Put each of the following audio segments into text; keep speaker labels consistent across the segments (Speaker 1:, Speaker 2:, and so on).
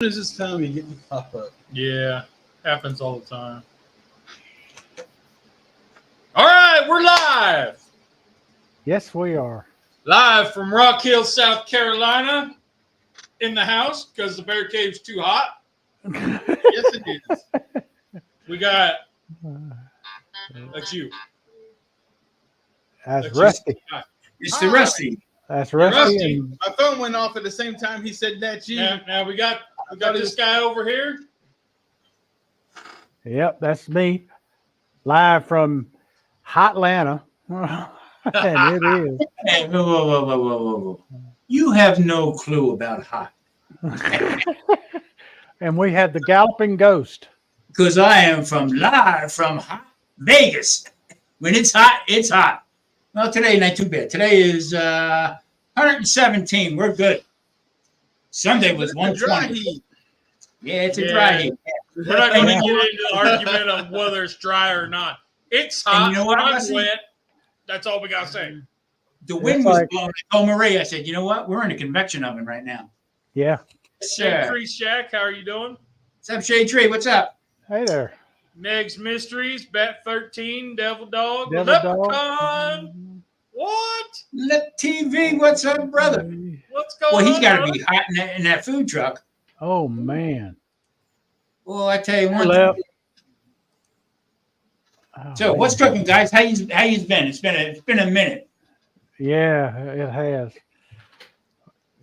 Speaker 1: As this time you get to pop up.
Speaker 2: Yeah, happens all the time. All right, we're live.
Speaker 3: Yes, we are.
Speaker 2: Live from Rock Hill, South Carolina, in the house because the bear cave's too hot. Yes, it is. We got. That's you.
Speaker 3: That's
Speaker 2: That's
Speaker 3: Rusty.
Speaker 2: you.
Speaker 4: It's the Rusty.
Speaker 3: That's Rusty.
Speaker 2: Rusty.
Speaker 3: And
Speaker 1: My phone went off at the same time he said that's you.
Speaker 2: Now we got this guy over here.
Speaker 3: yep, that's me. Live from Hotlanta. And it is.
Speaker 4: Hey, whoa. You have no clue about hot.
Speaker 3: And we have the Galloping Ghost.
Speaker 4: Because I am live from hot Vegas. When it's hot, it's hot. Well, today not too bad. Today is 117. We're good. Sunday was
Speaker 1: Dry
Speaker 4: 120.
Speaker 1: heat.
Speaker 4: Yeah, it's a dry heat.
Speaker 2: We're not going to get into the argument of whether it's dry or not. It's hot.
Speaker 4: And you know what,
Speaker 2: I'm
Speaker 4: Rusty?
Speaker 2: wet. That's all we got to say.
Speaker 4: The wind was blowing. I told Marie, I said, you know what? We're in a convection oven right now.
Speaker 3: Yeah.
Speaker 2: Shade Tree Shack, how are you doing?
Speaker 4: What's up, Shade Tree? What's up?
Speaker 3: Hey there.
Speaker 2: Meg's Mysteries, Bat 13, Devil Dog,
Speaker 3: Devil
Speaker 2: Leprechaun.
Speaker 3: Dog.
Speaker 2: What?
Speaker 4: Lip TV. What's up, brother?
Speaker 2: What's going
Speaker 4: Well,
Speaker 2: on?
Speaker 4: he's got to
Speaker 2: brother?
Speaker 4: be hot in that food truck.
Speaker 3: Oh, man.
Speaker 4: Well, I tell you one
Speaker 3: Lep.
Speaker 4: thing.
Speaker 3: Oh,
Speaker 4: So,
Speaker 3: man.
Speaker 4: what's cooking, guys? How you been? It's been a minute.
Speaker 3: Yeah, it has.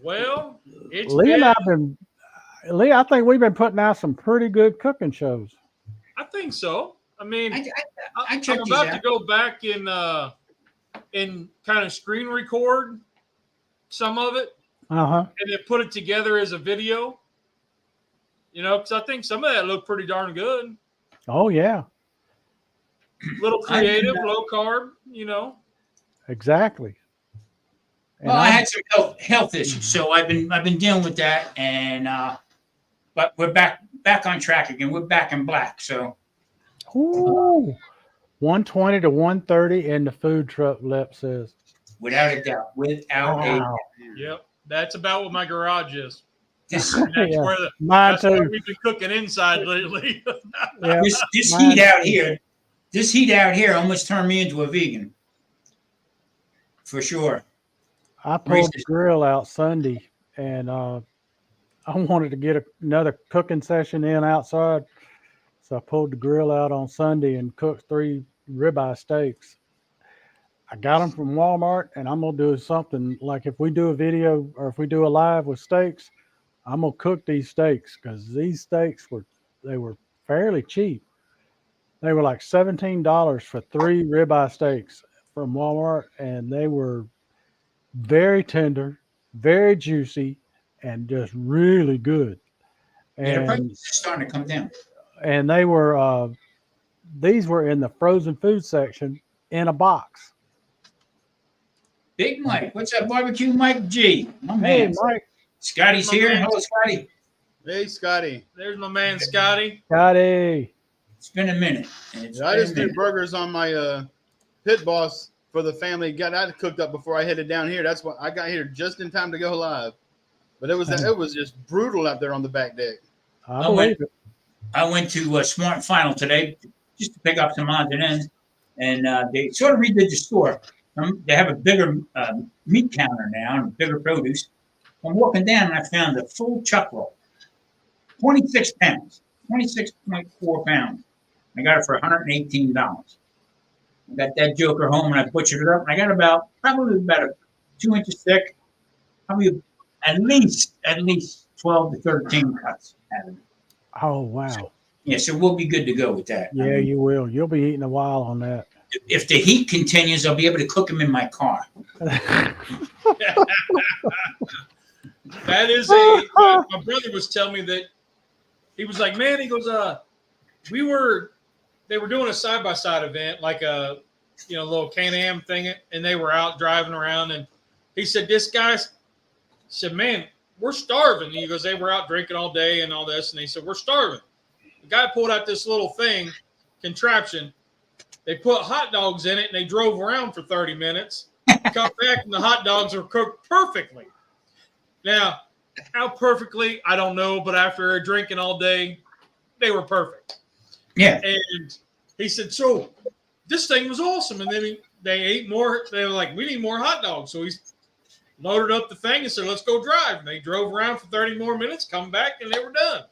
Speaker 2: Well, it's
Speaker 3: Lee
Speaker 2: been,
Speaker 3: and Lee, I think we've been putting out some pretty good cooking shows.
Speaker 2: I think so. I mean,
Speaker 4: I
Speaker 2: I'm
Speaker 4: checked these
Speaker 2: about
Speaker 4: out.
Speaker 2: to go back in kind of screen record some of it
Speaker 3: Uh-huh.
Speaker 2: and then put it together as a video. You know, because I think some of that looked pretty darn good.
Speaker 3: Oh, yeah.
Speaker 2: Little creative, low carb, you know.
Speaker 3: Exactly. And
Speaker 4: Well, I had some health issues, so I've been dealing with that, and but we're back on track again. We're back in black. So
Speaker 3: Ooh, 120 to 130 in the food truck, Lep says.
Speaker 4: without a doubt,
Speaker 3: Wow.
Speaker 2: Yep. That's about what my garage is.
Speaker 4: this
Speaker 2: That's
Speaker 3: Yeah,
Speaker 2: where
Speaker 3: mine
Speaker 2: that's where
Speaker 3: too.
Speaker 2: we've been cooking inside lately.
Speaker 3: Yeah.
Speaker 4: this
Speaker 3: Mine
Speaker 4: heat out
Speaker 3: too.
Speaker 4: here, this heat out here almost turned me into a vegan, for sure.
Speaker 3: I pulled the grill out Sunday, and I wanted to get another cooking session in outside. So I pulled the grill out on Sunday and cooked 3 ribeye steaks. I got them from Walmart, and I'm going to do something like if we do a video or if we do a live with steaks, I'm going to cook these steaks because these steaks were fairly cheap. They were like $17 for 3 ribeye steaks from Walmart, and they were very tender, very juicy, and just really good.
Speaker 4: Yeah, the price
Speaker 3: And
Speaker 4: is starting to come down.
Speaker 3: and they were these were in the frozen food section in a box.
Speaker 4: Big Mike, what's up, Barbecue Mike G? My
Speaker 3: Hey,
Speaker 4: man,
Speaker 3: Mike,
Speaker 4: Scotty's
Speaker 2: My
Speaker 4: here.
Speaker 2: man.
Speaker 4: Hello, Scotty.
Speaker 1: Hey, Scotty.
Speaker 2: There's my man Scotty.
Speaker 3: Scotty.
Speaker 4: It's been a minute.
Speaker 1: I just did burgers on my pit boss for the family. Got that cooked up before I headed down here. That's what I got here just in time to go live. But it was just brutal out there on the back deck.
Speaker 3: I believe it.
Speaker 4: I went to Smart Final today just to pick up some odds and ends, and they sort of redid the store. They have a bigger meat counter now and bigger produce. I'm walking down and I found a full chuck roll, 26 pounds, 26.4 pounds. I got it for $118. I got that joker home and I butchered it up. And I got probably about 2 inches thick, probably at least 12 to 13 cuts out of it.
Speaker 3: Oh, wow.
Speaker 4: Yeah, so we'll be good to go with that.
Speaker 3: Yeah, you will. You'll be eating a while on that.
Speaker 4: If the heat continues, I'll be able to cook them in my car.
Speaker 2: That is my brother was telling me that he was like, man, he goes, they were doing a side-by-side event, like a, little Can-Am thing. And they were out driving around. And he said, this guy said, man, we're starving. And he goes, they were out drinking all day and all this. And he said, we're starving. The guy pulled out this little contraption. They put hot dogs in it and they drove around for 30 minutes. Come back and the hot dogs were cooked perfectly. Now, How perfectly, I don't know, but after drinking all day, they were perfect.
Speaker 4: Yeah.
Speaker 2: And he said, so this thing was awesome. And then they ate more. They were like, we need more hot dogs. So he loaded up the thing and said, let's go drive. And they drove around for 30 more minutes, come back, and they were done.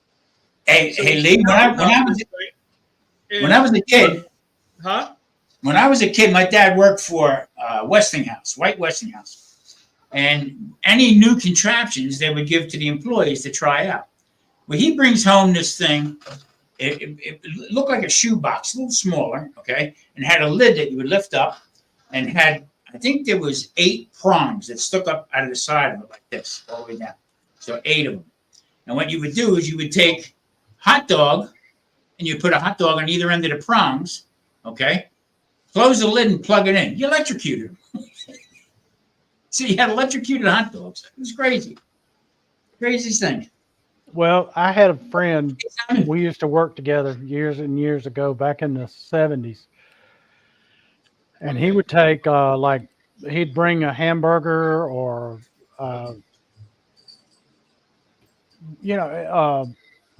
Speaker 4: Hey,
Speaker 2: So
Speaker 4: hey, Lee, when I was a kid,
Speaker 2: huh?
Speaker 4: When I was a kid, my dad worked for Westinghouse, White Westinghouse. And any new contraptions they would give to the employees to try out. Well, he brings home this thing. It looked like a shoebox, a little smaller, okay, and had a lid that you would lift up, and had, I think there was 8 prongs that stuck up out of the side of it like this, all the way down. So 8 of them. And what you would do is you would take hot dog, and you put a hot dog on either end of the prongs, okay, close the lid and plug it in. You electrocuted them. So you had electrocuted hot dogs. It was crazy. Craziest thing.
Speaker 3: Well, I had a friend. We used to work together years and years ago, back in the 70s. And he would take, like, he'd bring a hamburger or,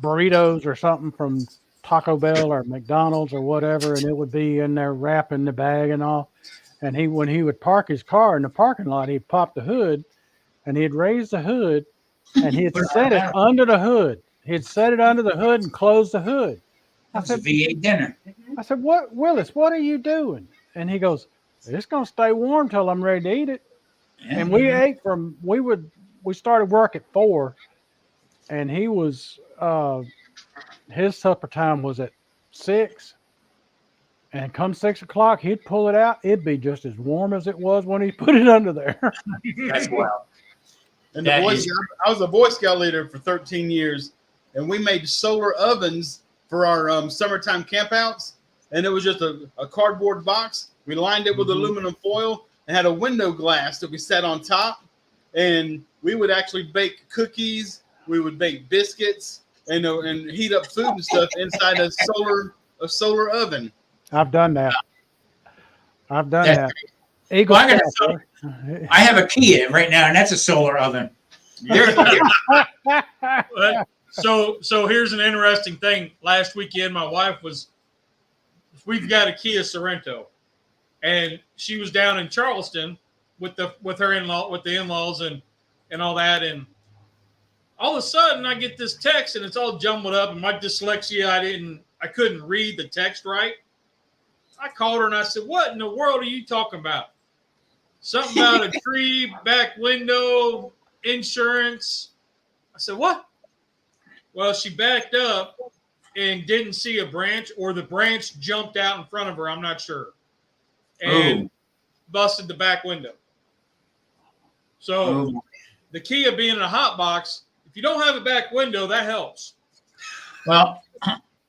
Speaker 3: burritos or something from Taco Bell or McDonald's or whatever, and it would be in there wrapped in the bag and all. And when he would park his car in the parking lot, he'd pop the hood, and he'd raise the hood, and he'd set it under the hood. He'd set it under the hood and close the hood.
Speaker 4: That was a V8 dinner.
Speaker 3: I said, "What, Willis? What are you doing?" And he goes, "It's gonna stay warm till I'm ready to eat it."
Speaker 4: Yeah.
Speaker 3: And we ate from. We started work at 4, and he was his supper time was at 6. And come 6 o'clock, he'd pull it out. It'd be just as warm as it was when he put it under there.
Speaker 4: That's wild.
Speaker 1: And I was a Boy Scout leader for 13 years, and we made solar ovens for our summertime campouts. And it was just a cardboard box. We lined it with aluminum foil and had a window glass that we set on top. And we would actually bake cookies. We would bake biscuits and heat up food and stuff inside a solar oven.
Speaker 3: I've done that.
Speaker 4: Well,
Speaker 3: Eagle
Speaker 4: I have a Kia right now, and that's a solar oven.
Speaker 2: So here's an interesting thing. Last weekend, my wife we've got a Kia Sorrento, and she was down in Charleston with the in-laws and all that, and all of a sudden I get this text and it's all jumbled up, and my dyslexia, I couldn't read the text right. I called her and I said, "What in the world are you talking about?" Something about a tree, back window, insurance. I said, "What?" Well, she backed up and didn't see a branch, or the branch jumped out in front of her. I'm not sure. And busted the back window. So the Kia being in a hot box, if you don't have a back window, that helps.
Speaker 4: Well,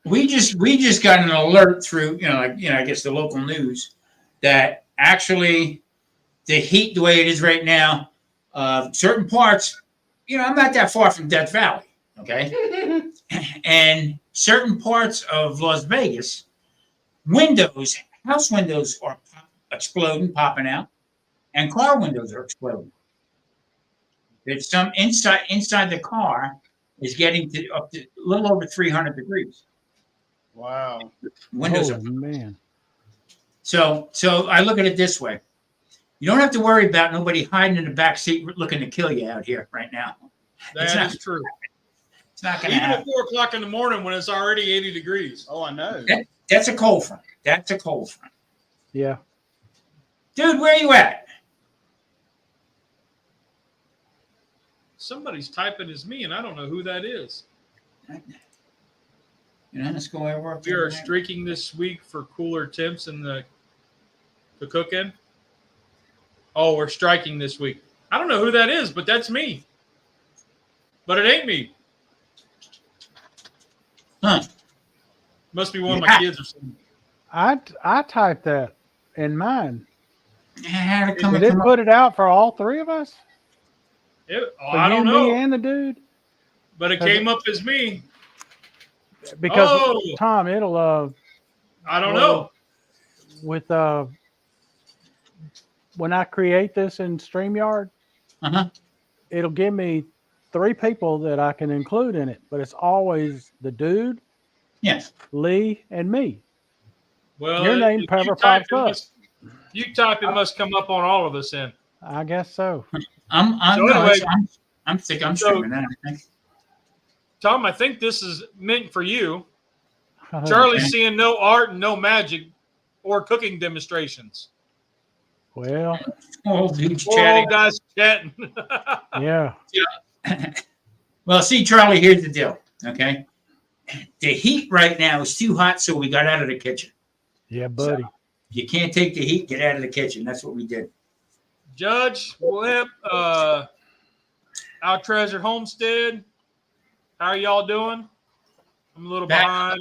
Speaker 4: we just got an alert through, I guess the local news that actually the heat, the way it is right now, certain parts, I'm not that far from Death Valley, okay? And certain parts of Las Vegas, house windows are exploding, popping out, and car windows are exploding. There's some inside the car is getting to up to a little over 300 degrees.
Speaker 1: Wow.
Speaker 4: Windows are,
Speaker 3: man.
Speaker 4: So I look at it this way. You don't have to worry about nobody hiding in the back seat looking to kill you out here right now.
Speaker 2: That is true.
Speaker 4: It's not going to
Speaker 2: happen.
Speaker 4: happen.
Speaker 2: Even at 4 o'clock in the morning when it's already 80 degrees.
Speaker 1: Oh, I know.
Speaker 4: That's a cold front. That's a cold front.
Speaker 3: Yeah.
Speaker 4: Dude, where are you at?
Speaker 2: Somebody's typing as me, and I don't know who that is.
Speaker 4: Let's go where work.
Speaker 2: We are streaking this week for cooler temps in the cook in. Oh, we're striking this week. I don't know who that is, but that's me. But it ain't me.
Speaker 4: Huh.
Speaker 2: Must be one of my kids or something.
Speaker 3: I typed that in mine.
Speaker 4: Did
Speaker 3: Did it put it out for all 3 of us?
Speaker 2: I don't know.
Speaker 3: Me and the dude?
Speaker 2: But it came up as me.
Speaker 3: Because Tom, it'll
Speaker 2: I don't know.
Speaker 3: With when I create this in StreamYard, it'll give me 3 people that I can include in it, but it's always the dude,
Speaker 4: Yes.
Speaker 3: Lee, and me.
Speaker 2: Well,
Speaker 3: Your name
Speaker 2: if
Speaker 3: never
Speaker 2: you type,
Speaker 3: pops up.
Speaker 2: it must come up on all of us then.
Speaker 3: I guess so.
Speaker 4: I'm
Speaker 2: So
Speaker 4: streaming that. I think.
Speaker 2: Tom, I think this is meant for you.
Speaker 3: Okay.
Speaker 2: Charlie's seeing no art and no magic or cooking demonstrations.
Speaker 3: Well,
Speaker 4: Oh, dude's
Speaker 2: Poor
Speaker 4: chatting.
Speaker 2: old guys chatting.
Speaker 3: yeah.
Speaker 4: Well, see, Charlie, here's the deal. Okay. The heat right now is too hot, so we got out of the kitchen.
Speaker 3: Yeah, buddy.
Speaker 4: So, you can't take the heat, get out of the kitchen. That's what we did.
Speaker 2: Judge, Flip, Our Treasure Homestead. How are y'all doing? I'm a little behind.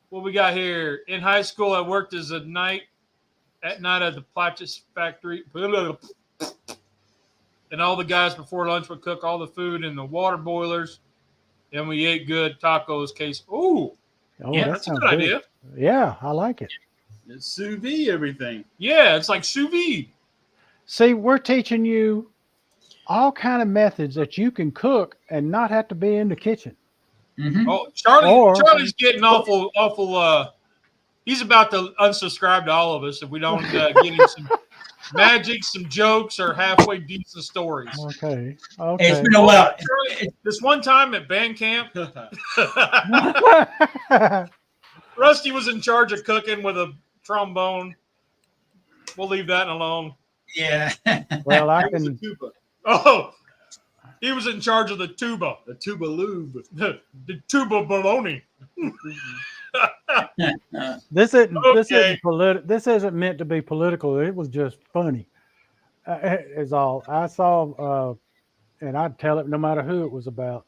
Speaker 2: What we got here? In high school, I worked as at night at the Platchis factory. And all the guys before lunch would cook all the food in the water boilers. And we ate good tacos.
Speaker 3: Oh,
Speaker 4: Yeah,
Speaker 3: that
Speaker 2: That's a
Speaker 3: sounds
Speaker 2: good
Speaker 3: good.
Speaker 2: idea.
Speaker 3: Yeah, I like it.
Speaker 1: It's sous vide everything.
Speaker 2: Yeah, it's like sous vide.
Speaker 3: See, we're teaching you all kind of methods that you can cook and not have to be in the kitchen.
Speaker 4: Mm-hmm.
Speaker 2: Oh,
Speaker 3: Or-
Speaker 2: Charlie's getting awful. He's about to unsubscribe to all of us if we don't get him some magic, some jokes, or halfway decent stories.
Speaker 3: Okay.
Speaker 4: It's
Speaker 3: Okay.
Speaker 4: been a while.
Speaker 2: Charlie, this one time at band camp, Rusty was in charge of cooking with a trombone. We'll leave that alone.
Speaker 4: Yeah.
Speaker 3: Well, I
Speaker 1: It was a
Speaker 3: can.
Speaker 1: tuba.
Speaker 2: Oh, he was in charge of the tuba.
Speaker 1: The tuba lube.
Speaker 2: The tuba baloney.
Speaker 3: This isn't. This
Speaker 2: Okay.
Speaker 3: isn't This isn't meant to be political. It was just funny. Is all I saw, and I'd tell it no matter who it was about.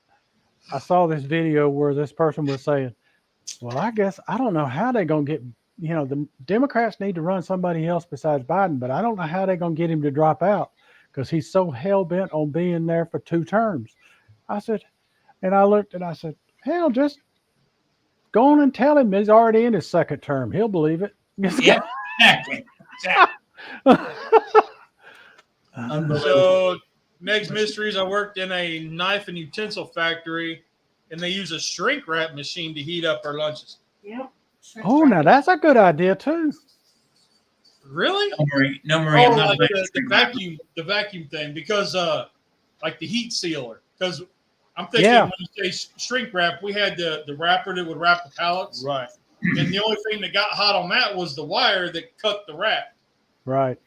Speaker 3: I saw this video where this person was saying, "Well, I guess I don't know how they're gonna get. You know, the Democrats need to run somebody else besides Biden, but I don't know how they're gonna get him to drop out because he's so hell bent on being there for 2 terms." I said, and I looked and I said, "Hell, just go on and tell him he's already in his 2nd term. He'll believe it."
Speaker 4: Yeah. Exactly. Unbelievable.
Speaker 2: So, Meg's Mysteries, I worked in a knife and utensil factory, and they use a shrink wrap machine to heat up our lunches.
Speaker 5: Yep.
Speaker 3: Oh, now that's a good idea too.
Speaker 2: Really?
Speaker 4: No, Marie, I'm
Speaker 2: Oh,
Speaker 4: not
Speaker 2: like
Speaker 4: a
Speaker 2: the vacuum thing, because like the heat sealer. Because I'm thinking
Speaker 3: Yeah.
Speaker 2: when you say shrink wrap, we had the wrapper that would wrap the pallets,
Speaker 1: Right.
Speaker 2: and the only thing that got hot on that was the wire that cut the wrap.
Speaker 3: Right.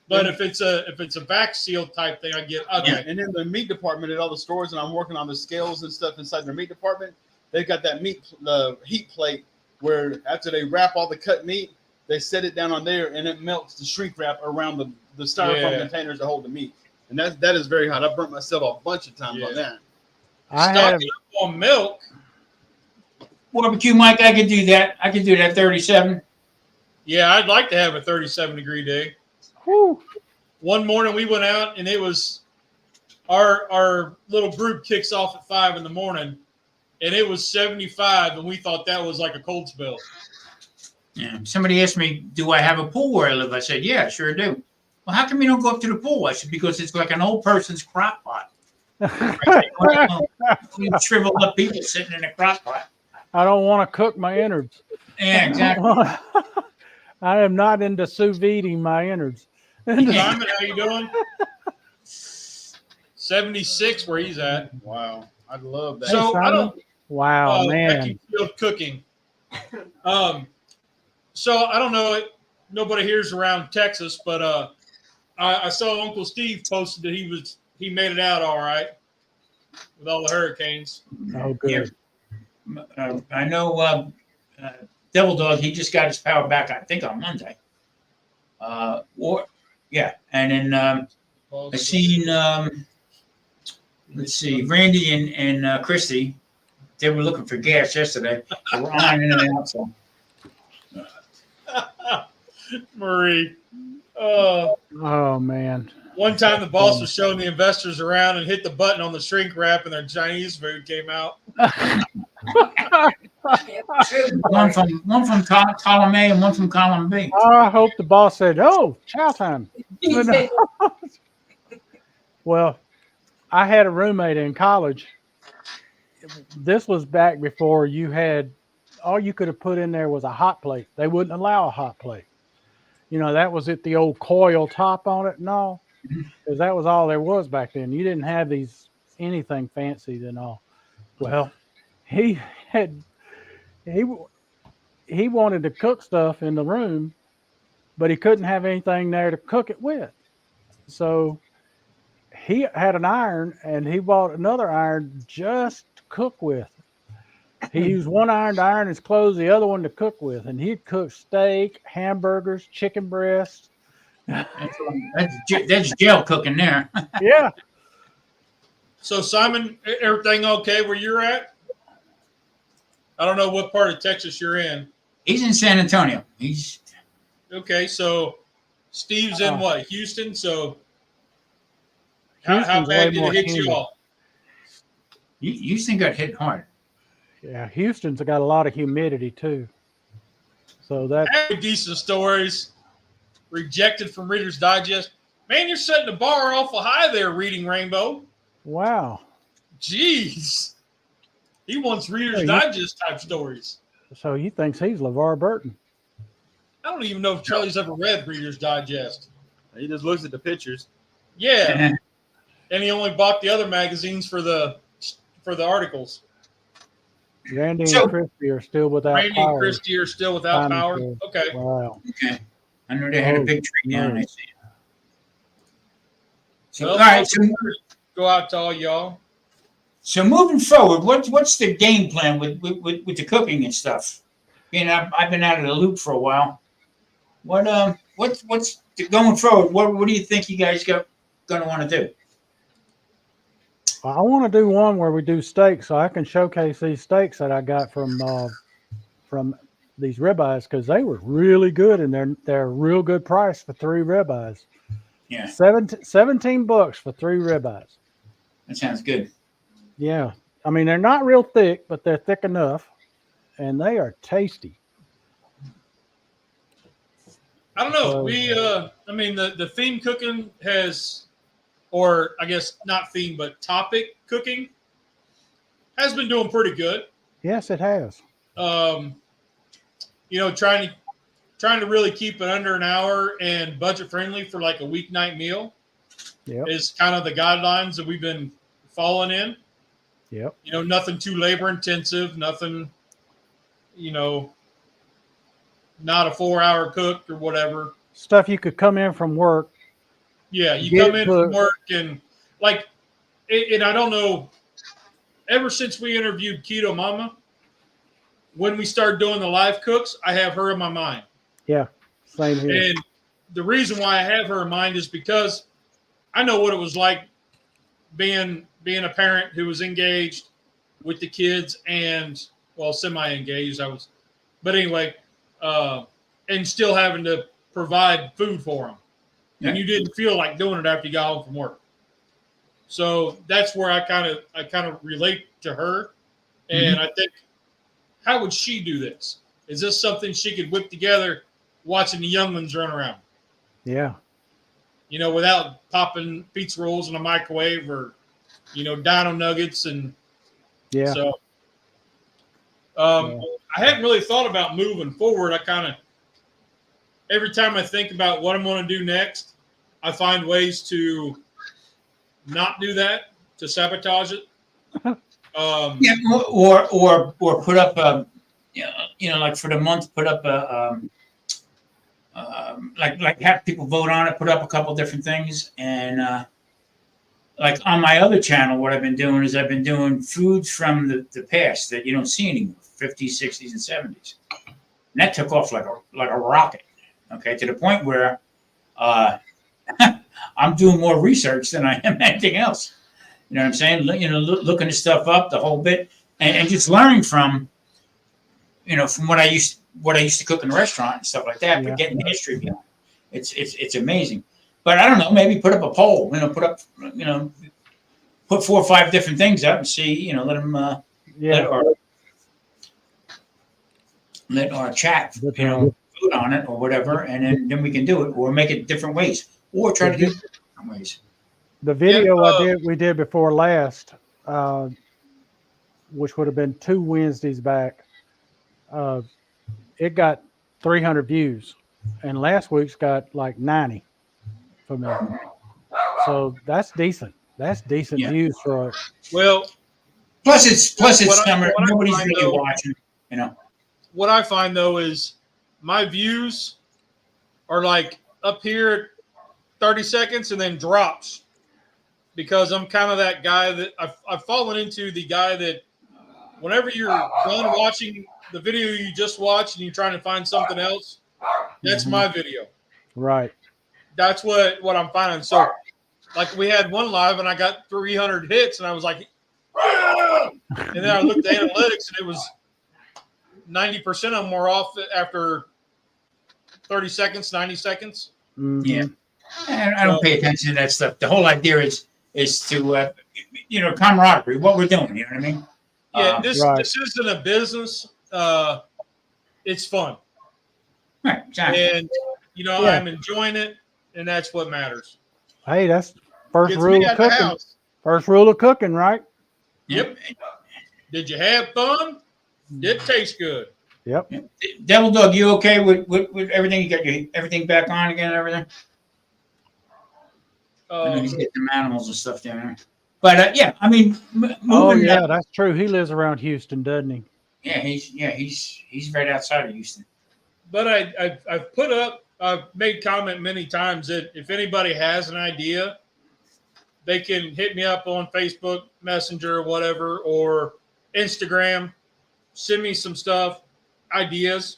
Speaker 2: But if it's a vac seal type thing, I get okay.
Speaker 4: Yeah.
Speaker 1: And in the meat department at all the stores, and I'm working on the scales and stuff inside their meat department, they've got that the heat plate where after they wrap all the cut meat, they set it down on there and it melts the shrink wrap around the styrofoam
Speaker 2: Yeah.
Speaker 1: containers that hold the meat. And that is very hot. I've burnt myself a bunch of times on that.
Speaker 3: I had
Speaker 2: Stocking up on milk.
Speaker 4: barbecue, Mike. I could do that. I could do that. 37.
Speaker 2: Yeah, I'd like to have a 37-degree day.
Speaker 3: whew,
Speaker 2: One morning we went out and it was our little group kicks off at 5 in the morning, and it was 75, and we thought that was like a cold spell.
Speaker 4: Yeah. Somebody asked me, "Do I have a pool where I live?" I said, "Yeah, sure do." Well, how come you don't go up to the pool? I said, "Because it's like an old person's crock pot. Shriveled up people sitting in a crock pot."
Speaker 3: I don't want to cook my innards.
Speaker 4: Yeah, exactly.
Speaker 3: I am not into sous videing my innards.
Speaker 2: Simon, how you doing? 76 where he's at.
Speaker 1: Wow. I'd love that.
Speaker 2: So I don't
Speaker 3: Wow, man.
Speaker 2: vacuum sealed cooking. So I don't know. Nobody here's around Texas, but I saw Uncle Steve posted that he made it out all right with all the hurricanes.
Speaker 3: Oh, good.
Speaker 4: I know Devil Dog, he just got his power back, I think, on Monday. And then I seen, let's see, Randy and Christy. They were looking for gas yesterday. They were on in and out. So.
Speaker 2: Marie.
Speaker 3: Oh, man.
Speaker 2: One time the boss was showing the investors around and hit the button on the shrink wrap and their Chinese food came out.
Speaker 4: One from column A and one from column B.
Speaker 3: I hope the boss said, "Oh, chow time." Well, I had a roommate in college. This was back before you had all you could have put in there was a hot plate. They wouldn't allow a hot plate. That was it, the old coil top on it and all, because that was all there was back then. You didn't have these anything fancy and all. Well, he had he he wanted to cook stuff in the room, but he couldn't have anything there to cook it with. So he had an iron and he bought another iron just to cook with. He used one iron to iron his clothes, the other one to cook with, and he'd cook steak, hamburgers, chicken breasts.
Speaker 4: That's jail cooking there.
Speaker 3: Yeah.
Speaker 2: So Simon, everything okay where you're at? I don't know what part of Texas you're in.
Speaker 4: He's in San Antonio. He's
Speaker 2: okay. So Steve's in what? Houston. So how
Speaker 3: Houston's
Speaker 2: bad
Speaker 3: way
Speaker 2: did
Speaker 3: more
Speaker 2: it hit
Speaker 3: humid.
Speaker 2: you all?
Speaker 4: Houston got hit hard.
Speaker 3: Yeah, Houston's got a lot of humidity too. So that
Speaker 2: I have decent stories. Rejected from Reader's Digest. Man, you're setting the bar awful high there, Reading Rainbow.
Speaker 3: wow.
Speaker 2: Jeez. He wants Reader's
Speaker 3: Hey,
Speaker 2: Digest type stories.
Speaker 3: So he thinks he's LeVar Burton.
Speaker 2: I don't even know if Charlie's ever read Reader's Digest.
Speaker 1: He just looks at the pictures.
Speaker 2: Yeah. And he only bought the other magazines for the articles.
Speaker 3: Randy
Speaker 4: So-
Speaker 3: and Christy are still without
Speaker 2: Randy
Speaker 3: power.
Speaker 2: and Christy are still without
Speaker 3: Simon
Speaker 2: power.
Speaker 3: said.
Speaker 2: Okay.
Speaker 3: Wow.
Speaker 4: Okay. I know they had a
Speaker 3: Oh,
Speaker 4: big tree down.
Speaker 3: no.
Speaker 4: I see. So,
Speaker 2: Well,
Speaker 4: all right. So,
Speaker 2: go out to all y'all.
Speaker 4: so moving forward, what's the game plan with the cooking and stuff? I've been out of the loop for a while. What's going forward? What do you think you guys going to want to do?
Speaker 3: I want to do one where we do steaks, so I can showcase these steaks that I got from these ribeyes because they were really good and they're a real good price for 3 ribeyes.
Speaker 4: Yeah,
Speaker 3: $17 for 3 ribeyes.
Speaker 4: that sounds good.
Speaker 3: Yeah, I mean they're not real thick, but they're thick enough, and they are tasty.
Speaker 2: I don't know.
Speaker 3: So-
Speaker 2: I mean, the theme cooking has, or I guess not theme, but topic cooking has been doing pretty good.
Speaker 3: Yes, it has.
Speaker 2: Trying to really keep it under an hour and budget friendly for like a weeknight meal
Speaker 3: Yep.
Speaker 2: is kind of the guidelines that we've been following in.
Speaker 3: Yep.
Speaker 2: Nothing too labor intensive, nothing, not a 4-hour cook or whatever.
Speaker 3: Stuff you could come in from work.
Speaker 2: Yeah, you
Speaker 3: Get
Speaker 2: come in from
Speaker 3: cooked.
Speaker 2: work and and I don't know, ever since we interviewed Keto Mama, when we started doing the live cooks, I have her in my mind.
Speaker 3: Yeah, same here.
Speaker 2: And the reason why I have her in mind is because I know what it was like being a parent who was engaged with the kids and, well, semi-engaged. But anyway, and still having to provide food for them. And you didn't feel like doing it after you got home from work. So that's where I kind of relate to her. And I think, how would she do this? Is this something she could whip together watching the young ones run around?
Speaker 3: Yeah.
Speaker 2: Without popping pizza rolls in a microwave or, dino nuggets. And
Speaker 3: Yeah.
Speaker 2: so I hadn't really thought about moving forward. Every time I think about what I'm going to do next, I find ways to not do that, to sabotage it.
Speaker 4: Yeah, or put up like for the month, put up like have people vote on it, put up a couple different things, and like on my other channel, what I've been doing is I've been doing foods from the past that you don't see anymore, 50s, 60s, and 70s, and that took off like a rocket. Okay, to the point where I'm doing more research than I am anything else. You know what I'm saying? Looking at stuff up, the whole bit, and just learning from what I used to cook in the restaurant and stuff like that.
Speaker 3: Yeah.
Speaker 4: But getting the history behind it's amazing. But I don't know, maybe put up a poll. Put 4 or 5 different things up and see. Let them let our chat vote on it or whatever, and then we can do it or make it different ways or try to do it different ways.
Speaker 3: The video
Speaker 2: Yeah,
Speaker 3: we did before last, which would have been 2 Wednesdays back, it got 300 views, and last week's got like 90 for me. So that's decent. That's decent
Speaker 4: Yeah.
Speaker 3: views for
Speaker 2: Well,
Speaker 4: Plus it's
Speaker 2: what
Speaker 4: summer.
Speaker 2: I
Speaker 4: Nobody's
Speaker 2: find,
Speaker 4: really
Speaker 2: though,
Speaker 4: watching. You know.
Speaker 2: what I find though is my views are like up here at 30 seconds and then drops, because I'm kind of that guy that I've fallen into the guy that whenever you're done watching the video you just watched and you're trying to find something else, that's my video.
Speaker 3: right.
Speaker 2: That's what I'm finding. So, like, we had one live and I got 300 hits, and I was like, "Ah!" And then I looked at analytics and it was 90% of them were off after 30 seconds, 90 seconds.
Speaker 3: Mhm.
Speaker 4: Yeah. And I don't pay attention to that stuff. The whole idea is to camaraderie. What we're doing. You know what I mean?
Speaker 2: Yeah,
Speaker 3: Right.
Speaker 2: this isn't a business. It's fun,
Speaker 4: Right. Exactly.
Speaker 2: and
Speaker 3: Yeah.
Speaker 2: I'm enjoying it, and that's what matters.
Speaker 3: Hey, that's first
Speaker 1: Gets
Speaker 3: rule
Speaker 1: me
Speaker 3: of
Speaker 1: out the
Speaker 3: cooking.
Speaker 1: house.
Speaker 3: First rule of cooking, right?
Speaker 2: Yep. Did you have fun? Did it taste good?
Speaker 3: Yep.
Speaker 4: Devil Dog, you okay with everything? You got everything back on again and everything? I know he's getting some animals and stuff down there. But yeah, I mean, moving.
Speaker 3: Oh yeah, that's true. He lives around Houston, doesn't he?
Speaker 4: Yeah, he's right outside of Houston.
Speaker 2: But I've put up, I've made comment many times that if anybody has an idea, they can hit me up on Facebook Messenger or whatever, or Instagram, send me some stuff, ideas.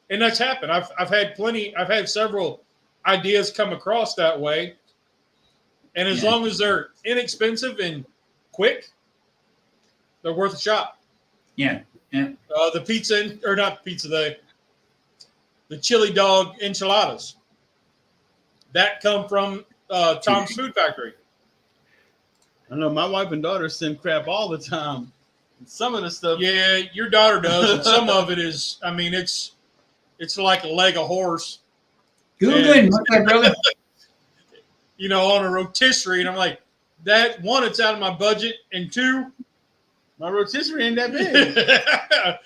Speaker 2: And that's happened. I've had several ideas come across that way. And as long as they're inexpensive and quick, they're worth a shot.
Speaker 4: Yeah. Yeah.
Speaker 2: The pizza, or not pizza, the chili dog enchiladas that come from Tom's Food Factory.
Speaker 1: I know my wife and daughter send crap all the time. Some of the stuff.
Speaker 2: Yeah, your daughter does, and some of it is. I mean, it's like a leg of horse.
Speaker 4: Good, my brother.
Speaker 2: On a rotisserie, and I'm like, that one, it's out of my budget, and two,
Speaker 1: My rotisserie ain't that big.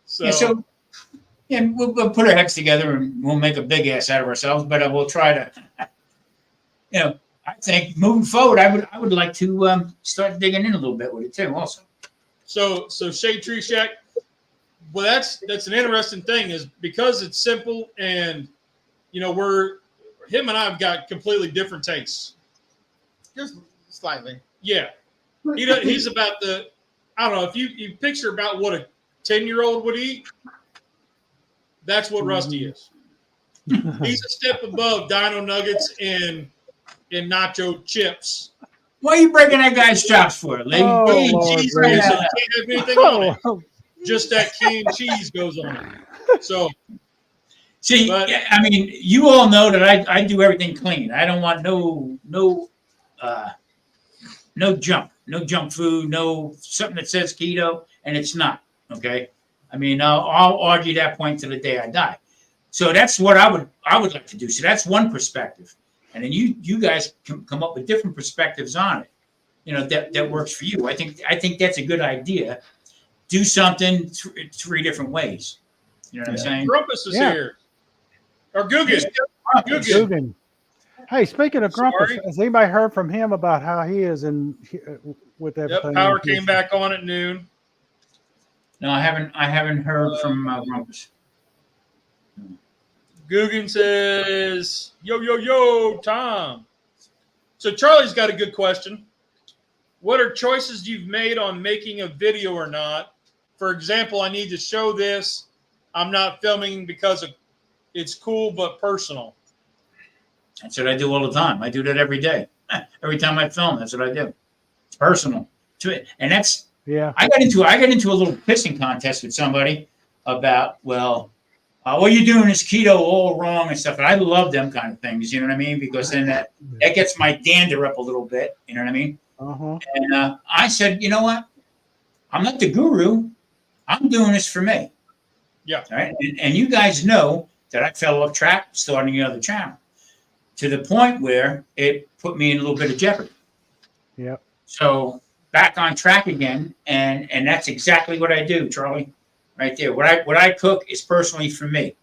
Speaker 2: so
Speaker 4: We'll put our heads together and we'll make a big ass out of ourselves. But we'll try to. I think moving forward, I would like to start digging in a little bit with it too. Also.
Speaker 2: So Shade Tree Shack. Well, that's an interesting thing, is because it's simple, and him and I have got completely different tastes.
Speaker 1: Just slightly.
Speaker 2: Yeah, he's about I don't know, if you picture about what a 10-year-old would eat, that's what Rusty is. He's a step above Dino Nuggets and nacho chips.
Speaker 4: What are you breaking that guy's chops for, Lee?
Speaker 3: Oh,
Speaker 4: Hey,
Speaker 3: Lord,
Speaker 2: Cheese
Speaker 3: Ray.
Speaker 2: goes, so you can't have anything on it. Just that canned cheese goes on it. So
Speaker 4: See,
Speaker 2: but,
Speaker 4: I mean, you all know that I do everything clean. I don't want no junk food, no something that says keto and it's not. Okay, I mean, I'll argue that point to the day I die. So that's what I would like to do. So that's one perspective, and then you guys can come up with different perspectives on it. That works for you. I think that's a good idea. Do something three different ways. You know what I'm saying?
Speaker 2: Grumpus is here. Or Guggen.
Speaker 3: Guggen. Hey, speaking of Grumpus,
Speaker 2: Sorry.
Speaker 3: has anybody heard from him about how he is with everything?
Speaker 2: Yep, power came back on at noon.
Speaker 4: No, I haven't heard from Grumpus.
Speaker 2: Guggen says, yo, Tom. So Charlie's got a good question. What are choices you've made on making a video or not? For example, I need to show this. I'm not filming because it's cool but personal.
Speaker 4: That's what I do all the time. I do that every day. Every time I film, that's what I do. It's personal to it, and that's I got into a little pissing contest with somebody about all you're doing is keto all wrong and stuff. And I love them kind of things, you know what I mean? Because then that gets my dander up a little bit, you know what I mean?
Speaker 3: Uh-huh.
Speaker 4: And I said, you know what? I'm not the guru. I'm doing this for me.
Speaker 2: Yeah.
Speaker 4: All right. And you guys know that I fell off track starting the other channel to the point where it put me in a little bit of jeopardy.
Speaker 3: Yep.
Speaker 4: So back on track again, and that's exactly what I do, Charlie. Right there. What I cook is personally for me.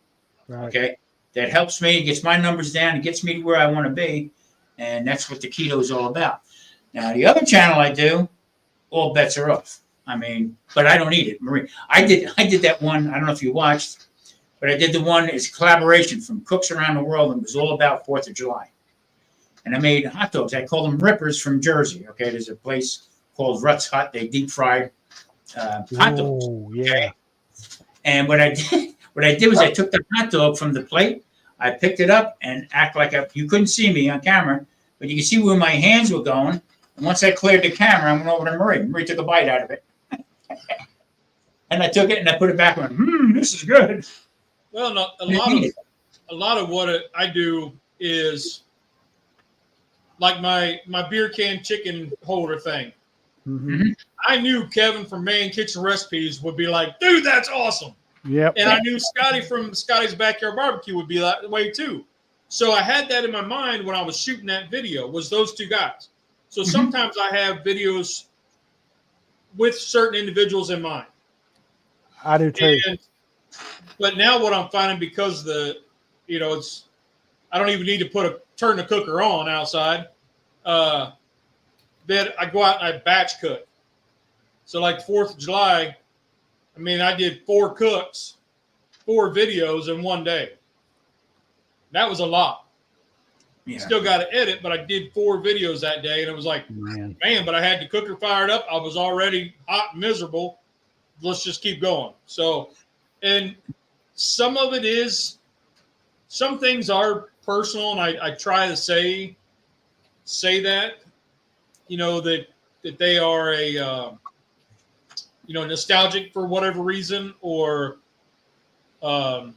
Speaker 3: Right.
Speaker 4: Okay. That helps me, gets my numbers down, it gets me to where I want to be. And that's what the keto is all about. Now, the other channel I do, all bets are off. I mean, but I don't eat it. Marie, I did that one. I don't know if you watched, but I did the one. It's a collaboration from cooks around the world, and it was all about 4th of July. And I made hot dogs. I call them Rippers from Jersey. Okay, there's a place called Rutt's Hut. They deep fried hot dogs.
Speaker 3: Oh, yeah.
Speaker 4: Okay? And what I did was I took the hot dog from the plate. I picked it up and act like you couldn't see me on camera, but you can see where my hands were going. And once I cleared the camera, I went over to Marie. Marie took a bite out of it. And I took it and I put it back and went, this is good.
Speaker 2: Well, no, a lot of what I do is like my beer can chicken holder thing.
Speaker 3: Mm-hmm.
Speaker 2: I knew Kevin from Man Kitchen Recipes would be like, dude, that's awesome.
Speaker 3: Yep.
Speaker 2: And I knew Scotty from Scotty's Backyard Barbecue would be that way too. So I had that in my mind when I was shooting that video, was those two guys. So sometimes I have videos with certain individuals in mind.
Speaker 3: I do too.
Speaker 2: But now what I'm finding, because it's, I don't even need to turn the cooker on outside. That I go out and I batch cook. So like 4th of July, I mean, I did 4 cooks, 4 videos in one day. That was a lot.
Speaker 4: Yeah.
Speaker 2: Still got to edit, but I did 4 videos that day, and it was like, man, but I had the cooker fired up. I was already hot and miserable. Let's just keep going. So, and some of it is, some things are personal, and I try to say that, that they are a, nostalgic for whatever reason, or, the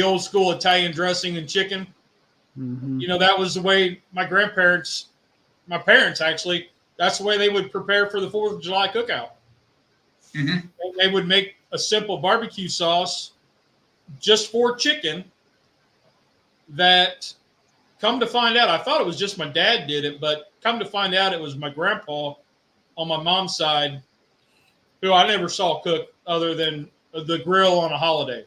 Speaker 2: old school Italian dressing and chicken.
Speaker 3: Mm-hmm.
Speaker 2: That was the way my parents actually, that's the way they would prepare for the 4th of July cookout.
Speaker 4: Mm-hmm.
Speaker 2: They would make a simple barbecue sauce just for chicken that, come to find out, I thought it was just my dad did it, but come to find out it was my grandpa on my mom's side, who I never saw cook other than the grill on a holiday,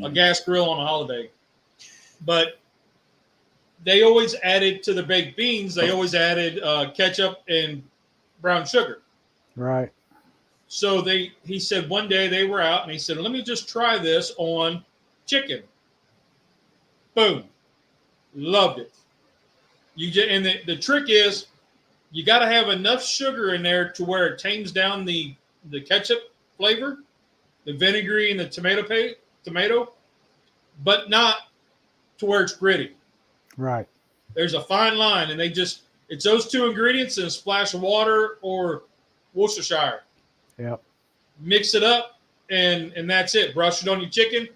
Speaker 2: a gas grill on a holiday. But they always added to the baked beans, they always added ketchup and brown sugar.
Speaker 3: Right.
Speaker 2: So he said one day they were out and he said, let me just try this on chicken. Boom. Loved it. And the trick is you got to have enough sugar in there to where it tames down the ketchup flavor, the vinegary and the tomato, but not to where it's gritty.
Speaker 3: Right.
Speaker 2: There's a fine line, and it's those 2 ingredients and a splash of water or Worcestershire.
Speaker 3: Yep.
Speaker 2: Mix it up, and that's it. Brush it on your chicken,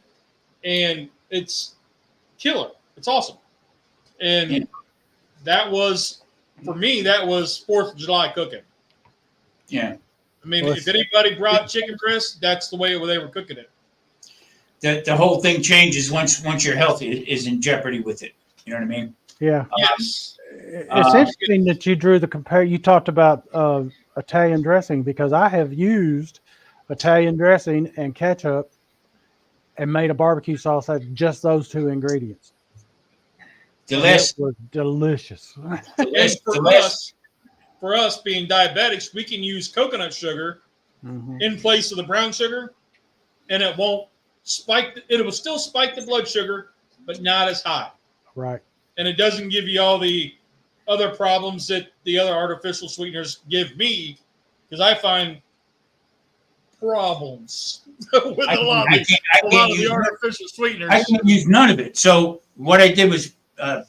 Speaker 2: and it's killer. It's awesome. And that was, for me, that was 4th of July cooking.
Speaker 4: Yeah.
Speaker 2: I mean, if anybody brought chicken breast, that's the way they were cooking it.
Speaker 4: The whole thing changes once your health is in jeopardy with it. You know what I mean?
Speaker 3: Yeah.
Speaker 2: Yes.
Speaker 3: It's interesting that you drew you talked about Italian dressing, because I have used Italian dressing and ketchup and made a barbecue sauce out of just those 2 ingredients.
Speaker 4: Delicious.
Speaker 3: It was delicious.
Speaker 2: For us being diabetics, we can use coconut sugar in place of the brown sugar, and it won't spike. It will still spike the blood sugar, but not as high.
Speaker 3: Right.
Speaker 2: And it doesn't give you all the other problems that the other artificial sweeteners give me, because I find problems with a lot of the artificial sweeteners.
Speaker 4: I can't use none of it. So what I did was a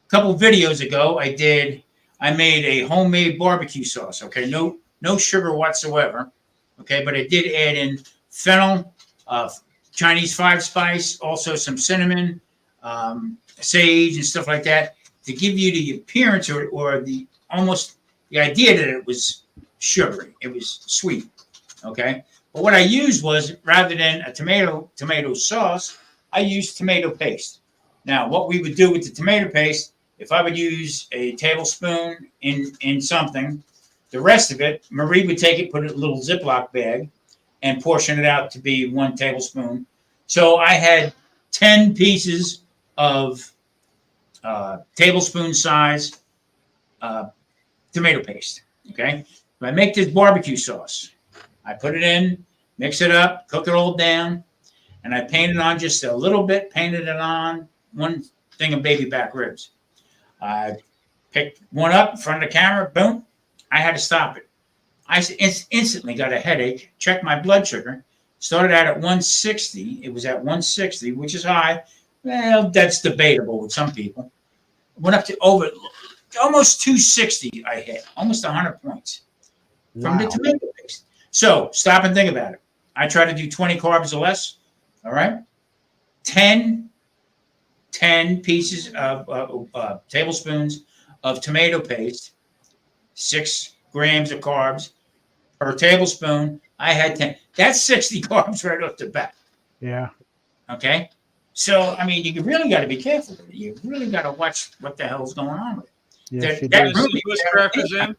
Speaker 4: couple videos ago, I made a homemade barbecue sauce. Okay, no sugar whatsoever. Okay, but I did add in fennel, Chinese 5 spice, also some cinnamon, sage, and stuff like that, to give you the appearance or the idea that it was sugary. It was sweet. Okay, but what I used was, rather than a tomato sauce, I used tomato paste. Now, what we would do with the tomato paste, if I would use a tablespoon in something, the rest of it, Marie would take it, put it in a little Ziploc bag, and portion it out to be 1 tablespoon. So I had 10 pieces of tablespoon size tomato paste. Okay. If I make this barbecue sauce, I put it in, mix it up, cook it all down, and I painted on just a little bit, painted it on 1 thing of baby back ribs. I picked one up in front of the camera, boom. I had to stop it. I instantly got a headache, checked my blood sugar, started out at 160. It was at 160, which is high. Well, that's debatable with some people. Went up to over almost 260 I hit, almost 100 points from the tomato paste. So stop and think about it. I try to do 20 carbs or less, all right? 10 pieces of tablespoons of tomato paste, 6 grams of carbs per tablespoon. I had 10. That's 60 carbs right off the bat.
Speaker 3: Yeah.
Speaker 4: Okay? So, I mean, you really got to be careful with it. You really got to watch what the hell's going on with it.
Speaker 3: Yes, you
Speaker 4: That
Speaker 3: do.
Speaker 4: really-
Speaker 2: Bushcrafters in.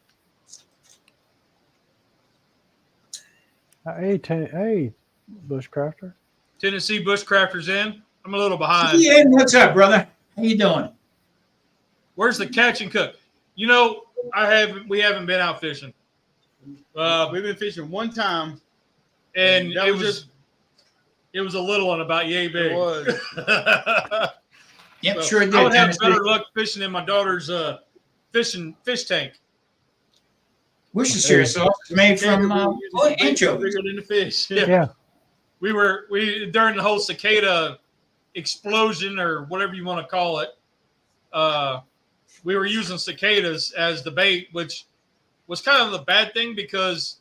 Speaker 3: Hey, Bushcrafter.
Speaker 2: Tennessee Bushcrafters in. I'm a little behind.
Speaker 4: Ian, what's up, brother? How you doing?
Speaker 2: Where's the catch and cook? You know, we haven't been out fishing.
Speaker 1: We've been fishing one time.
Speaker 2: And
Speaker 1: that
Speaker 2: it was a little one about yay big.
Speaker 1: It was.
Speaker 4: Yep,
Speaker 2: So
Speaker 4: sure did.
Speaker 2: I would have
Speaker 4: Tennessee.
Speaker 2: better luck fishing in my daughter's fish tank.
Speaker 4: Worcestershire sauce is made from anchovies.
Speaker 1: Bigger than the fish.
Speaker 3: Yeah.
Speaker 2: We during the whole cicada explosion or whatever you want to call it, we were using cicadas as the bait, which was kind of the bad thing because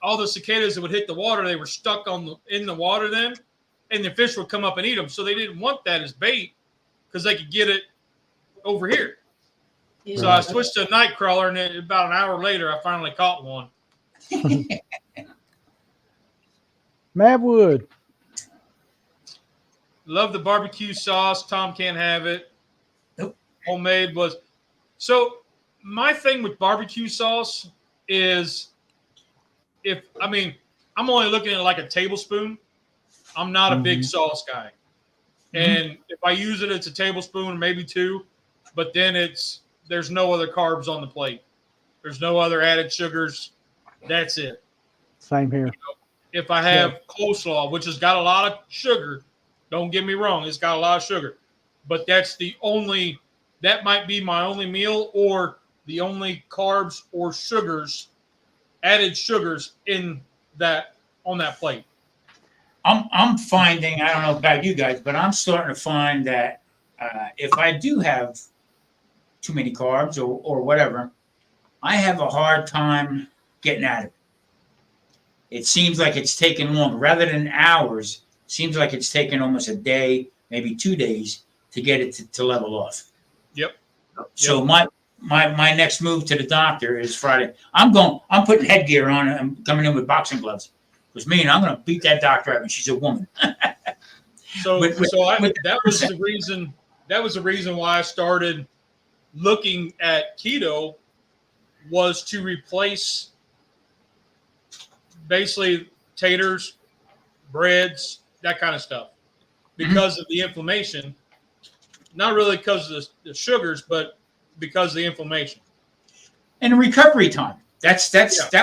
Speaker 2: all the cicadas that would hit the water, they were stuck in the water then, and the fish would come up and eat them. So they didn't want that as bait because they could get it over here.
Speaker 5: Yeah.
Speaker 2: So I switched to a night crawler, and then about an hour later, I finally caught one.
Speaker 3: Mabwood.
Speaker 2: Love the barbecue sauce. Tom can't have it.
Speaker 4: Nope.
Speaker 2: Homemade was. So my thing with barbecue sauce is I'm only looking at like a tablespoon. I'm not a big sauce guy. And if I use it, it's a tablespoon or maybe 2, but then there's no other carbs on the plate. There's no other added sugars. That's it.
Speaker 3: Same here.
Speaker 2: If I have coleslaw, which has got a lot of sugar, don't get me wrong, it's got a lot of sugar, but that might be my only meal or the only carbs or added sugars on that plate.
Speaker 4: I'm finding, I don't know about you guys, but I'm starting to find that if I do have too many carbs or whatever, I have a hard time getting at it. It seems like it's taking longer. Rather than hours, it seems like it's taking almost a day, maybe 2 days to get it to level off.
Speaker 2: Yep.
Speaker 4: So my next move to the doctor is Friday. I'm putting headgear on and I'm coming in with boxing gloves. Because I'm going to beat that doctor up, and she's a woman.
Speaker 2: That was the reason why I started looking at keto, was to replace basically taters, breads, that kind of stuff, because of the inflammation. Not really because of the sugars, but because of the inflammation
Speaker 4: And the recovery time. That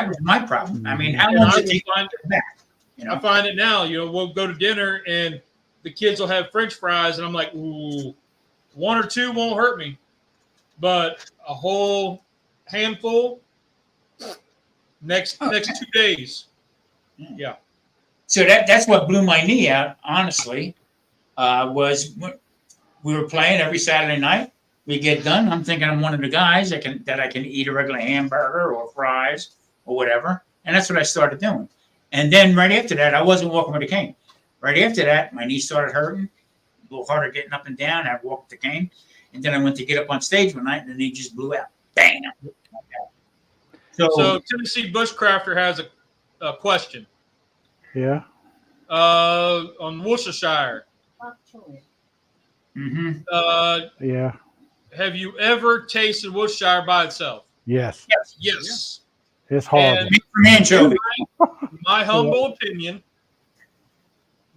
Speaker 4: was my problem. I mean, how long does it take to get back?
Speaker 2: I find it now. We'll go to dinner and the kids will have French fries, and I'm like, ooh, 1 or 2 won't hurt me, but a whole handful next 2 days. Yeah.
Speaker 4: So that's what blew my knee out. Honestly, was when we were playing every Saturday night. We get done. I'm thinking I'm one of the guys that I can eat a regular hamburger or fries or whatever, and that's what I started doing. And then right after that, I wasn't walking with a cane. Right after that, my knee started hurting, a little harder getting up and down. I walked the cane, and then I went to get up on stage one night, and the knee just blew out. Bam!
Speaker 2: So Tennessee Bushcrafter has a question.
Speaker 3: Yeah.
Speaker 2: On Worcestershire.
Speaker 4: Mm-hmm.
Speaker 3: Yeah.
Speaker 2: Have you ever tasted Worcestershire by itself?
Speaker 3: Yes.
Speaker 2: Yes.
Speaker 3: It's horrible.
Speaker 2: And
Speaker 4: From anchovy.
Speaker 2: my humble opinion,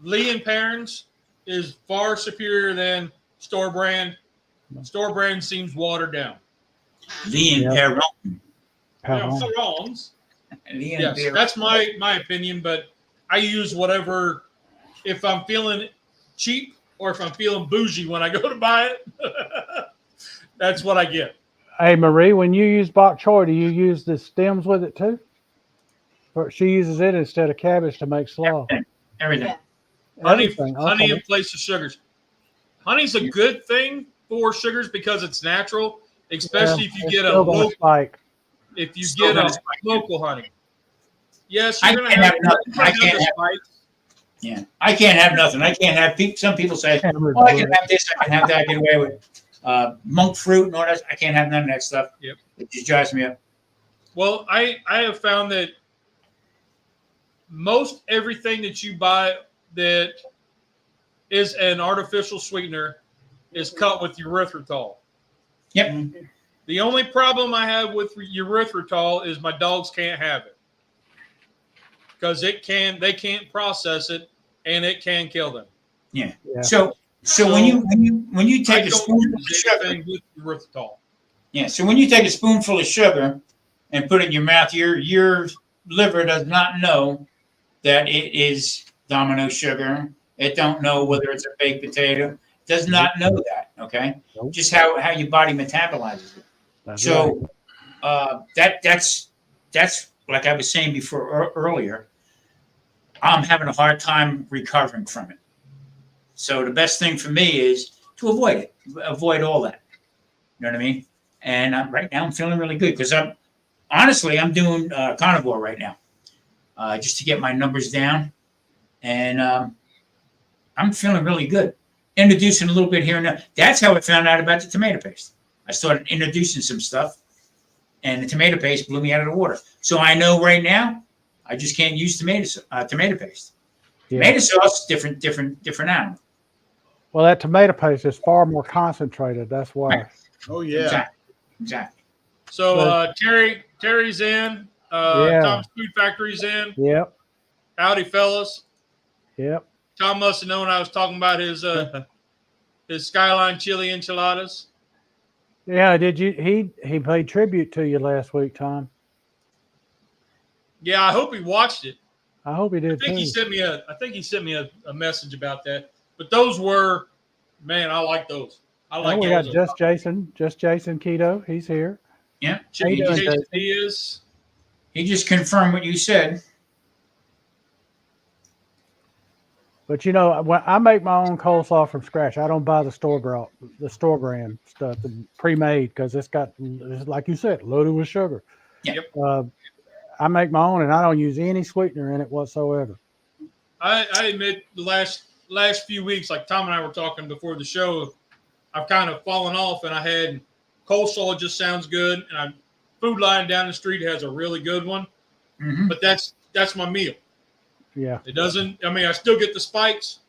Speaker 2: Lee and Perrins is far superior than store brand. Store brand seems watered down.
Speaker 4: Lee and
Speaker 3: Yep.
Speaker 4: Perron.
Speaker 3: Perron.
Speaker 2: Perrons.
Speaker 4: Lee and
Speaker 2: Yes,
Speaker 4: Perron.
Speaker 2: that's my opinion, but I use whatever if I'm feeling cheap or if I'm feeling bougie when I go to buy it. That's what I get.
Speaker 3: Hey, Marie, when you use bok choy, do you use the stems with it too? Or she uses it instead of cabbage to make slaw.
Speaker 4: Everything.
Speaker 5: Yeah.
Speaker 2: Honey
Speaker 3: Okay.
Speaker 2: in place of sugars. Honey's a good thing for sugars because it's natural, especially if you
Speaker 3: It's
Speaker 2: get a
Speaker 3: still gonna
Speaker 2: local.
Speaker 3: spike.
Speaker 2: If you
Speaker 4: Still
Speaker 2: get
Speaker 4: gonna
Speaker 2: a
Speaker 4: spike.
Speaker 2: local honey. Yes,
Speaker 4: I
Speaker 2: you're gonna
Speaker 4: can't
Speaker 2: have,
Speaker 4: have nothing.
Speaker 2: you're gonna
Speaker 4: I
Speaker 2: have
Speaker 4: can't
Speaker 2: the
Speaker 4: have-
Speaker 2: spikes.
Speaker 4: Yeah. I can't have nothing. I can't have some people say,
Speaker 3: Hammered
Speaker 4: well, I can
Speaker 3: bread.
Speaker 4: have this, I can have that, I get away with monk fruit and all that. I can't have none of that stuff.
Speaker 2: Yep.
Speaker 4: It just drives me up.
Speaker 2: Well, I have found that most everything that you buy that is an artificial sweetener is cut with erythritol.
Speaker 4: Yep.
Speaker 2: The only problem I have with erythritol is my dogs can't have it because they can't process it and it can kill them.
Speaker 4: Yeah.
Speaker 3: Yeah.
Speaker 4: So when you
Speaker 2: I
Speaker 4: take a
Speaker 2: don't
Speaker 4: spoonful of
Speaker 2: use
Speaker 4: sugar,
Speaker 2: anything with erythritol.
Speaker 4: yeah. So when you take a spoonful of sugar and put it in your mouth, your liver does not know that it is Domino sugar. It don't know whether it's a baked potato. It does not know that. Okay.
Speaker 3: Nope.
Speaker 4: Just how your body metabolizes it.
Speaker 3: That's
Speaker 4: So
Speaker 3: right.
Speaker 4: that's like I was saying before earlier. I'm having a hard time recovering from it. So the best thing for me is to avoid all that. You know what I mean? And right now I'm feeling really good because I'm doing carnivore right now, just to get my numbers down, and I'm feeling really good. Introducing a little bit here and there. That's how I found out about the tomato paste. I started introducing some stuff, and the tomato paste blew me out of the water. So I know right now I just can't use tomato paste.
Speaker 3: Yeah.
Speaker 4: Tomato sauce, different animal.
Speaker 3: Well, that tomato paste is far more concentrated. That's why.
Speaker 4: Right.
Speaker 1: Oh yeah.
Speaker 4: Exactly.
Speaker 2: So Terry's in.
Speaker 3: Yeah.
Speaker 2: Tom's Food Factory's in.
Speaker 3: Yep.
Speaker 2: Howdy, fellas.
Speaker 3: Yep.
Speaker 2: Tom must have known I was talking about his Skyline chili enchiladas.
Speaker 3: Yeah. Did you? He paid tribute to you last week, Tom.
Speaker 2: Yeah, I hope he watched it.
Speaker 3: I hope he
Speaker 2: I
Speaker 3: did
Speaker 2: think
Speaker 3: too.
Speaker 2: he sent me a message about that. But those were, man, I like those. I like
Speaker 3: Oh, we
Speaker 2: those.
Speaker 3: got just Jason Keto. He's here.
Speaker 4: Yeah.
Speaker 2: Chili
Speaker 3: How you doing,
Speaker 2: quesadillas.
Speaker 4: He just confirmed what you said.
Speaker 3: But you know, when I make my own coleslaw from scratch, I don't buy the store brand stuff, the pre-made, because it's like you said, loaded with sugar.
Speaker 4: Yep.
Speaker 3: I make my own, and I don't use any sweetener in it whatsoever.
Speaker 2: I admit the last few weeks, like Tom and I were talking before the show, I've kind of fallen off, and I had coleslaw just sounds good, and Food Line down the street has a really good one,
Speaker 4: Mm-hmm.
Speaker 2: but that's my meal.
Speaker 3: Yeah.
Speaker 2: It doesn't. I mean, I still get the spikes,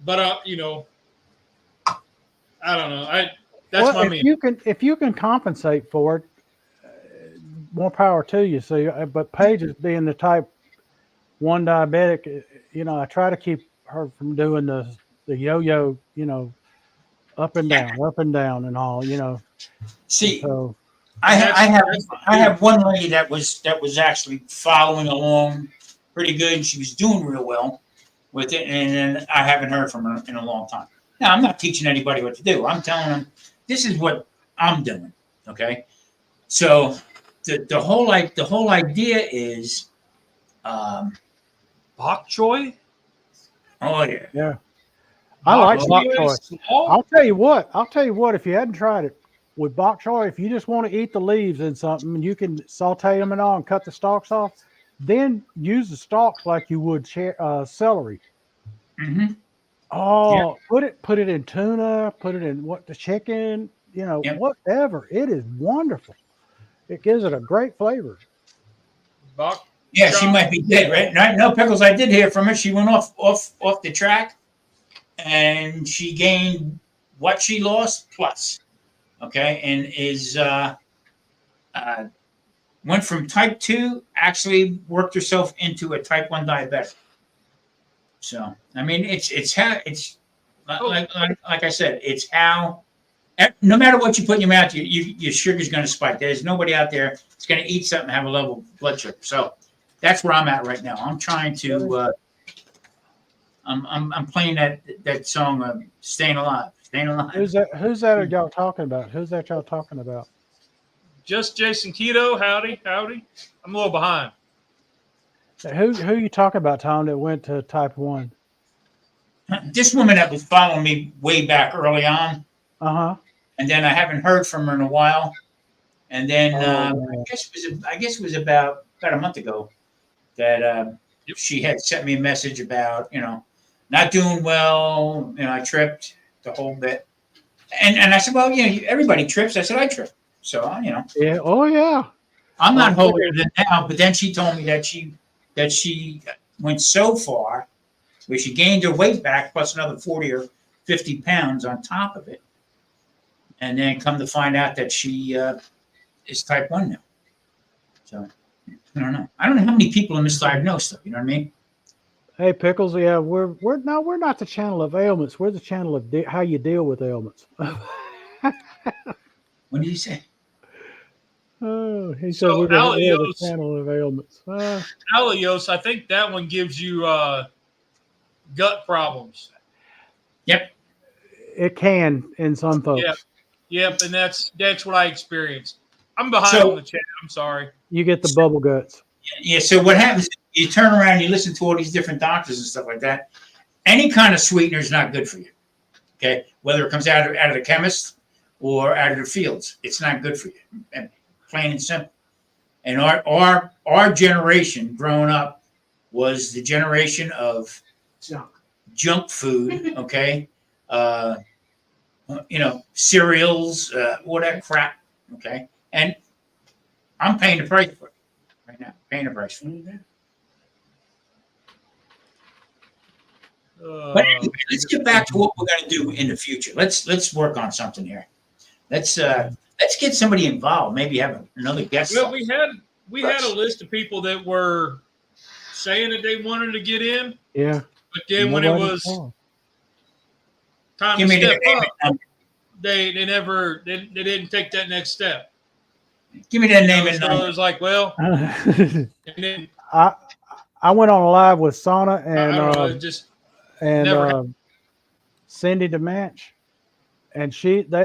Speaker 2: but I don't know. That's my meal.
Speaker 3: If you can compensate for it, more power to you. See, but Paige is being the type 1 diabetic. I try to keep her from doing the yo-yo. Up and down, and all.
Speaker 4: See,
Speaker 3: So
Speaker 4: I have one lady that was actually following along pretty good, and she was doing real well with it. And then I haven't heard from her in a long time. Now, I'm not teaching anybody what to do. I'm telling them this is what I'm doing. Okay, so the whole idea is,
Speaker 2: Bok choy.
Speaker 4: oh yeah,
Speaker 3: yeah, I like bok choy.
Speaker 2: Salt?
Speaker 3: I'll tell you what. If you hadn't tried it with bok choy, if you just want to eat the leaves in something, you can saute them and all and cut the stalks off. Then use the stalks like you would celery.
Speaker 4: mm-hmm.
Speaker 3: Oh, put it in tuna, put it in the chicken,
Speaker 4: Yep.
Speaker 3: whatever. It is wonderful. It gives it a great flavor.
Speaker 2: Bok.
Speaker 4: Yeah, she might be dead, right? No, Pickles, I did hear from her. She went off the track, and she gained what she lost plus, okay, and is went from type 2, actually worked herself into a type 1 diabetic. So I mean, it's how it's like I said, it's how. No matter what you put in your mouth, your sugar's going to spike. There's nobody out there that's going to eat something and have a level blood sugar. So that's where I'm at right now. I'm trying to. I'm playing that song, "Staying Alive." Staying alive.
Speaker 3: Who's that? Who's that? Are y'all talking about? Who's that y'all talking about?
Speaker 2: Just Jason Keto. Howdy. I'm a little behind.
Speaker 3: Who you talking about, Tom? That went to type 1?
Speaker 4: This woman that was following me way back early on, and then I haven't heard from her in a while, and then I guess it was about a month ago that she had sent me a message about not doing well. I tripped the whole bit, and I said, well, everybody trips. I said I tripped, so
Speaker 3: Yeah. Oh yeah.
Speaker 4: I'm not holier than thou. But then she told me that she went so far where she gained her weight back plus another 40 or 50 pounds on top of it. And then come to find out that she is type 1 now. So I don't know. I don't know how many people are misdiagnosed, though. You know what I mean?
Speaker 3: Hey, Pickles. Yeah, we're not the channel of ailments. We're the channel of how you deal with ailments.
Speaker 4: What did you say?
Speaker 3: Oh, he said
Speaker 2: So
Speaker 3: we're the channel of ailments.
Speaker 2: Alios, I think that one gives you gut problems.
Speaker 4: Yep.
Speaker 3: It can in some folks.
Speaker 2: Yep, and that's what I experienced. I'm behind on the chat. I'm sorry.
Speaker 3: You get the bubble guts.
Speaker 4: Yeah. So what happens? You turn around, you listen to all these different doctors and stuff like that. Any kind of sweetener is not good for you. Okay, whether it comes out of the chemist or out of the fields, it's not good for you. And plain and simple. And our generation growing up was the generation of junk food. Okay, cereals, all that crap. Okay, and I'm paying the price for it right now. Paying the price for it. But anyway, let's get back to what we're going to do in the future. Let's work on something here. Let's get somebody involved. Maybe have another guest.
Speaker 2: Well, we had a list of people that were saying that they wanted to get in.
Speaker 3: Yeah.
Speaker 2: But then when it was time to step up, they didn't take that next step.
Speaker 4: Give me that name and
Speaker 2: number. So it was like, well,
Speaker 3: and then I went on a live with Sana and Cindy DeManch, and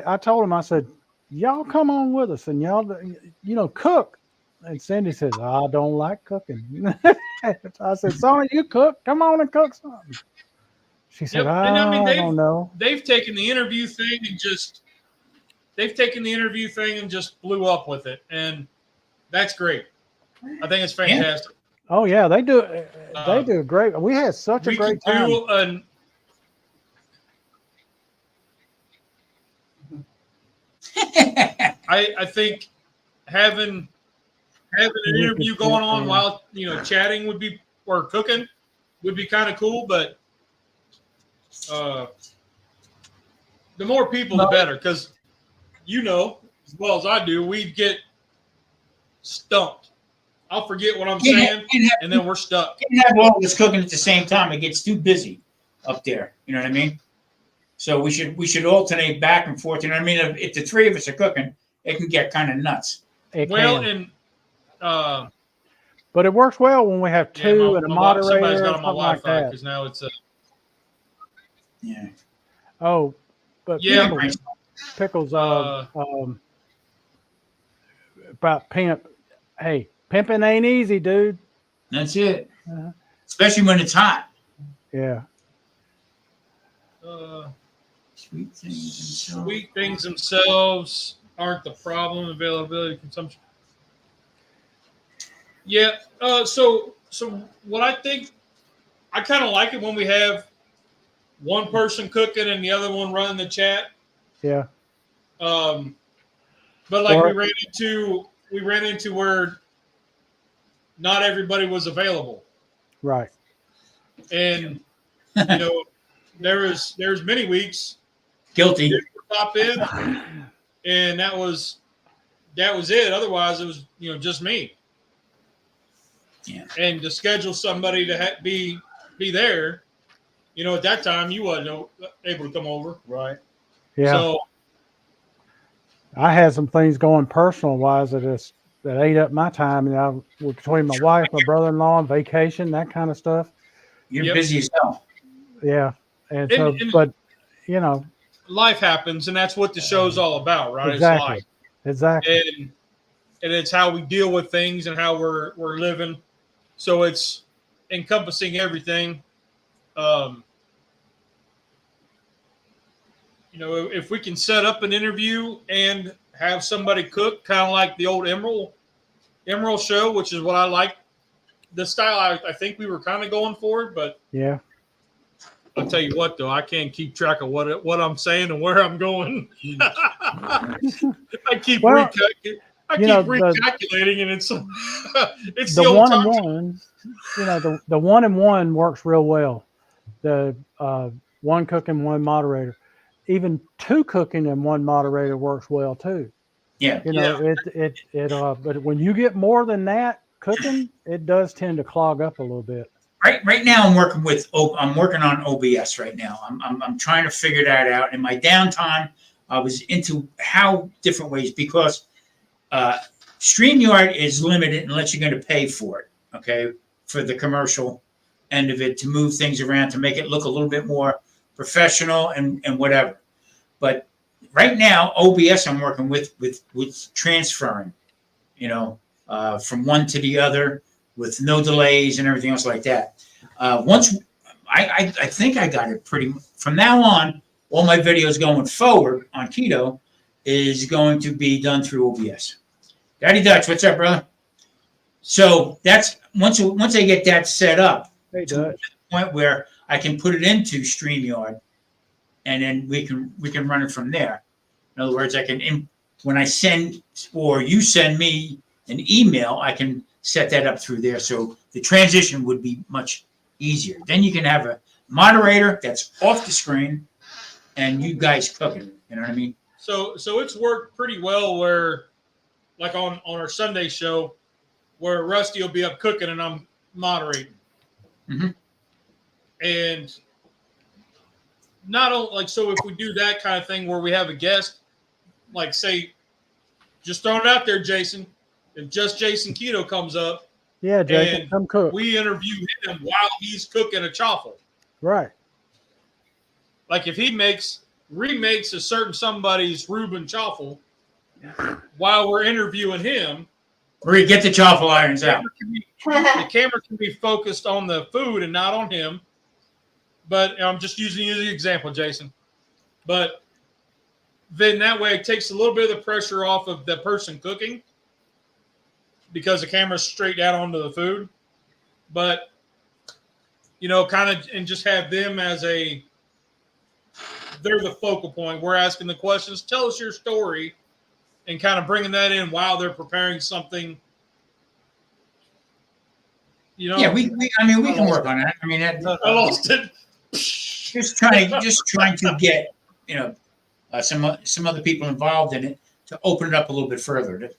Speaker 3: I told them, I said, y'all come on with us and y'all cook. And Cindy says, I don't like cooking. I said, Sana, you cook. Come on and cook something. She said, I don't know.
Speaker 2: They've taken the interview thing and just blew up with it, and that's great. I think it's fantastic.
Speaker 3: Yeah. Oh yeah, they do. They do great. We had such a great time.
Speaker 2: I think having an interview going on while chatting or cooking would be kind of cool, but the more people the better, because as well as I do, we get stumped. I'll forget what I'm saying, and then we're stuck.
Speaker 4: Can't have all this cooking at the same time. It gets too busy up there. You know what I mean? So we should alternate back and forth. You know what I mean? If the three of us are cooking, it can get kind of nuts.
Speaker 3: But it works well when we have two and a moderator.
Speaker 2: Somebody's got on my Wi-Fi because now it's a.
Speaker 4: Yeah.
Speaker 3: Oh, but
Speaker 2: yeah,
Speaker 3: Pickles. About pimp. Hey, pimping ain't easy, dude.
Speaker 4: That's it. Especially when it's hot.
Speaker 3: Yeah.
Speaker 2: Sweet things themselves aren't the problem. Availability, consumption. Yeah. So what I think, I kind of like it when we have one person cooking and the other one running the chat.
Speaker 3: Yeah.
Speaker 2: But like we ran into where not everybody was available.
Speaker 3: Right.
Speaker 2: And there's many weeks
Speaker 4: Guilty.
Speaker 2: pop in, and that was it. Otherwise, it was just me.
Speaker 4: Yeah.
Speaker 2: And to schedule somebody to be there, at that time you wasn't able to come over.
Speaker 1: Right.
Speaker 3: Yeah.
Speaker 2: So
Speaker 3: I had some things going personal wise that ate up my time. And between my wife, my brother-in-law, and vacation, that kind of stuff.
Speaker 4: You're
Speaker 2: Yep.
Speaker 4: busy as hell.
Speaker 3: Yeah. And
Speaker 2: And-
Speaker 3: so,
Speaker 2: and-
Speaker 3: but you know,
Speaker 2: life happens, and that's what the show's all about, right?
Speaker 3: exactly.
Speaker 2: It's life.
Speaker 3: Exactly.
Speaker 2: And it's how we deal with things and how we're living. So it's encompassing everything. If we can set up an interview and have somebody cook, kind of like the old Emerald show, which is what I like, the style I think we were kind of going for, but
Speaker 3: Yeah.
Speaker 2: I'll tell you what, though, I can't keep track of what I'm saying and where I'm going. I keep
Speaker 3: Well,
Speaker 2: recalculating, and it's
Speaker 3: the
Speaker 2: the old
Speaker 3: one and
Speaker 2: time.
Speaker 3: one. The 1-and-1 works real well. The one cooking, one moderator. Even 2 cooking and 1 moderator works well too.
Speaker 4: Yeah.
Speaker 3: But when you get more than that cooking, it does tend to clog up a little bit.
Speaker 4: Right now, I'm working on OBS right now. I'm trying to figure that out. In my downtime, I was into how different ways, because StreamYard is limited unless you're going to pay for it. Okay, for the commercial end of it, to move things around to make it look a little bit more professional and whatever. But right now, OBS I'm working with transferring, from one to the other, with no delays and everything else like that. Once I think I got it from now on, all my videos going forward on Keto is going to be done through OBS. Daddy Dutch, what's up, brother? So that's once I get that set up
Speaker 3: Hey,
Speaker 4: to the point where I can put it into StreamYard, and then we can run it from there. In other words, when I send, or you send me an email, I can set that up through there. So the transition would be much easier. Then you can have a moderator that's off the screen and you guys cooking. You know what I mean?
Speaker 2: So it's worked pretty well where, like on our Sunday show, where Rusty will be up cooking and I'm moderating.
Speaker 4: Mm-hmm.
Speaker 2: And not only so if we do that kind of thing where we have a guest, like say, just throwing it out there, Jason, if just Jason Keto comes up,
Speaker 3: yeah, Jason,
Speaker 2: and
Speaker 3: come cook.
Speaker 2: we interview him while he's cooking a chaffle.
Speaker 3: Right.
Speaker 2: Like if he remakes a certain somebody's Reuben chaffle while we're interviewing him,
Speaker 4: Marie, get the chaffle irons out.
Speaker 2: the camera can be focused on the food and not on him. But I'm just using you as an example, Jason. But then that way it takes a little bit of the pressure off of the person cooking, because the camera's straight down onto the food. But, kind of, and just have them as they're the focal point. We're asking the questions. Tell us your story, and kind of bringing that in while they're preparing something.
Speaker 4: Yeah, we can work on that. I mean,
Speaker 2: I lost it.
Speaker 4: just trying to get some other people involved in it to open it up a little bit further,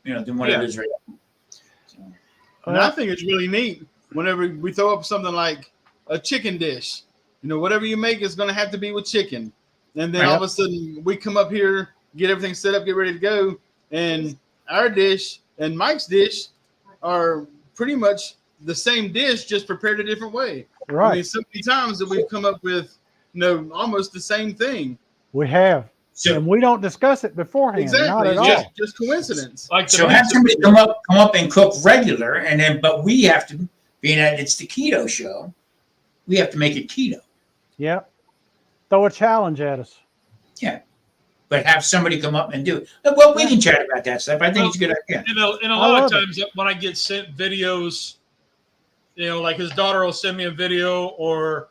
Speaker 4: than what it is right now. So.
Speaker 1: And I think it's really neat whenever we throw up something like a chicken dish. Whatever you make is going to have to be with chicken. And then all of a sudden we come up here, get everything set up, get ready to go. And our dish and Mike's dish are pretty much the same dish, just prepared a different way.
Speaker 3: Right.
Speaker 1: I mean, so many times that we've come up with, almost the same thing.
Speaker 3: We have.
Speaker 4: So,
Speaker 3: and we don't discuss it beforehand.
Speaker 1: Exactly.
Speaker 3: Not at
Speaker 1: It's
Speaker 3: all.
Speaker 1: just coincidence.
Speaker 2: Like
Speaker 4: so have somebody come up and cook regular, and then but we have to, being that it's the keto show, we have to make it keto.
Speaker 3: Yeah. Throw a challenge at us.
Speaker 4: Yeah. But have somebody come up and do it. Well, we can chat about that stuff. I think it's a good idea.
Speaker 2: And a lot of times when I get sent videos, like his daughter will send me a video, or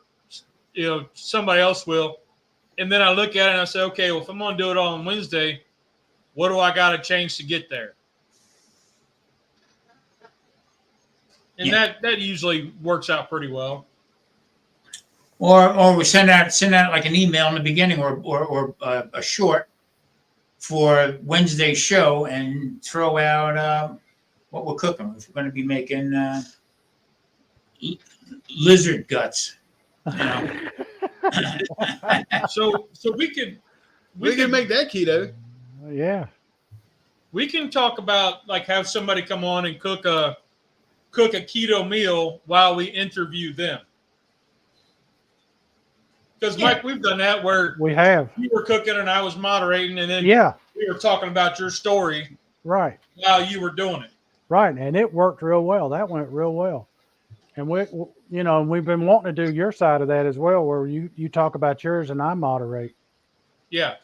Speaker 2: somebody else will, and then I look at it and I say, okay, well, if I'm going to do it on Wednesday, what do I got to change to get there? And that usually works out pretty well.
Speaker 4: or we send out like an email in the beginning or a short for Wednesday's show and throw out what we're cooking. We're going to be making lizard guts. You know.
Speaker 2: So we can
Speaker 1: make that keto.
Speaker 3: Yeah.
Speaker 2: We can talk about like have somebody come on and cook a keto meal while we interview them. Because Mike, we've done that where
Speaker 3: We have.
Speaker 2: you were cooking and I was moderating, and then we were talking about your story
Speaker 3: right
Speaker 2: while you were doing it.
Speaker 3: Right, and it worked real well. That went real well. And we've been wanting to do your side of that as well, where you talk about yours and I moderate.
Speaker 2: Yeah.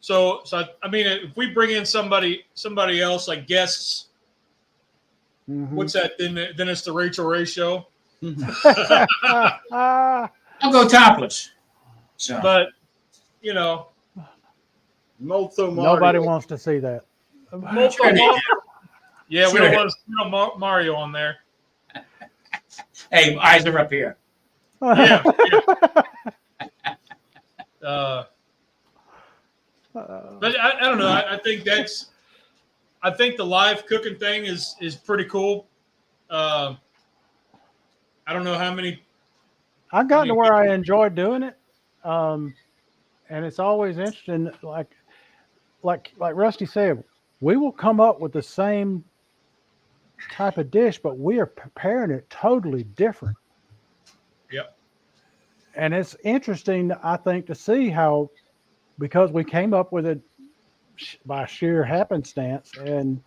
Speaker 2: So I mean, if we bring in somebody else like guests, what's that? Then it's the Rachel Ray show.
Speaker 4: I'll go topless. So,
Speaker 2: but you know,
Speaker 3: nobody wants to see that.
Speaker 2: Yeah, we don't want to see Mario on there.
Speaker 4: Hey, eyes are up here.
Speaker 2: Yeah. But I don't know. I think the live cooking thing is pretty cool. I don't know how many.
Speaker 3: I've gotten to where I enjoy doing it, and it's always interesting. Like Rusty said, we will come up with the same type of dish, but we are preparing it totally different.
Speaker 2: Yep.
Speaker 3: And it's interesting, I think, to see how, because we came up with it by sheer happenstance, and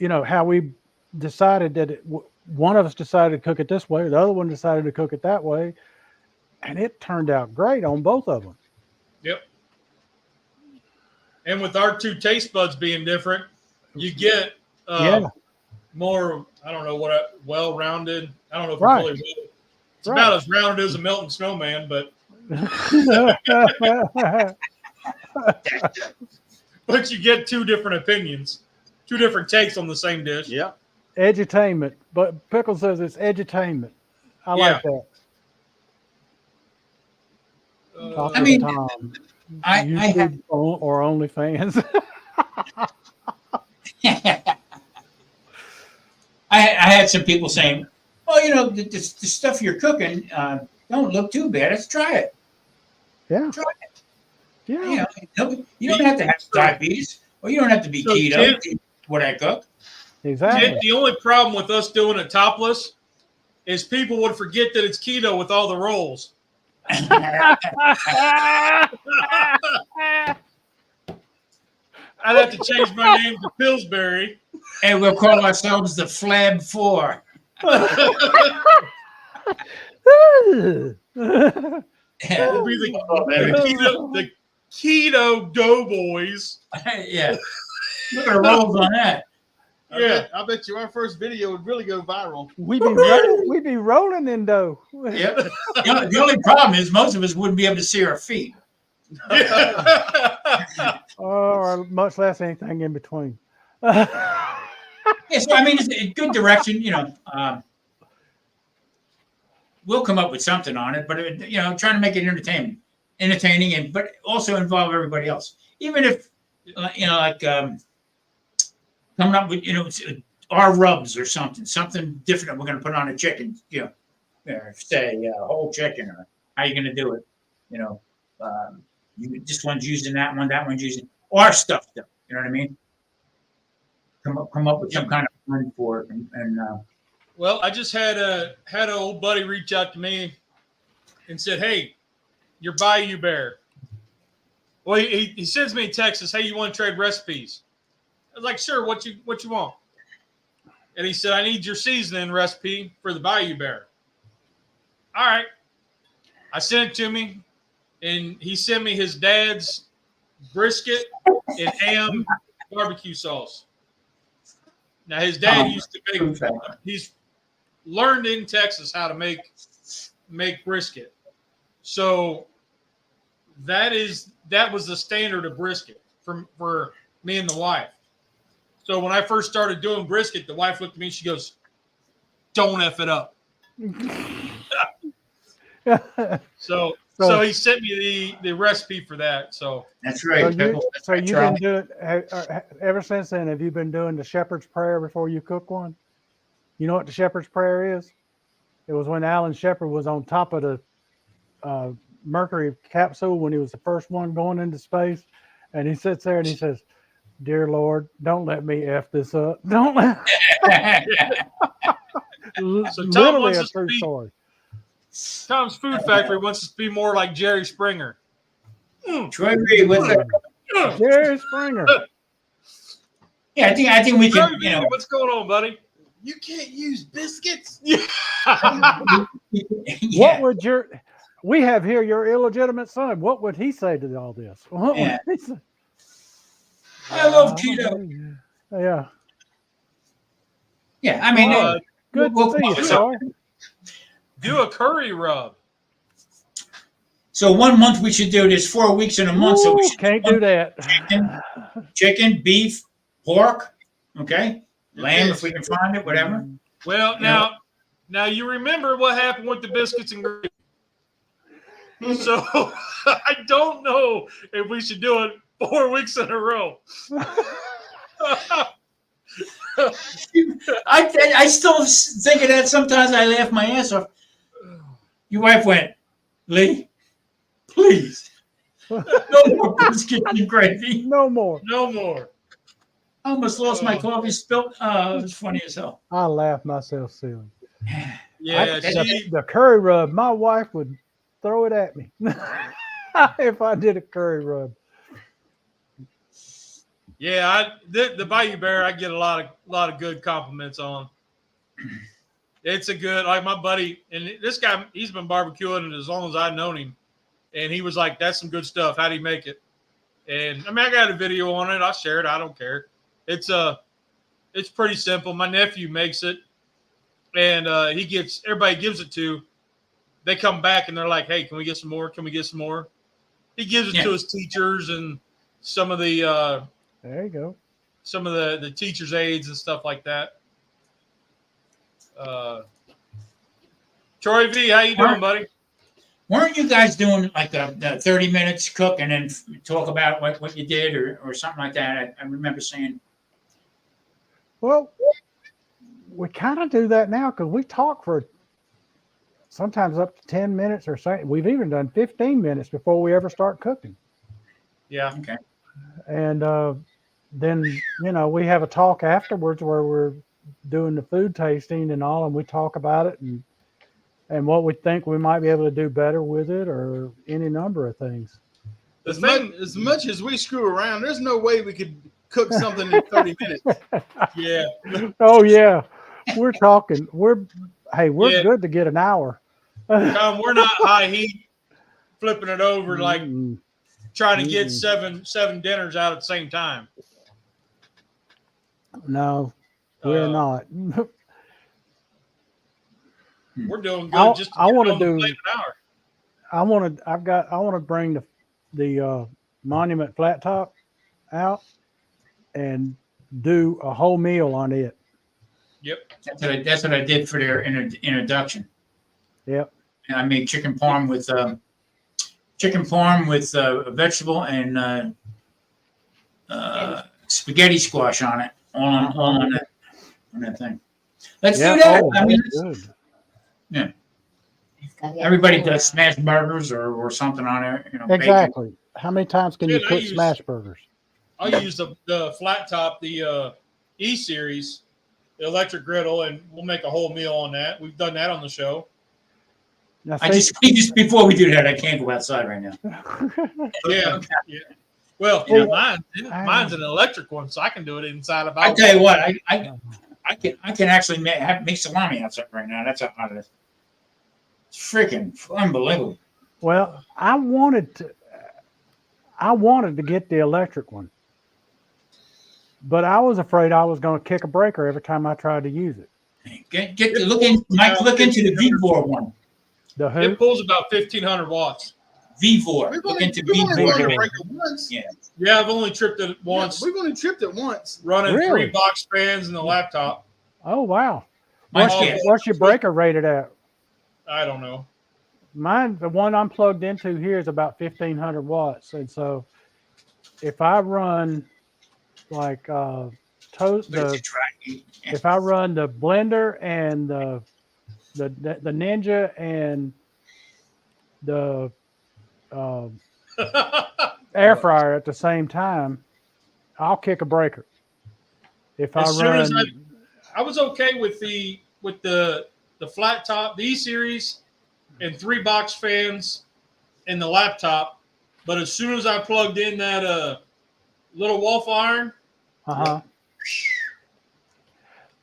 Speaker 3: how we decided that one of us decided to cook it this way, the other one decided to cook it that way, and it turned out great on both of them.
Speaker 2: Yep. And with our two taste buds being different, you get more, I don't know well-rounded. I don't know if it's really it's about as rounded as a melting snowman, but but you get two different opinions, two different takes on the same dish.
Speaker 1: Yeah.
Speaker 3: Edutainment. But Pickle says it's edutainment. I like that.
Speaker 4: I mean,
Speaker 3: Tom.
Speaker 4: I have
Speaker 3: or OnlyFans.
Speaker 4: I had some people saying, "Oh, the stuff you're cooking don't look too bad. Let's try it."
Speaker 3: Yeah.
Speaker 4: Try it.
Speaker 3: Yeah.
Speaker 4: You don't have to have diabetes, or you don't have to be keto to eat what I cook.
Speaker 3: Exactly.
Speaker 2: The only problem with us doing it topless is people would forget that it's keto with all the rolls. I'd have to change my name to Pillsbury.
Speaker 4: And we'll call ourselves the Flab 4.
Speaker 2: We'll be the keto doughboys.
Speaker 4: Yeah. Look at the rolls on that.
Speaker 1: I bet you our first video would really go viral.
Speaker 3: We'd be rolling in dough.
Speaker 4: Yep. The only problem is most of us wouldn't be able to see our feet.
Speaker 3: Or much less anything in between.
Speaker 4: Yes, I mean, it's a good direction. We'll come up with something on it, but trying to make it entertaining, but also involve everybody else. Even if coming up with our rubs or something different that we're going to put on a chicken. Say whole chicken, or how you going to do it? This one's using that one's using our stuff. Though, you know what I mean? Come up with some kind of fun for it, and
Speaker 2: well, I just had an old buddy reach out to me and said, "Hey, you're Bayou Bear." Well, he sends me a text, says, "Hey, you want to trade recipes?" I was like, "Sure. What you want?" And he said, "I need your seasoning recipe for the Bayou Bear." All right. I sent it to me, and he sent me his dad's brisket and ham barbecue sauce. Now, his dad used to make. He's learned in Texas how to make brisket. So that was the standard of brisket for me and the wife. So when I first started doing brisket, the wife looked at me and she goes, "Don't F it up." So
Speaker 3: So-
Speaker 2: he sent me the recipe for that. So
Speaker 4: That's
Speaker 3: So
Speaker 4: right.
Speaker 3: you've been doing ever since then. Have you been doing the shepherd's prayer before you cook one? You know what the shepherd's prayer is? It was when Alan Shepard was on top of the Mercury capsule when he was the first one going into space, and he sits there and he says, "Dear Lord, don't let me f this up. Don't let."
Speaker 2: So Tom
Speaker 3: Literally
Speaker 2: wants
Speaker 3: a
Speaker 2: us to
Speaker 3: true
Speaker 2: be-
Speaker 3: story.
Speaker 2: Tom's Food Factory wants us to be more like Jerry Springer.
Speaker 4: Troy Reed, what's up?
Speaker 3: Jerry Springer.
Speaker 4: Yeah, I think we can.
Speaker 2: Jerry, what's going on, buddy?
Speaker 1: You can't use biscuits.
Speaker 3: What would we have here your illegitimate son? What would he say to all this? What would he say?
Speaker 4: I love keto.
Speaker 3: Yeah.
Speaker 4: Yeah, I mean,
Speaker 3: Good
Speaker 4: we'll
Speaker 3: to see you,
Speaker 4: come up
Speaker 3: Troy.
Speaker 2: Do a curry rub.
Speaker 4: so 1 month we should do this 4 weeks in a month. So we should
Speaker 3: Can't do that.
Speaker 4: chicken, beef, pork, okay, lamb if we can find it, whatever.
Speaker 2: Well, now you remember what happened with the biscuits and gravy. So I don't know if we should do it 4 weeks in a row.
Speaker 4: I still think of that. Sometimes I laugh my ass off. Your wife went, Lee, please, no more biscuits and gravy.
Speaker 3: No more.
Speaker 2: No more.
Speaker 4: I almost lost my coffee spilt. It was funny as hell.
Speaker 3: I laugh myself silly.
Speaker 2: Yeah,
Speaker 3: The curry rub, my wife would throw it at me if I did a curry rub.
Speaker 2: yeah. The Bayou Bear, I get a lot of good compliments on. It's a good, like my buddy, and this guy, he's been barbecuing as long as I've known him, and he was like, "That's some good stuff. How do you make it?" And I mean, I got a video on it. I'll share it. I don't care. It's pretty simple. My nephew makes it, and everybody gives it to. They come back and they're like, "Hey, can we get some more? Can we get some more?" He gives it to his teachers and some of the
Speaker 3: There you go.
Speaker 2: some of the teachers' aides and stuff like that. Troy V, how you doing, buddy?
Speaker 4: Weren't you guys doing like the 30 minutes cook and then talk about what you did or something like that? I remember saying.
Speaker 3: Well, we kind of do that now because we talk for sometimes up to 10 minutes or so. We've even done 15 minutes before we ever start cooking.
Speaker 2: Yeah.
Speaker 4: Okay.
Speaker 3: And then, we have a talk afterwards where we're doing the food tasting and all, and we talk about it and what we think we might be able to do better with it or any number of things.
Speaker 1: As much as we screw around, there's no way we could cook something in 30 minutes.
Speaker 2: Yeah.
Speaker 3: Oh, yeah. We're talking. We're good to get an hour.
Speaker 2: Tom, we're not high heat flipping it over like trying to get seven dinners out at the same time.
Speaker 3: No, we're not.
Speaker 2: We're doing good.
Speaker 3: I want to
Speaker 2: do
Speaker 3: do.
Speaker 2: an hour.
Speaker 3: I want to bring the Monument flat top out and do a whole meal on it.
Speaker 2: Yep.
Speaker 4: That's what I did for their introduction.
Speaker 3: Yep.
Speaker 4: And I made chicken parm with a vegetable and spaghetti squash on it. All on that thing. Let's do that.
Speaker 3: Oh,
Speaker 4: I mean,
Speaker 3: good.
Speaker 4: yeah. Everybody does smash burgers or something on there.
Speaker 3: Exactly. Bacon. How many times can you cook smash burgers?
Speaker 2: I use the flat top, the E series, the electric griddle, and we'll make a whole meal on that. We've done that on the show.
Speaker 3: Now,
Speaker 4: just before we do that, I can't go outside right now.
Speaker 2: Yeah. Well, mine's an electric one, so I can do it inside of.
Speaker 4: I tell you what, I can actually make salami outside right now. That's how hot it is. It's freaking unbelievable.
Speaker 3: Well, I wanted to get the electric one, but I was afraid I was going to kick a breaker every time I tried to use it.
Speaker 4: Look into the VVOR one.
Speaker 3: The who?
Speaker 2: It pulls about 1,500 watts.
Speaker 4: VVOR. Look into VVOR.
Speaker 2: Yeah, I've only tripped it once.
Speaker 1: Yeah, we've only tripped it once.
Speaker 2: Running 3 box fans in the laptop.
Speaker 3: Oh wow! What's your breaker rated at?
Speaker 2: I don't know.
Speaker 3: Mine, the one I'm plugged into here is about 1,500 watts, and so if I run like toast
Speaker 4: But if you
Speaker 3: the
Speaker 4: try, yeah.
Speaker 3: if I run the blender and the Ninja and the uh, air fryer at the same time, I'll kick a breaker. If I
Speaker 2: As soon as
Speaker 3: run,
Speaker 2: I was okay with the flat top, the E series, and 3 box fans and the laptop, but as soon as I plugged in that little waffle iron,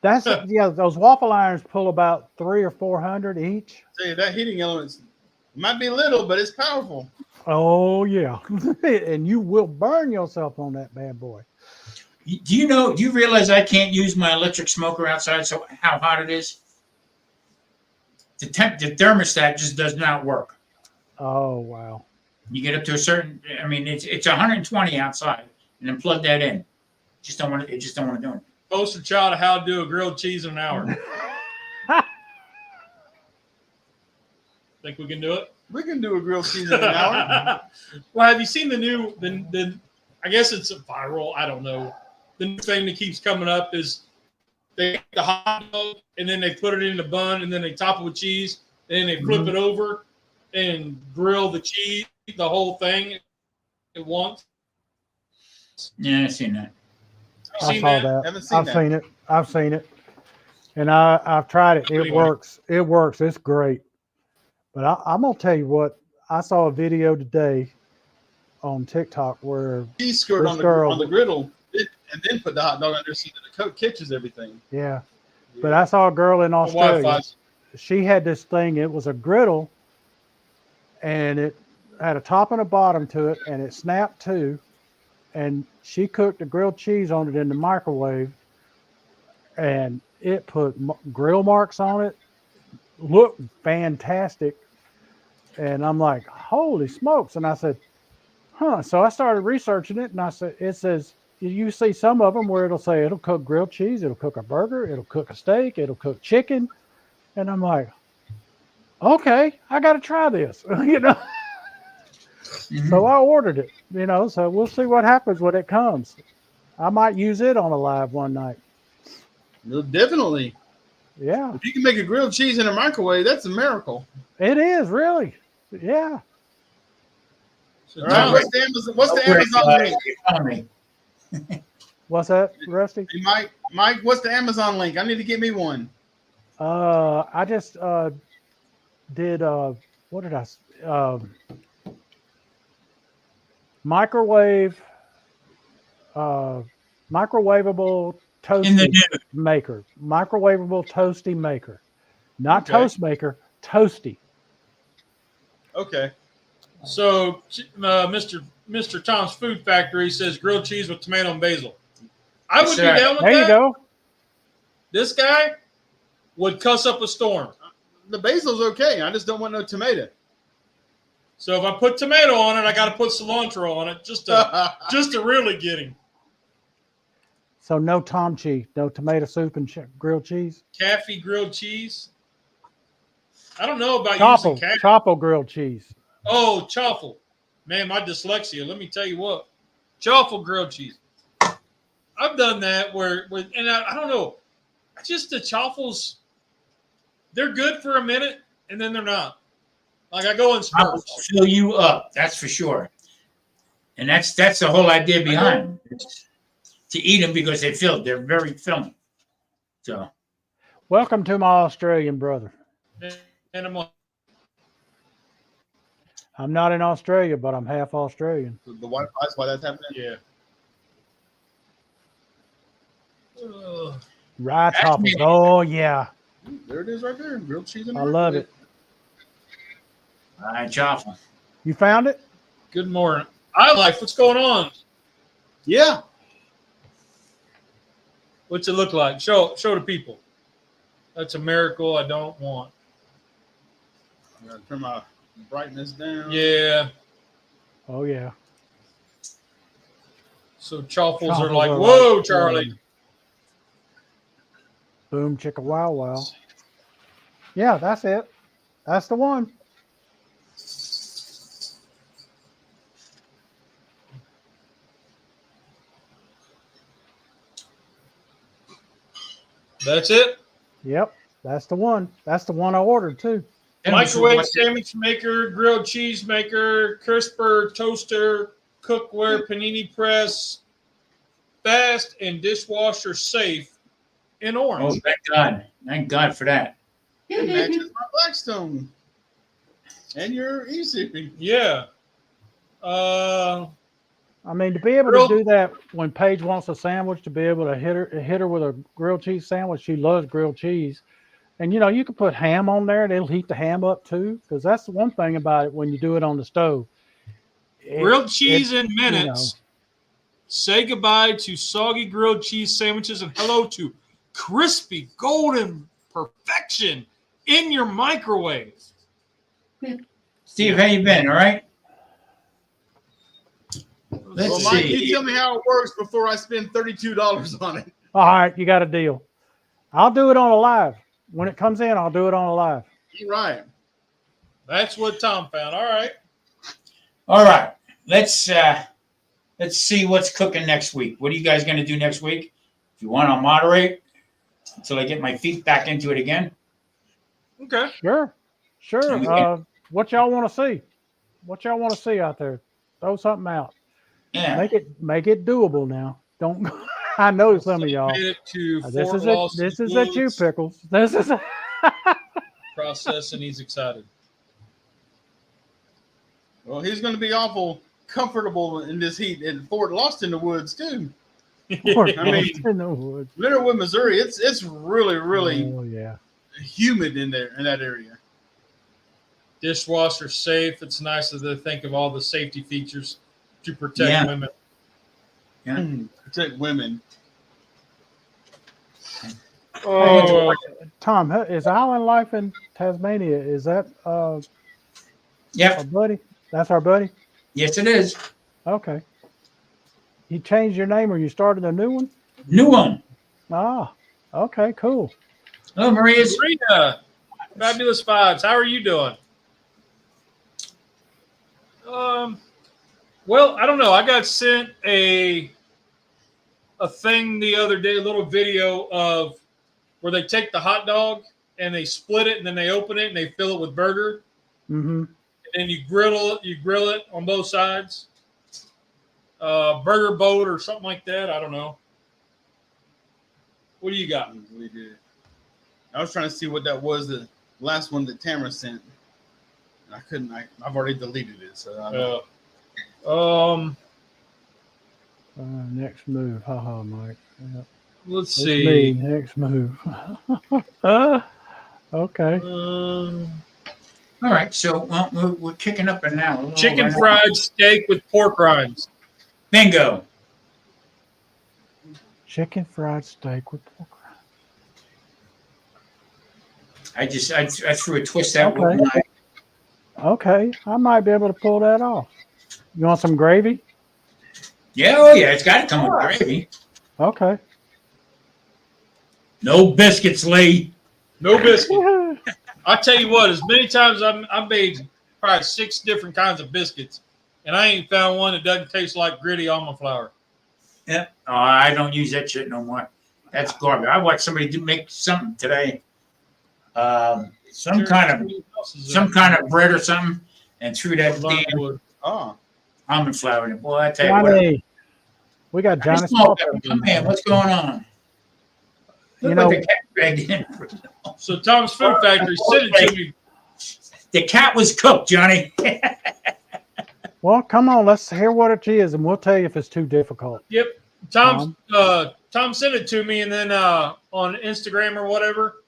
Speaker 3: that's yeah, those waffle irons pull about 300 or 400 each.
Speaker 1: Tell you, that heating element might be little, but it's powerful.
Speaker 3: Oh yeah, and you will burn yourself on that bad boy.
Speaker 4: Do you realize I can't use my electric smoker outside? So how hot it is? The thermostat just does not work.
Speaker 3: Oh wow.
Speaker 4: You get up to a certain, I mean, it's 120 outside, and then plug that in. Just don't want to. It just don't want to do it.
Speaker 2: poster child of how to do a grilled cheese in an hour. Think we can do it?
Speaker 1: We can do a grilled cheese in an hour.
Speaker 2: Well, have you seen the new? The I guess it's a viral. I don't know. The new thing that keeps coming up is they take the hot dog and then they put it in the bun and then they top it with cheese and then they flip it over and grill the cheese, the whole thing at once.
Speaker 4: Yeah, I've seen that.
Speaker 3: I saw that.
Speaker 1: Haven't seen
Speaker 3: I've
Speaker 1: that.
Speaker 3: seen it. I've seen it, and I've tried it. It
Speaker 2: Anyway.
Speaker 3: works. It works. It's great. But I'm gonna tell you what. I saw a video today on TikTok where
Speaker 1: Cheese skirt
Speaker 3: This
Speaker 1: on
Speaker 3: girl-
Speaker 1: the griddle, and then put the hot dog under so that the coat catches everything.
Speaker 3: yeah. But I saw a girl in Australia.
Speaker 2: Wi-Fi.
Speaker 3: She had this thing. It was a griddle, and it had a top and a bottom to it, and it snapped too. And she cooked the grilled cheese on it in the microwave, and it put grill marks on it. Looked fantastic. And I'm like, holy smokes. And I said, huh. So I started researching it, and I said, it says, you see some of them where it'll say it'll cook grilled cheese, it'll cook a burger, it'll cook a steak, it'll cook chicken. And I'm like, okay, I got to try this, you know. So I ordered it, you know, so we'll see what happens when it comes. I might use it on a live one night.
Speaker 1: No, definitely.
Speaker 3: Yeah,
Speaker 1: If you can make a grilled cheese in a microwave, that's a miracle.
Speaker 3: it is really. Yeah.
Speaker 2: So
Speaker 1: All right,
Speaker 2: Tom,
Speaker 1: what's the Amazon link?
Speaker 3: What's that, Rusty?
Speaker 1: Hey, Mike, what's the Amazon link? I need to get me one.
Speaker 3: I just did what did I microwave microwavable
Speaker 4: In the
Speaker 3: toasty
Speaker 4: news.
Speaker 3: maker. Microwavable toasty maker. Not
Speaker 1: Okay.
Speaker 3: toast maker, toasty.
Speaker 1: Okay.
Speaker 2: so Mr. Tom's Food Factory says grilled cheese with tomato and basil. I would be
Speaker 4: Yes, sir.
Speaker 2: down with
Speaker 3: There
Speaker 2: that.
Speaker 3: you go.
Speaker 2: This guy would cuss up a storm.
Speaker 1: The basil's okay. I just don't want no tomato.
Speaker 2: So if I put tomato on it, I got to put cilantro on it just to really get him.
Speaker 3: So no tom cheese, no tomato soup and grilled cheese.
Speaker 2: Caffey grilled cheese. I don't know about
Speaker 3: Choppel,
Speaker 2: using caffey.
Speaker 3: choppel grilled cheese.
Speaker 2: Oh, chaffle. Man, my dyslexia. Let me tell you what. Chaffle grilled cheese. I've done that and I don't know. Just the chaffles, they're good for a minute and then they're not. Like I go in
Speaker 4: I will
Speaker 2: spurts.
Speaker 4: fill you up. That's for sure. And that's the whole idea behind it. To eat them because they're very filling. So
Speaker 3: Welcome to my Australian brother.
Speaker 2: And I'm like,
Speaker 3: I'm not in Australia, but I'm half Australian.
Speaker 1: The Wi-Fi, that's why that's happening.
Speaker 2: yeah. Ugh.
Speaker 3: Rye
Speaker 4: That's
Speaker 3: choppers.
Speaker 4: me.
Speaker 3: Oh yeah,
Speaker 1: There it is right there. Grilled cheese in
Speaker 3: I love it.
Speaker 4: all right, Chaffle.
Speaker 3: You found it?
Speaker 2: Good morning. iLife, what's going on?
Speaker 1: Yeah.
Speaker 2: What's it look like? Show the people. That's a miracle I don't want.
Speaker 1: I'm gonna turn my brightness down.
Speaker 2: Yeah.
Speaker 3: Oh yeah.
Speaker 2: So chaffles are
Speaker 3: Choppers
Speaker 2: like,
Speaker 3: are
Speaker 2: whoa,
Speaker 3: like,
Speaker 2: Charlie.
Speaker 3: Boom chicka wow wow. Yeah, that's it. That's the one.
Speaker 2: That's it.
Speaker 3: Yep, that's the one. That's the one I ordered too.
Speaker 2: Microwave sandwich maker, grilled cheese maker, crisper, toaster, cookware, panini press, fast and dishwasher safe in
Speaker 4: Oh,
Speaker 2: orange.
Speaker 4: thank God. Thank God for that.
Speaker 1: It matches my Blackstone and your e-sipping.
Speaker 2: Yeah.
Speaker 3: I mean, to be able to do that when Paige wants a sandwich, to be able to hit her with a grilled cheese sandwich. She loves grilled cheese, and you can put ham on there. It'll heat the ham up too, because that's the one thing about it when you do it on the stove.
Speaker 2: Grilled cheese in minutes. Say goodbye to soggy grilled cheese sandwiches and hello to crispy golden perfection in your microwave.
Speaker 4: Steve, how you been? All right?
Speaker 1: Well, Mike, you tell me how it works before I spend $32 on it.
Speaker 3: All right, you got a deal. I'll do it on a live. When it comes in, I'll do it on a live.
Speaker 1: You're right.
Speaker 2: That's what Tom found. All right.
Speaker 4: All right. Let's see what's cooking next week. What are you guys going to do next week? If you want, I'll moderate until I get my feet back into it again.
Speaker 2: Okay.
Speaker 3: Sure. What y'all want to see? What y'all want to see out there? Throw something out.
Speaker 4: Yeah.
Speaker 3: Make it doable now. Don't. I know some of y'all. This is at you, Pickles. This is
Speaker 2: process, and he's excited.
Speaker 1: Well, he's going to be awful comfortable in this heat in Fort Lost in the Woods too.
Speaker 3: I mean, in the woods.
Speaker 1: Lindenwood, Missouri. It's really humid in there in that area.
Speaker 2: Dishwasher safe. It's nice to think of all the safety features to protect women.
Speaker 4: Yeah.
Speaker 1: Protect women.
Speaker 3: Oh, Tom, is Island Life in Tasmania? Is that our buddy? That's our buddy?
Speaker 4: Yes, it is.
Speaker 3: Okay. You changed your name or you started a new one?
Speaker 4: New one.
Speaker 3: Ah, okay, cool.
Speaker 4: Hello, Maria.
Speaker 2: Fabulous Vibes. How are you doing? Well, I don't know. I got sent a thing the other day, a little video of where they take the hot dog and they split it and then they open it and they fill it with burger.
Speaker 3: Mm-hmm.
Speaker 2: And then you grill it on both sides. Burger boat or something like that. I don't know. What do you got?
Speaker 1: We did. I was trying to see what that was, the last one that Tamara sent. I couldn't. I've already deleted it. So.
Speaker 3: Next move. Haha, Mike. Yep.
Speaker 2: Let's see.
Speaker 3: Next move. Okay.
Speaker 4: All right. So we're kicking up an hour.
Speaker 2: Chicken fried steak with pork rinds.
Speaker 4: Bingo.
Speaker 3: Chicken fried steak with pork rinds.
Speaker 4: I threw a twist out with my.
Speaker 3: Okay, I might be able to pull that off. You want some gravy?
Speaker 4: Yeah, oh yeah, it's got to come with gravy.
Speaker 3: Okay.
Speaker 4: No biscuits, Lee.
Speaker 2: No biscuit. I tell you what, as many times I've made probably 6 different kinds of biscuits, and I ain't found one that doesn't taste like gritty almond flour.
Speaker 4: Yeah. Oh, I don't use that shit no more. That's garbage. I watched somebody make something today. Some kind of bread or something, and threw that damn almond flour in it. Boy, I tell you
Speaker 3: Johnny, we got Johnny.
Speaker 4: Come in. What's going on? The cat dragged in.
Speaker 2: So Tom's Food Factory sent it to me.
Speaker 4: The cat was cooked, Johnny.
Speaker 3: Well, come on, let's hear what it is, and we'll tell you if it's too difficult.
Speaker 2: Yep, Tom sent it to me, and then on Instagram or whatever,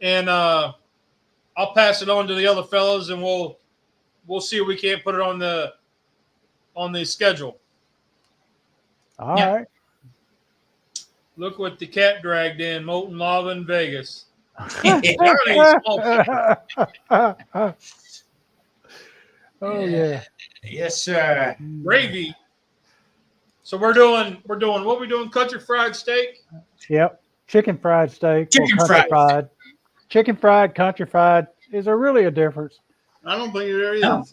Speaker 2: and I'll pass it on to the other fellas, and we'll see if we can't put it on the schedule.
Speaker 3: All right.
Speaker 2: Look what the cat dragged in, molten lava in Vegas.
Speaker 3: Oh yeah.
Speaker 4: Yes, sir.
Speaker 2: Gravy. So we're doing what we doing? Country fried steak.
Speaker 3: Yep. Chicken fried steak.
Speaker 4: Chicken
Speaker 3: fried. Chicken fried, country fried. Is there really a difference?
Speaker 1: I don't think there is.
Speaker 4: No,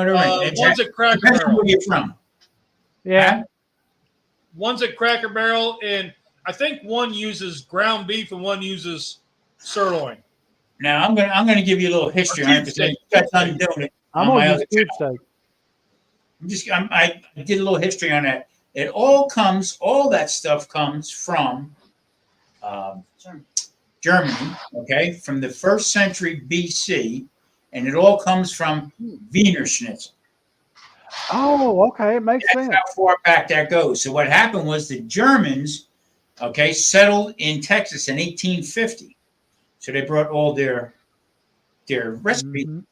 Speaker 4: there ain't.
Speaker 2: One's at Cracker
Speaker 4: Depends on
Speaker 2: Barrel.
Speaker 4: where you're from.
Speaker 3: Yeah.
Speaker 2: One's at Cracker Barrel, and I think one uses ground beef and one uses sirloin.
Speaker 4: Now I'm gonna give you a little history on it because I got done doing it
Speaker 3: I'm
Speaker 4: on my
Speaker 3: gonna
Speaker 4: other
Speaker 3: use
Speaker 4: channel.
Speaker 3: cube steak.
Speaker 4: I did a little history on that. All that stuff comes from Germany, okay, from the 1st century BC, and it all comes from Wiener Schnitzel.
Speaker 3: Oh, okay, it makes
Speaker 4: That's
Speaker 3: sense.
Speaker 4: how far back that goes. So what happened was the Germans, okay, settled in Texas in 1850. So they brought all their recipes.
Speaker 3: Mhm.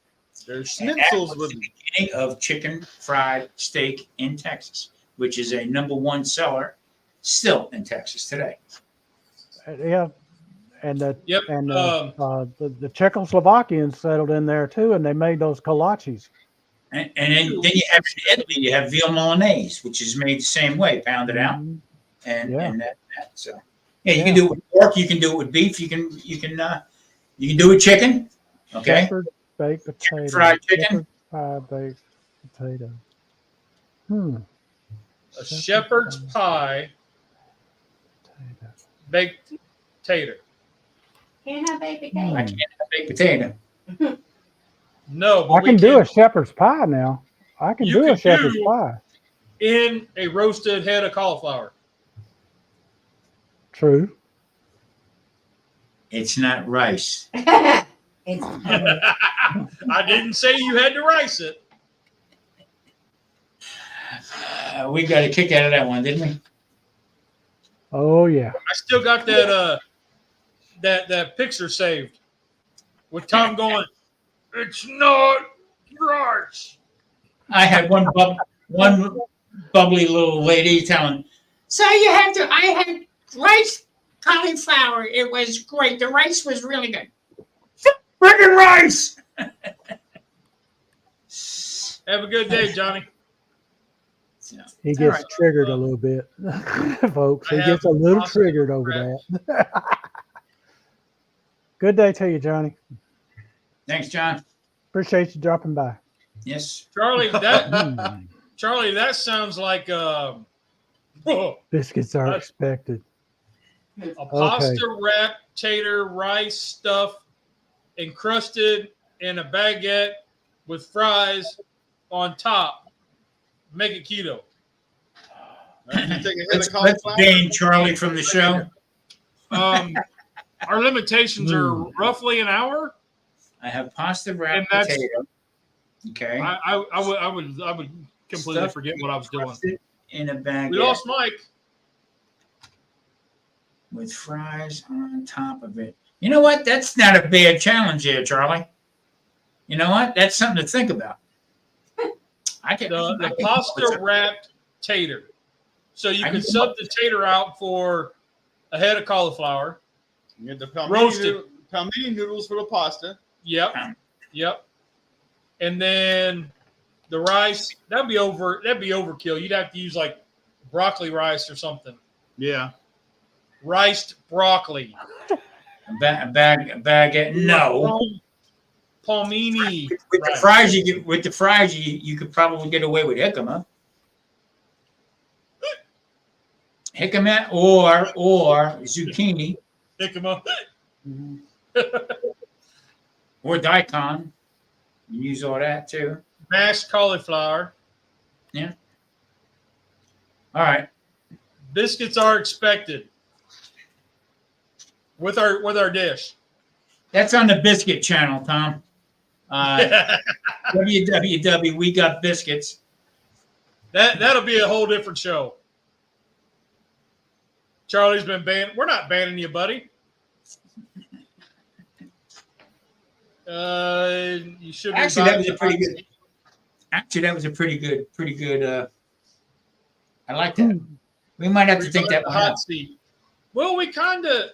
Speaker 1: There's
Speaker 4: And that
Speaker 1: schnitzels
Speaker 4: was
Speaker 1: with
Speaker 4: the beginning of chicken fried steak in Texas, which is a #1 seller still in Texas today.
Speaker 3: Yeah, and
Speaker 2: Yep.
Speaker 3: the Czechoslovakians settled in there too, and they made those kolaches.
Speaker 4: And then you have in Italy, you have veal Milanese, which is made the same way, pounded out,
Speaker 3: Mhm.
Speaker 4: and
Speaker 3: Yeah.
Speaker 4: and that. So yeah, you
Speaker 3: Yeah.
Speaker 4: can do it with pork, you can do it with beef, you can do it with chicken. Okay,
Speaker 3: Shepherd baked potato.
Speaker 4: fried chicken.
Speaker 3: Shepherd pie baked potato.
Speaker 2: A shepherd's pie
Speaker 3: Potato.
Speaker 2: baked tater.
Speaker 5: Can't have baked
Speaker 4: I
Speaker 5: potato.
Speaker 4: can't have baked potato.
Speaker 2: No, but
Speaker 3: I
Speaker 2: we
Speaker 3: can do
Speaker 2: can
Speaker 3: a shepherd's pie now. I can
Speaker 2: You
Speaker 3: do a
Speaker 2: can
Speaker 3: shepherd's
Speaker 2: do-
Speaker 3: pie.
Speaker 2: in a roasted head of cauliflower.
Speaker 3: True.
Speaker 4: It's not rice.
Speaker 5: It's
Speaker 2: I didn't say you had to rice it.
Speaker 4: We got a kick out of that one, didn't we?
Speaker 3: Oh yeah.
Speaker 2: I still got that that picture saved with Tom going, "It's not rice."
Speaker 4: I had one bubbly little lady telling, so I had rice cauliflower. It was great. The rice was really good. Freaking rice.
Speaker 2: Have a good day, Johnny.
Speaker 3: He
Speaker 4: All
Speaker 3: gets
Speaker 4: right.
Speaker 3: triggered a little bit, folks. He
Speaker 2: I
Speaker 3: gets a
Speaker 2: have
Speaker 3: little
Speaker 2: awesome
Speaker 3: triggered over that. Good day to you, Johnny.
Speaker 4: Thanks, John.
Speaker 3: Appreciate you dropping by.
Speaker 4: Yes.
Speaker 2: Charlie, that
Speaker 3: Mm.
Speaker 2: Charlie, that sounds like a
Speaker 3: Biscuits are
Speaker 2: That's-
Speaker 3: expected.
Speaker 2: pasta wrapped tater rice stuff encrusted in a baguette with fries on top. Make it keto.
Speaker 1: You take a hit
Speaker 4: Let's
Speaker 1: of cauliflower.
Speaker 4: ban Charlie from the show.
Speaker 2: Our limitations are roughly an hour.
Speaker 4: I have pasta
Speaker 2: And
Speaker 4: wrapped
Speaker 2: that's-
Speaker 4: potato. Okay.
Speaker 2: I would completely
Speaker 4: Stuff
Speaker 2: forget what I was doing.
Speaker 4: crusted in a baguette
Speaker 2: We lost Mike.
Speaker 4: with fries on top of it. You know what? That's not a bad challenge here, Charlie. You know what? That's something to think about.
Speaker 2: The pasta wrapped tater. So you could sub the tater out for a head of cauliflower.
Speaker 1: You get the
Speaker 2: Roasted.
Speaker 1: pelmeni noodles for the pasta.
Speaker 2: Yep. And then the rice, that'd be overkill. You'd have to use like broccoli rice or something.
Speaker 1: Yeah.
Speaker 2: Riced broccoli.
Speaker 4: A baguette. No.
Speaker 2: Palmini.
Speaker 4: With the fries, you could probably get away with jicama. Jicama or zucchini
Speaker 2: Jicama.
Speaker 4: or daikon. You use all that too.
Speaker 2: Mashed cauliflower.
Speaker 4: All right.
Speaker 2: Biscuits are expected with our dish.
Speaker 4: That's on the biscuit channel, Tom. www. We got biscuits.
Speaker 2: That'll be a whole different show. Charlie's been banned. We're not banning you, buddy. You should be
Speaker 4: Actually, that was a pretty good. Actually, that was a pretty good. I like that. We might have to take that
Speaker 2: the
Speaker 4: one out.
Speaker 2: hot seat. Well, we kind of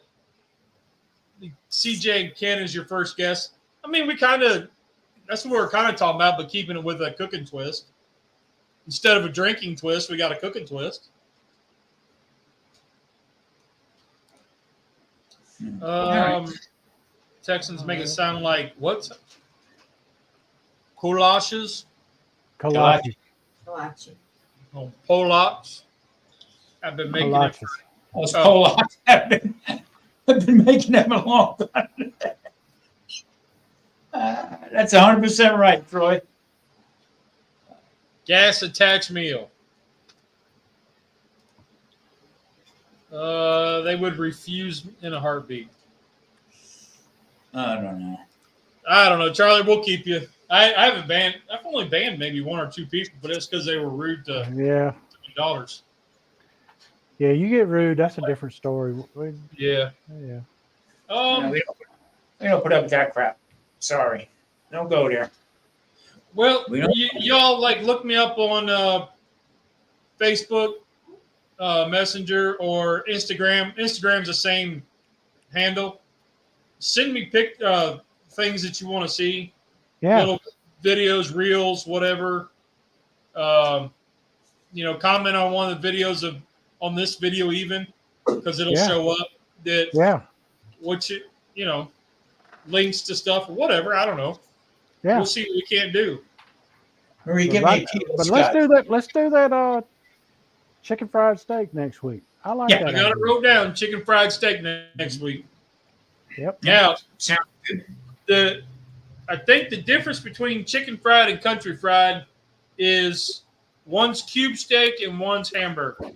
Speaker 2: CJ and Ken is your first guest. I mean, that's what we're kind of talking about, but keeping it with a cooking twist. Instead of a drinking twist, we got a cooking twist.
Speaker 4: Right.
Speaker 2: Texans make it sound like what? Collages?
Speaker 3: Kolaches.
Speaker 5: Kolache.
Speaker 2: Oh, Polacks. I've been making it
Speaker 3: Kolaches.
Speaker 2: for
Speaker 4: Those
Speaker 2: Oh.
Speaker 4: Polacks have been making them a long time. That's 100% right, Troy.
Speaker 2: Gas attached meal. They would refuse in a heartbeat.
Speaker 4: I don't know.
Speaker 2: I don't know, Charlie. We'll keep you. I haven't banned. I've only banned maybe one or two people, but it's because they were rude to
Speaker 3: Yeah.
Speaker 2: daughters.
Speaker 3: Yeah, you get rude. That's a different story.
Speaker 2: Yeah.
Speaker 3: Yeah.
Speaker 4: No, we don't put up with that crap. Sorry. Don't go there.
Speaker 2: Well,
Speaker 4: We don't-
Speaker 2: y'all like look me up on Facebook, Messenger, or Instagram. Instagram's the same handle. Send me things that you want to see.
Speaker 3: Yeah.
Speaker 2: Little videos, reels, whatever. Comment on one of the videos on this video even, because it'll
Speaker 3: Yeah.
Speaker 2: show up that
Speaker 3: Yeah.
Speaker 2: what links to stuff or whatever. I don't know.
Speaker 3: Yeah.
Speaker 2: We'll see what we can't do.
Speaker 4: Marie,
Speaker 3: But,
Speaker 4: give me a kilo,
Speaker 3: but
Speaker 4: Scott.
Speaker 3: let's do that chicken fried steak next week. I like
Speaker 4: Yeah,
Speaker 3: that.
Speaker 2: I got it
Speaker 3: idea.
Speaker 2: wrote down. Chicken fried steak next week.
Speaker 3: Yep.
Speaker 2: Now,
Speaker 4: Sounds good.
Speaker 2: I think the difference between chicken fried and country fried is one's cube steak and one's hamburger.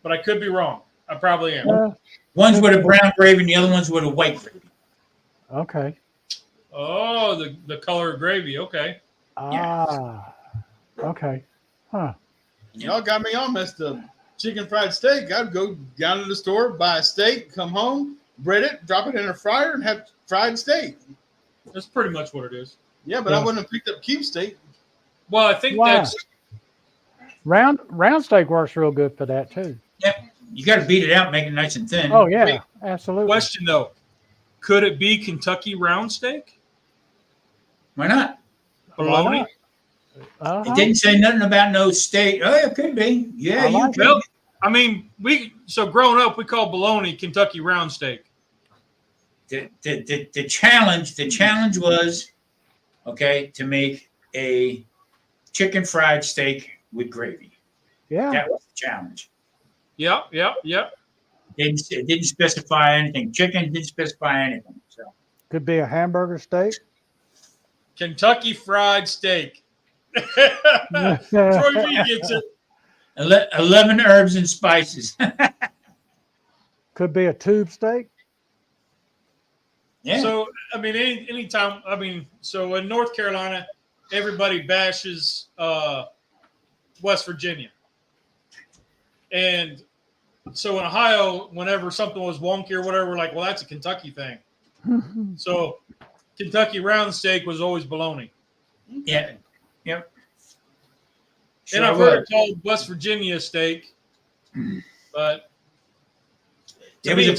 Speaker 2: But I could be wrong. I probably am.
Speaker 4: One's with a brown gravy and the other one's with a white gravy.
Speaker 3: Okay.
Speaker 2: Oh, the color of gravy. Okay.
Speaker 3: Ah. Okay. Huh.
Speaker 1: Y'all got me all messed up. Chicken fried steak. I'd go down to the store, buy a steak, come home, bread it, drop it in a fryer, and have fried steak.
Speaker 2: That's pretty much what it is.
Speaker 1: Yeah, but I wouldn't have picked up cube steak.
Speaker 2: Well, I think
Speaker 3: Why?
Speaker 2: that's
Speaker 3: Round steak works real good for that too.
Speaker 4: Yep. You got to beat it out, make it nice and thin.
Speaker 3: Oh yeah,
Speaker 2: Wait.
Speaker 3: absolutely.
Speaker 2: question though. Could it be Kentucky round steak?
Speaker 4: Why not?
Speaker 2: Bologna?
Speaker 3: Uh-huh.
Speaker 4: It didn't say nothing about no steak. Oh, it could be. Yeah,
Speaker 3: I
Speaker 4: you
Speaker 3: like
Speaker 4: could.
Speaker 2: Well, I mean, growing up, we call bologna Kentucky round steak.
Speaker 4: The challenge was, okay, to make a chicken fried steak with gravy.
Speaker 3: Yeah.
Speaker 4: That was the challenge.
Speaker 2: Yep.
Speaker 4: It didn't specify anything. Chicken didn't specify anything. So
Speaker 3: Could be a hamburger steak.
Speaker 2: Kentucky fried steak. Troy B gets it.
Speaker 4: 11 herbs and spices.
Speaker 3: Could be a tube steak.
Speaker 4: Yeah.
Speaker 2: So, I mean, anytime, so in North Carolina, everybody bashes West Virginia. And so in Ohio, whenever something was wonky or whatever, we're like, well, that's a Kentucky thing. So Kentucky round steak was always bologna.
Speaker 4: Yeah. Yep.
Speaker 2: And I've heard it called West Virginia steak, but
Speaker 4: There was a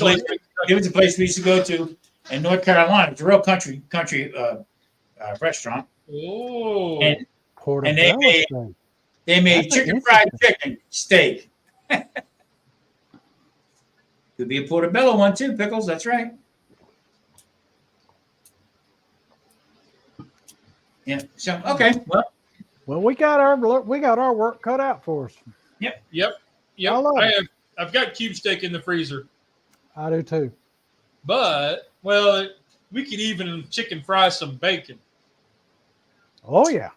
Speaker 4: place we used to go to in North Carolina. It's a real country restaurant.
Speaker 2: Oh,
Speaker 4: And
Speaker 3: Portobello
Speaker 4: they made-
Speaker 3: steak.
Speaker 4: They made
Speaker 3: That's
Speaker 4: chicken
Speaker 3: interesting.
Speaker 4: fried chicken steak. Could be a portobello one too, pickles. That's right. Yeah. So okay.
Speaker 3: Well, we got our work cut out for us.
Speaker 2: yep.
Speaker 3: I love it.
Speaker 2: I've got cube steak in the freezer,
Speaker 3: I do too.
Speaker 2: but we could even chicken fry some bacon.
Speaker 3: Oh yeah.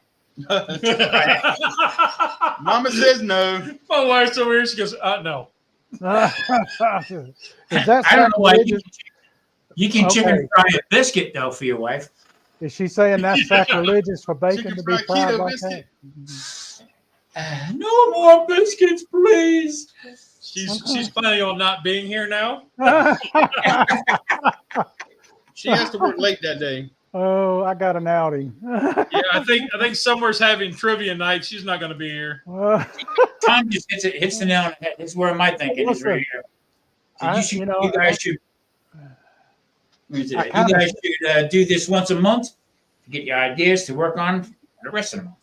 Speaker 1: Mama says no.
Speaker 2: My wife's over here. She goes, no.
Speaker 3: Is that
Speaker 4: I don't know why
Speaker 3: sacrilegious?
Speaker 4: you can
Speaker 3: Okay.
Speaker 4: chicken fry a biscuit though for your wife.
Speaker 3: Is she saying that's sacrilegious for bacon
Speaker 1: Chicken
Speaker 3: to be
Speaker 1: fried
Speaker 3: fried
Speaker 1: keto
Speaker 3: like
Speaker 1: biscuit.
Speaker 4: No more biscuits, please.
Speaker 2: She's planning on not being here now.
Speaker 3: that?
Speaker 1: She has to work late that day.
Speaker 3: Oh, I got an outing.
Speaker 2: Yeah, I think Summer's having trivia night. She's not going to be here.
Speaker 4: Tom just hits the nail on the head. This is where my thinking is right here. So you guys should do this once a month to get your ideas to work on for the rest of the month.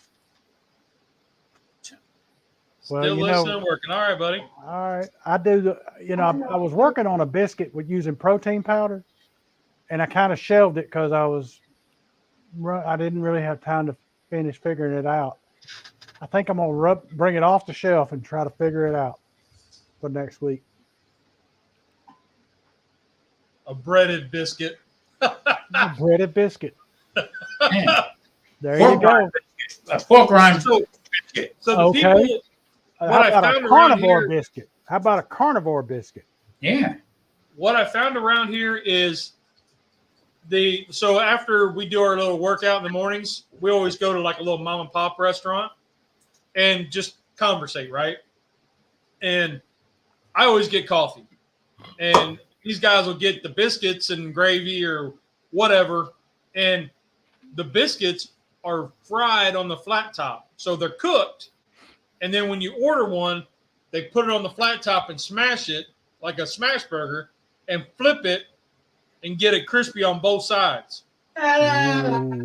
Speaker 3: Well,
Speaker 2: Still listening, working. All right, buddy.
Speaker 3: All right, I do. I was working on a biscuit with using protein powder, and I kind of shelved it because I didn't really have time to finish figuring it out. I think I'm gonna bring it off the shelf and try to figure it out for next week.
Speaker 2: a breaded biscuit.
Speaker 3: A breaded biscuit.
Speaker 4: Man,
Speaker 3: There
Speaker 4: pork
Speaker 3: you go.
Speaker 4: a pork rind
Speaker 2: So,
Speaker 4: biscuit.
Speaker 2: so the
Speaker 3: Okay.
Speaker 2: people,
Speaker 3: How
Speaker 2: what I
Speaker 3: about a
Speaker 2: found around
Speaker 3: carnivore
Speaker 2: here,
Speaker 3: biscuit? How about a carnivore biscuit?
Speaker 4: Yeah.
Speaker 2: what I found around here is so after we do our little workout in the mornings, we always go to like a little mom and pop restaurant and just conversate, right? And I always get coffee, and these guys will get the biscuits and gravy or whatever, and the biscuits are fried on the flat top, so they're cooked, and then when you order one, they put it on the flat top and smash it like a smash burger and flip it and get it crispy on both sides.
Speaker 3: Ooh.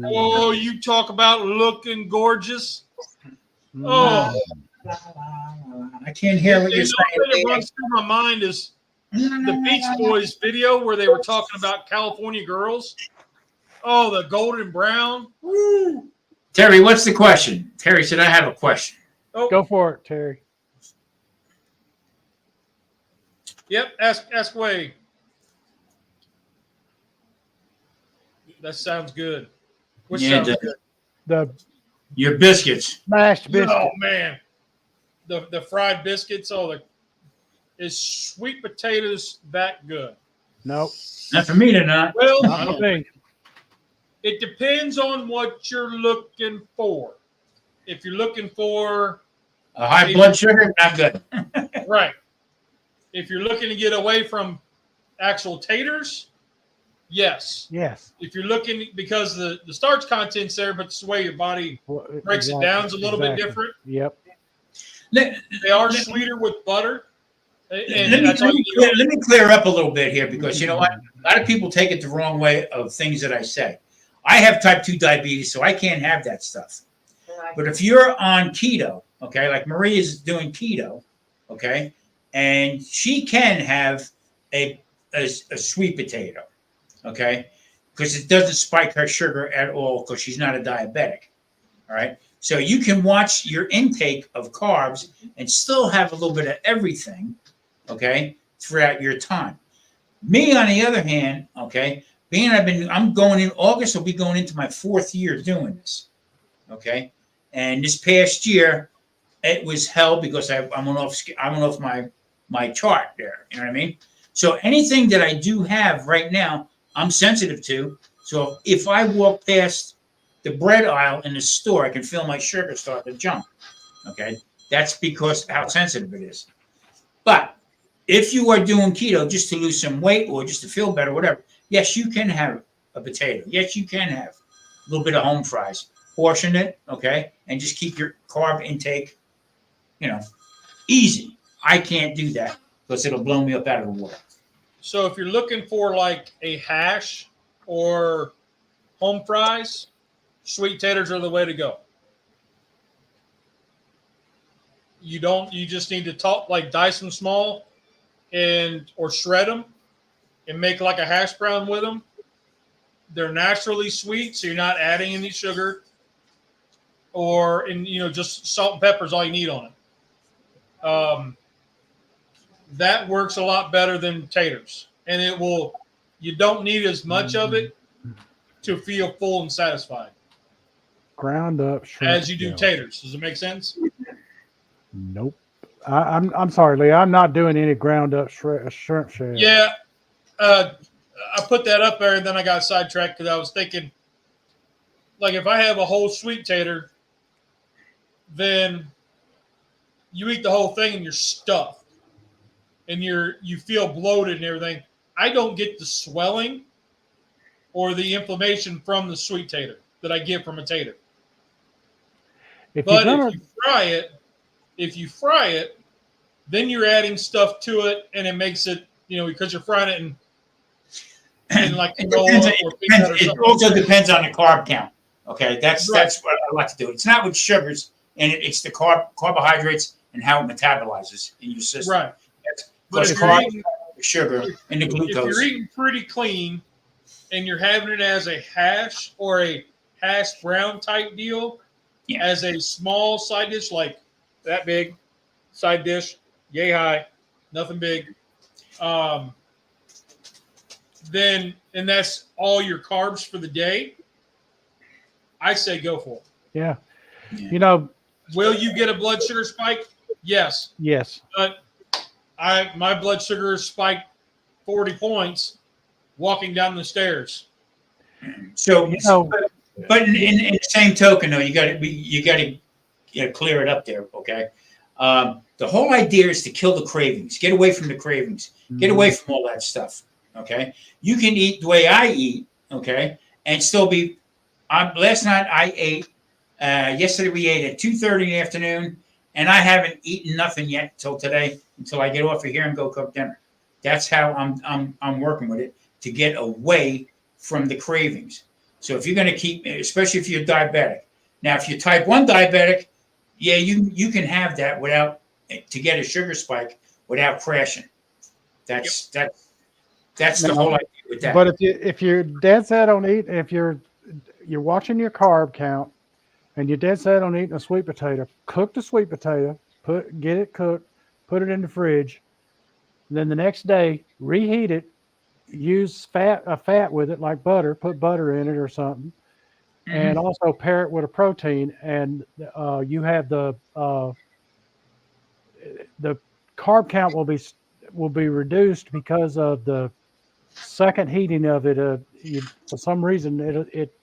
Speaker 2: Oh, you talk about looking gorgeous. Oh,
Speaker 4: I can't hear what you're
Speaker 2: the only thing that
Speaker 4: saying.
Speaker 2: runs through my mind is the Beach Boys video where they were talking about California girls. Oh, the golden brown. Woo.
Speaker 4: Terry, what's the question? Terry said, I have a question.
Speaker 2: Oh,
Speaker 3: Go for it, Terry.
Speaker 2: yep. Ask away. That sounds good. Which
Speaker 4: Yeah,
Speaker 2: sounds good?
Speaker 3: The
Speaker 4: Your biscuits.
Speaker 3: mashed biscuit.
Speaker 2: Oh man, the fried biscuits. Oh, is sweet potatoes that good?
Speaker 3: Nope.
Speaker 4: Not for me to not.
Speaker 2: Well,
Speaker 3: Not for me.
Speaker 2: it depends on what you're looking for. If you're looking for
Speaker 4: A high blood sugar, not good.
Speaker 2: right, if you're looking to get away from actual taters, yes.
Speaker 3: Yes.
Speaker 2: If you're looking because the starch content's there, but it's the way your body
Speaker 3: Well,
Speaker 2: breaks it down is a little bit different.
Speaker 3: Yep.
Speaker 4: Let,
Speaker 2: They are
Speaker 4: let-
Speaker 2: sweeter with butter. And
Speaker 4: let me,
Speaker 2: that's all you do.
Speaker 4: let me clear up a little bit here because you know what? A lot of people take it the wrong way of things that I say. I have type 2 diabetes, so I can't have that stuff. But if you're on keto, okay, like Marie is doing keto, okay, and she can have a sweet potato, okay, because it doesn't spike her sugar at all because she's not a diabetic, all right. So you can watch your intake of carbs and still have a little bit of everything, okay, throughout your time. Me, on the other hand, okay, I'm going in August. I'll be going into my 4th year doing this, okay. And this past year, it was hell because I went off my chart there. You know what I mean? So anything that I do have right now, I'm sensitive to. So if I walk past the bread aisle in the store, I can feel my sugar start to jump. Okay, that's because how sensitive it is. But if you are doing keto just to lose some weight or just to feel better, whatever, yes, you can have a potato. Yes, you can have a little bit of home fries. Portion it, okay, and just keep your carb intake, easy. I can't do that because it'll blow me up out of the water.
Speaker 2: So if you're looking for like a hash or home fries, sweet taters are the way to go. You just need to dice them small or shred them and make like a hash brown with them. They're naturally sweet, so you're not adding any sugar just salt and pepper is all you need on it. That works a lot better than taters, and you don't need as much of it to feel full and satisfied
Speaker 3: Ground up shrimp
Speaker 2: as you do
Speaker 3: shell.
Speaker 2: taters. Does it make sense?
Speaker 3: Nope. I'm sorry, Lee. I'm not doing any ground up shrimp shell.
Speaker 2: Yeah. I put that up there, and then I got sidetracked because I was thinking, like, if I have a whole sweet tater, then you eat the whole thing and you're stuffed, and you feel bloated and everything. I don't get the swelling or the inflammation from the sweet tater that I get from a tater. If you fry it, then you're adding stuff to it, and it makes it, because you're frying it in like
Speaker 4: It also depends on the carb count. Okay, that's what I like to do. It's not with sugars, and it's the carbohydrates and how it metabolizes in your system.
Speaker 2: Right.
Speaker 4: But
Speaker 2: if
Speaker 4: carbs,
Speaker 2: you're eating,
Speaker 4: the sugar, and the glucose.
Speaker 2: If you're eating pretty clean and you're having it as a hash or a hash brown type deal, as a small side dish, like that big side dish, yay high, nothing big. then and that's all your carbs for the day, I say go for it.
Speaker 3: Yeah.
Speaker 4: Yeah.
Speaker 3: You know,
Speaker 2: Will you get a blood sugar spike? Yes.
Speaker 3: yes.
Speaker 2: But my blood sugar spiked 40 points walking down the stairs.
Speaker 4: So,
Speaker 3: You know,
Speaker 4: but in the same token, though, you got to clear it up there, okay? The whole idea is to kill the cravings, get away from the cravings, get away from all that stuff, okay? You can eat the way I eat, okay, and still be. Last night I ate. Yesterday we ate at 2:30 in the afternoon, and I haven't eaten nothing yet till today, until I get off of here and go cook dinner. That's how I'm working with it, to get away from the cravings. So if you're going to keep, especially if you're diabetic. Now, if you're type 1 diabetic, yeah, you can have that without, to get a sugar spike without crashing. That's the whole idea with that.
Speaker 3: But if you're dead set on eating, if you're watching your carb count and you're dead set on eating a sweet potato, cook the sweet potato, get it cooked, put it in the fridge. Then the next day, reheat it, use a fat with it like butter, put butter in it or something, and also pair it with a protein. And you have the carb count will be reduced because of the second heating of it. For some reason, it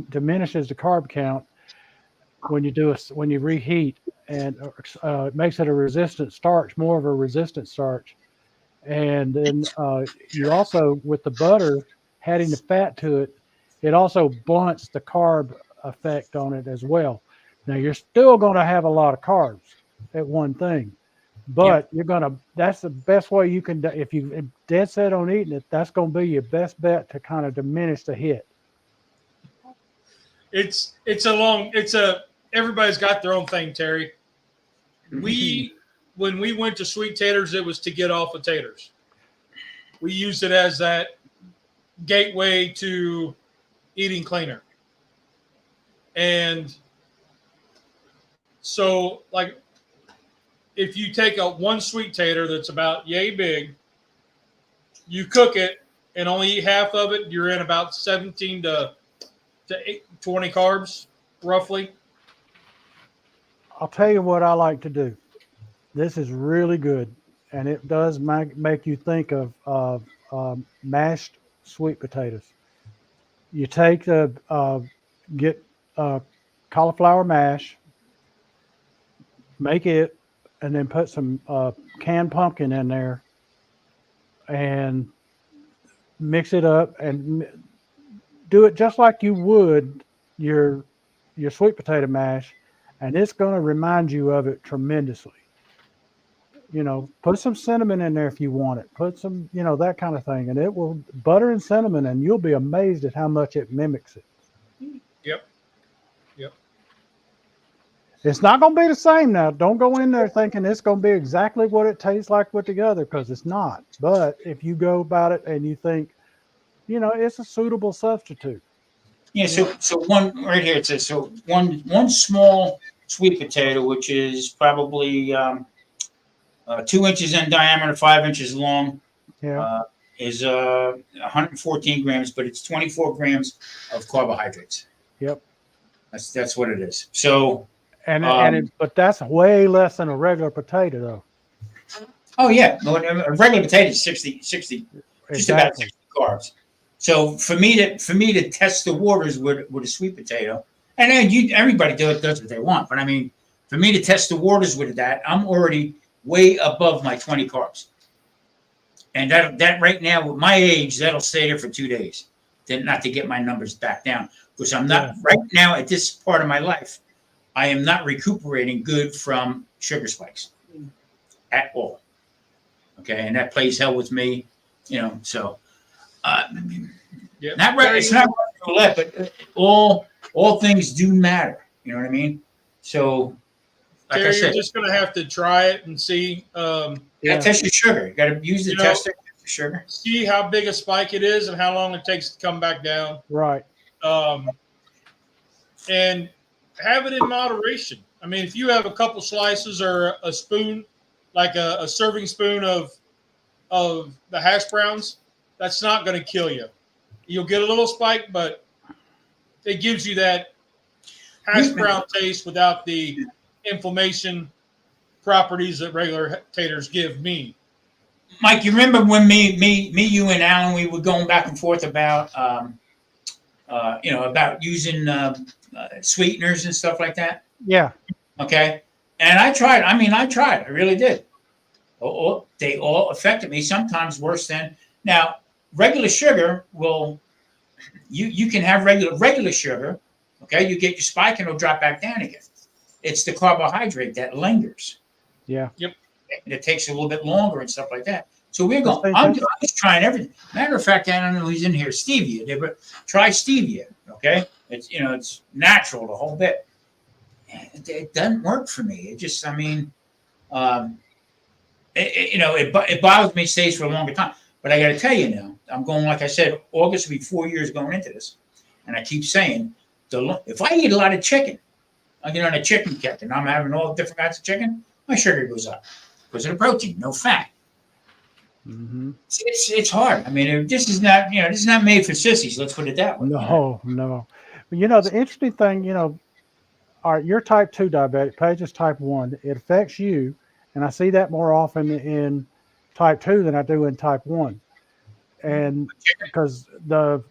Speaker 3: diminishes the carb count when you reheat, and it makes it a resistant starch, more of a resistant starch. And then you also, with the butter, adding the fat to it, it also blunts the carb effect on it as well. Now you're still going to have a lot of carbs at one thing, but that's the best way you can, if you dead set on eating it, that's going to be your best bet to kind of diminish the hit.
Speaker 2: Everybody's got their own thing, Terry. When we went to sweet taters, it was to get off of taters. We used it as that gateway to eating cleaner. And so, like, if you take one sweet tater that's about yay big, you cook it and only eat half of it, you're in about 17 to 20 carbs, roughly.
Speaker 3: I'll tell you what I like to do. This is really good, and it does make you think of mashed sweet potatoes. You take get cauliflower mash, make it, and then put some canned pumpkin in there, and mix it up, and do it just like you would your sweet potato mash, and it's going to remind you of it tremendously. Put some cinnamon in there if you want it. Put some, that kind of thing. And it will, butter and cinnamon, and you'll be amazed at how much it mimics it.
Speaker 2: Yep.
Speaker 3: It's not going to be the same now. Don't go in there thinking it's going to be exactly what it tastes like with the other, because it's not. But if you go about it and you think, it's a suitable substitute.
Speaker 4: Yeah, so one right here, it says, so one small sweet potato, which is probably 2 inches in diameter, 5 inches long, is 114 grams, but it's 24 grams of carbohydrates.
Speaker 3: Yep.
Speaker 4: That's what it is. So,
Speaker 3: but that's way less than a regular potato, though.
Speaker 4: Oh yeah, no, a regular potato is 60, exactly. Just about 60 carbs. So for me to test the waters with a sweet potato, and then everybody does what they want, but I mean, for me to test the waters with that, I'm already way above my 20 carbs. And that right now, with my age, that'll stay there for 2 days. Then not to get my numbers back down. Because I'm not, right now at this part of my life, I am not recuperating good from sugar spikes at all. Okay, and that plays hell with me, so it's not roulette, but all things do matter. You know what I mean? So like
Speaker 2: Terry,
Speaker 4: I said,
Speaker 2: you're just going to have to try it and see.
Speaker 4: Test your sugar. You got to use the tester. Test the sugar.
Speaker 2: See how big a spike it is and how long it takes to come back down.
Speaker 3: Right.
Speaker 2: And have it in moderation. I mean, if you have a couple slices or a spoon, like a serving spoon of the hash browns, that's not going to kill you. You'll get a little spike, but it gives you that hash brown taste without the inflammation properties that regular taters give me.
Speaker 4: Mike, you remember when you and Alan, we were going back and forth about, about using sweeteners and stuff like that?
Speaker 3: Yeah.
Speaker 4: Okay. And I tried. I really did. They all affected me, sometimes worse than. Now, regular sugar will, you can have regular sugar, okay? You get your spike and it'll drop back down again. It's the carbohydrate that lingers.
Speaker 3: Yeah.
Speaker 2: Yep.
Speaker 4: And it takes a little bit longer and stuff like that. So we're going, I'm just trying everything. Matter of fact, I don't know who's in here, stevia, but try stevia, okay? It's natural, the whole bit. It doesn't work for me. It just, it bothers me, stays for a longer time. But I got to tell you now, I'm going, like I said, August will be 4 years going into this. And I keep saying, if I eat a lot of chicken, I get on a chicken kick and I'm having all different kinds of chicken, my sugar goes up because of the protein, no fat.
Speaker 3: Mm-hmm.
Speaker 4: It's hard. This is not, this is not made for sissies. Let's put it that way.
Speaker 3: No. But the interesting thing, you're type 2 diabetic, Paige is type 1. It affects you. And I see that more often in type 2 than I do in type 1. And because the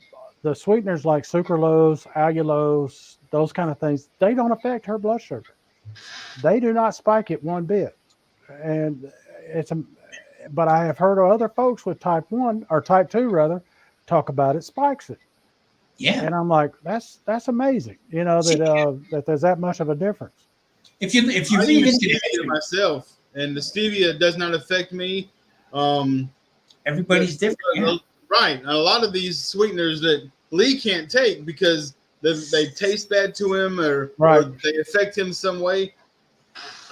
Speaker 3: sweeteners like sucralose, allulose, those kind of things, they don't affect her blood sugar. They do not spike it one bit. And but I have heard of other folks with type 1 or type 2 rather talk about it spikes it.
Speaker 4: Yeah.
Speaker 3: And I'm like, that's amazing. That there's that much of a difference.
Speaker 4: If you
Speaker 1: I
Speaker 4: read
Speaker 1: use
Speaker 4: into
Speaker 1: stevia myself, and the stevia does not affect me.
Speaker 4: Everybody's different. Yeah.
Speaker 1: Right. And a lot of these sweeteners that Lee can't take because they taste bad to him or they affect him some way.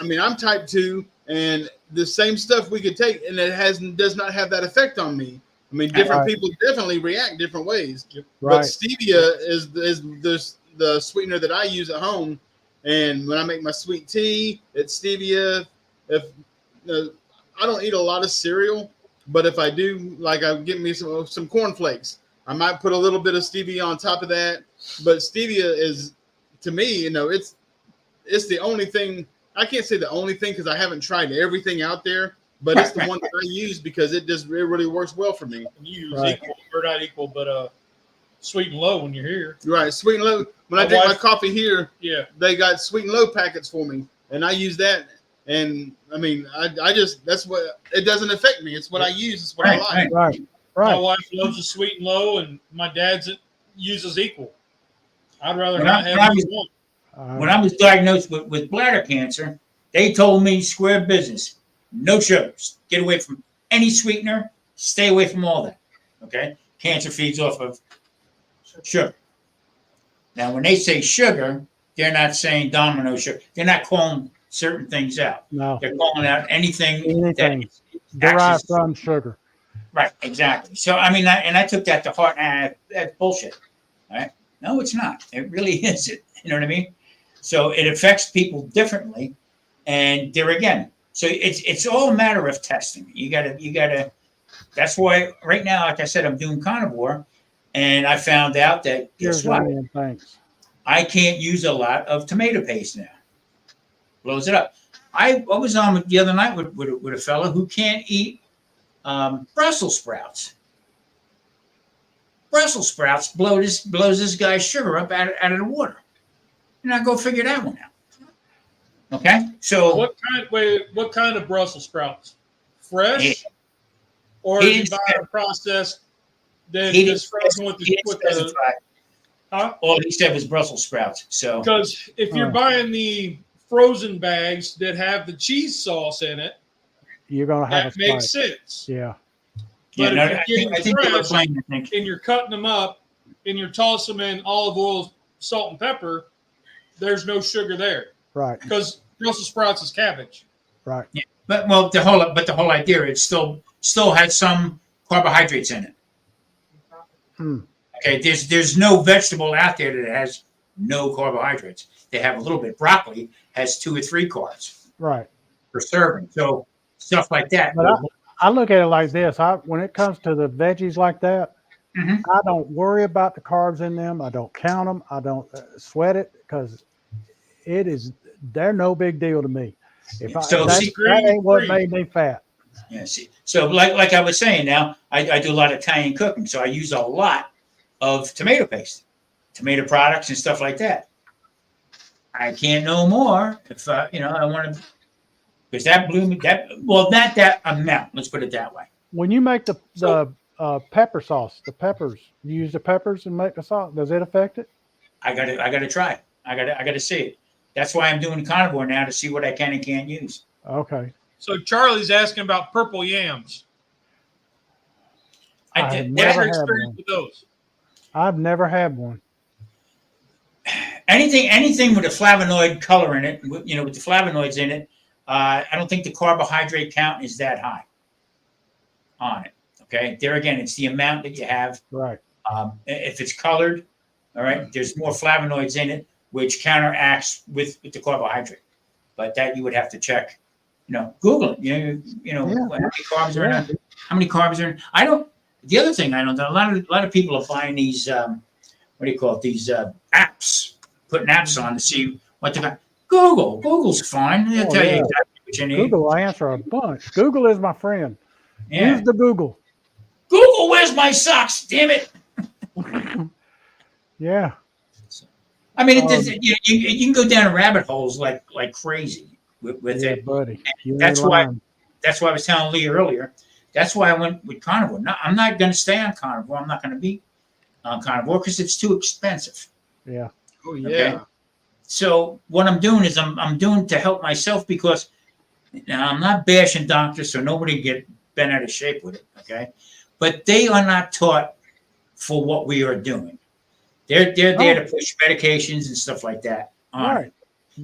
Speaker 1: I'm type 2, and the same stuff we could take, and it does not have that effect on me. Different people definitely react different ways.
Speaker 3: Right.
Speaker 1: But stevia is the sweetener that I use at home. And when I make my sweet tea, it's stevia. If I don't eat a lot of cereal, but if I do, like I get me some cornflakes, I might put a little bit of stevia on top of that. But stevia is, to me, it's the only thing. I can't say the only thing because I haven't tried everything out there, but it's the one that I use because it really works well for me.
Speaker 2: You use equal, or not equal, but sweet and low when you're here.
Speaker 1: Right, sweet and low. When I drink my coffee here, they got sweet and low packets for me, and I use that. And I just, that's what, it doesn't affect me. It's what I use. It's what I like.
Speaker 3: Right.
Speaker 2: My wife loves the sweet and low, and my dad's uses equal. I'd rather not have either one.
Speaker 4: When I was diagnosed with bladder cancer, they told me square business, no sugars, get away from any sweetener, stay away from all that. Okay, cancer feeds off of sugar. Now, when they say sugar, they're not saying domino sugar. They're not calling certain things out.
Speaker 3: No,
Speaker 4: they're calling out anything
Speaker 3: derived from sugar.
Speaker 4: Right, exactly. So I took that to heart, and that's bullshit. All right? No, it's not. It really isn't. You know what I mean? So it affects people differently, and there again. So it's all a matter of testing. You gotta. That's why right now, like I said, I'm doing carnivore, and I found out that guess what? I can't use a lot of tomato paste now. Blows it up. I was on the other night with a fellow who can't eat Brussels sprouts. Brussels sprouts blows this guy's sugar up out of the water. And I go figure that one out. Okay, so
Speaker 2: what kind of Brussels sprouts? Fresh, or is he buying a processed? That is frozen with the huh?
Speaker 4: All he said was Brussels sprouts. So
Speaker 2: because if you're buying the frozen bags that have the cheese sauce in it,
Speaker 3: you're gonna have
Speaker 2: that makes sense.
Speaker 3: Yeah.
Speaker 2: But
Speaker 4: yeah,
Speaker 2: if you're getting fresh and you're cutting them up and you're tossing them in olive oil, salt, and pepper, there's no sugar there.
Speaker 3: Right.
Speaker 2: Because Brussels sprouts is cabbage.
Speaker 3: Right.
Speaker 4: Yeah. But the whole idea, it still has some carbohydrates in it. Okay, there's no vegetable out there that has no carbohydrates. They have a little bit. Broccoli has 2 or 3 carbs.
Speaker 3: Right.
Speaker 4: Per serving. So stuff like that.
Speaker 3: But I look at it like this. When it comes to the veggies like that,
Speaker 4: Mhm.
Speaker 3: I don't worry about the carbs in them. I don't count them. I don't sweat it because they're no big deal to me. If
Speaker 4: So
Speaker 3: that,
Speaker 4: see,
Speaker 3: that ain't what
Speaker 2: Green.
Speaker 3: made me fat.
Speaker 4: yeah, see, so like I was saying, now I do a lot of Italian cooking, so I use a lot of tomato paste, tomato products, and stuff like that. I can't know more if I want to, because that blew me. Not that amount. Let's put it that way.
Speaker 3: When you make the
Speaker 2: So-
Speaker 3: pepper sauce, the peppers, you use the peppers and make the sauce. Does it affect it?
Speaker 4: I gotta try it. I gotta see it. That's why I'm doing carnivore now, to see what I can and can't use.
Speaker 3: Okay.
Speaker 2: So Charlie's asking about purple yams.
Speaker 3: I have
Speaker 2: What's
Speaker 3: never
Speaker 2: your
Speaker 3: had
Speaker 2: experience
Speaker 3: one.
Speaker 2: with those?
Speaker 3: I've never had one.
Speaker 4: Anything with a flavonoid color in it, with the flavonoids in it, I don't think the carbohydrate count is that high on it. Okay, there again, it's the amount that you have.
Speaker 3: Right.
Speaker 4: If it's colored, all right, there's more flavonoids in it, which counteracts with the carbohydrate. But that you would have to check. Google it.
Speaker 3: Yeah.
Speaker 4: How many carbs are in it? How many carbs are in? I don't. The other thing I don't know, a lot of people are buying these. What do you call it? These apps, putting apps on to see what they're. Google's fine. They'll tell you exactly what you need.
Speaker 3: Google will answer a bunch. Google is my friend.
Speaker 4: Yeah.
Speaker 3: Use the Google.
Speaker 4: Google, where's my socks? Damn it!
Speaker 3: Yeah.
Speaker 4: I mean, you can go down rabbit holes like crazy with
Speaker 3: Yeah,
Speaker 4: it.
Speaker 3: buddy.
Speaker 4: That's why I was telling Lee earlier. That's why I went with carnivore. No, I'm not going to stay on carnivore. I'm not going to be on carnivore because it's too expensive.
Speaker 3: Yeah.
Speaker 1: Oh yeah.
Speaker 4: Okay? So what I'm doing is I'm doing to help myself, because now I'm not bashing doctors, so nobody get bent out of shape with it. Okay, but they are not taught for what we are doing. They're there to push medications and stuff like that on it.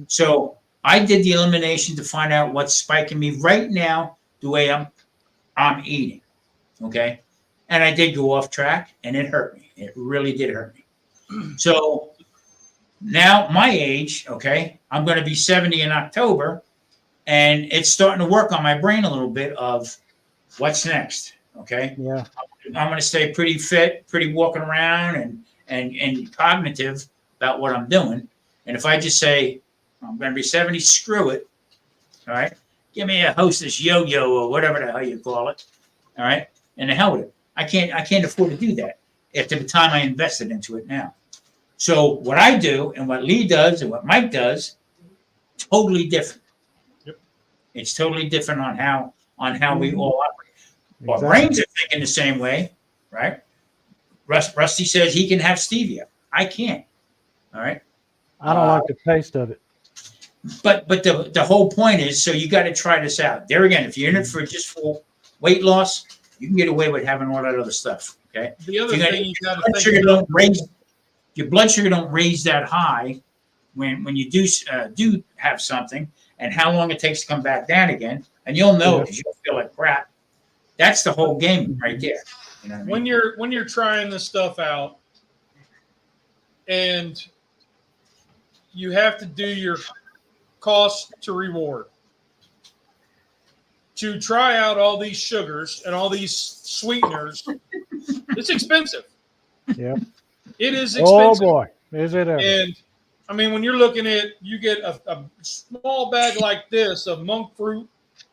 Speaker 4: So I did the elimination to find out what's spiking me right now, the way I'm eating. Okay. And I did go off track, and it hurt me. It really did hurt me. So now my age, okay, I'm going to be 70 in October, and it's starting to work on my brain a little bit of what's next. Okay.
Speaker 3: Yeah.
Speaker 4: I'm going to stay pretty fit, pretty walking around and cognitive about what I'm doing. And if I just say, I'm going to be 70, screw it. All right. Give me a Hostess yo-yo or whatever the hell you call it. All right. And the hell with it. I can't afford to do that after the time I invested into it now. So what I do and what Lee does and what Mike does, totally different.
Speaker 2: Yep.
Speaker 4: It's totally different on how we all operate. Our
Speaker 3: Exactly.
Speaker 4: brains are thinking the same way, right? Rusty says he can have stevia. I can't. All right.
Speaker 3: I don't like the taste of it.
Speaker 4: But the whole point is, so you got to try this out. There again, if you're in it for just for weight loss, you can get away with having all that other stuff. Okay.
Speaker 2: The other thing you got to
Speaker 4: blood
Speaker 2: think
Speaker 4: sugar
Speaker 2: about,
Speaker 4: your blood sugar don't raise that high when you do have something, and how long it takes to come back down again, and you'll know because you'll feel like crap. That's the whole game right there. You know what I mean?
Speaker 2: when you're trying this stuff out, and you have to do your cost to reward to try out all these sugars and all these sweeteners. It's expensive.
Speaker 3: Yeah.
Speaker 2: It is
Speaker 3: Oh
Speaker 2: expensive.
Speaker 3: boy, is it ever?
Speaker 2: And I mean, when you're looking at, you get a small bag like this of monk fruit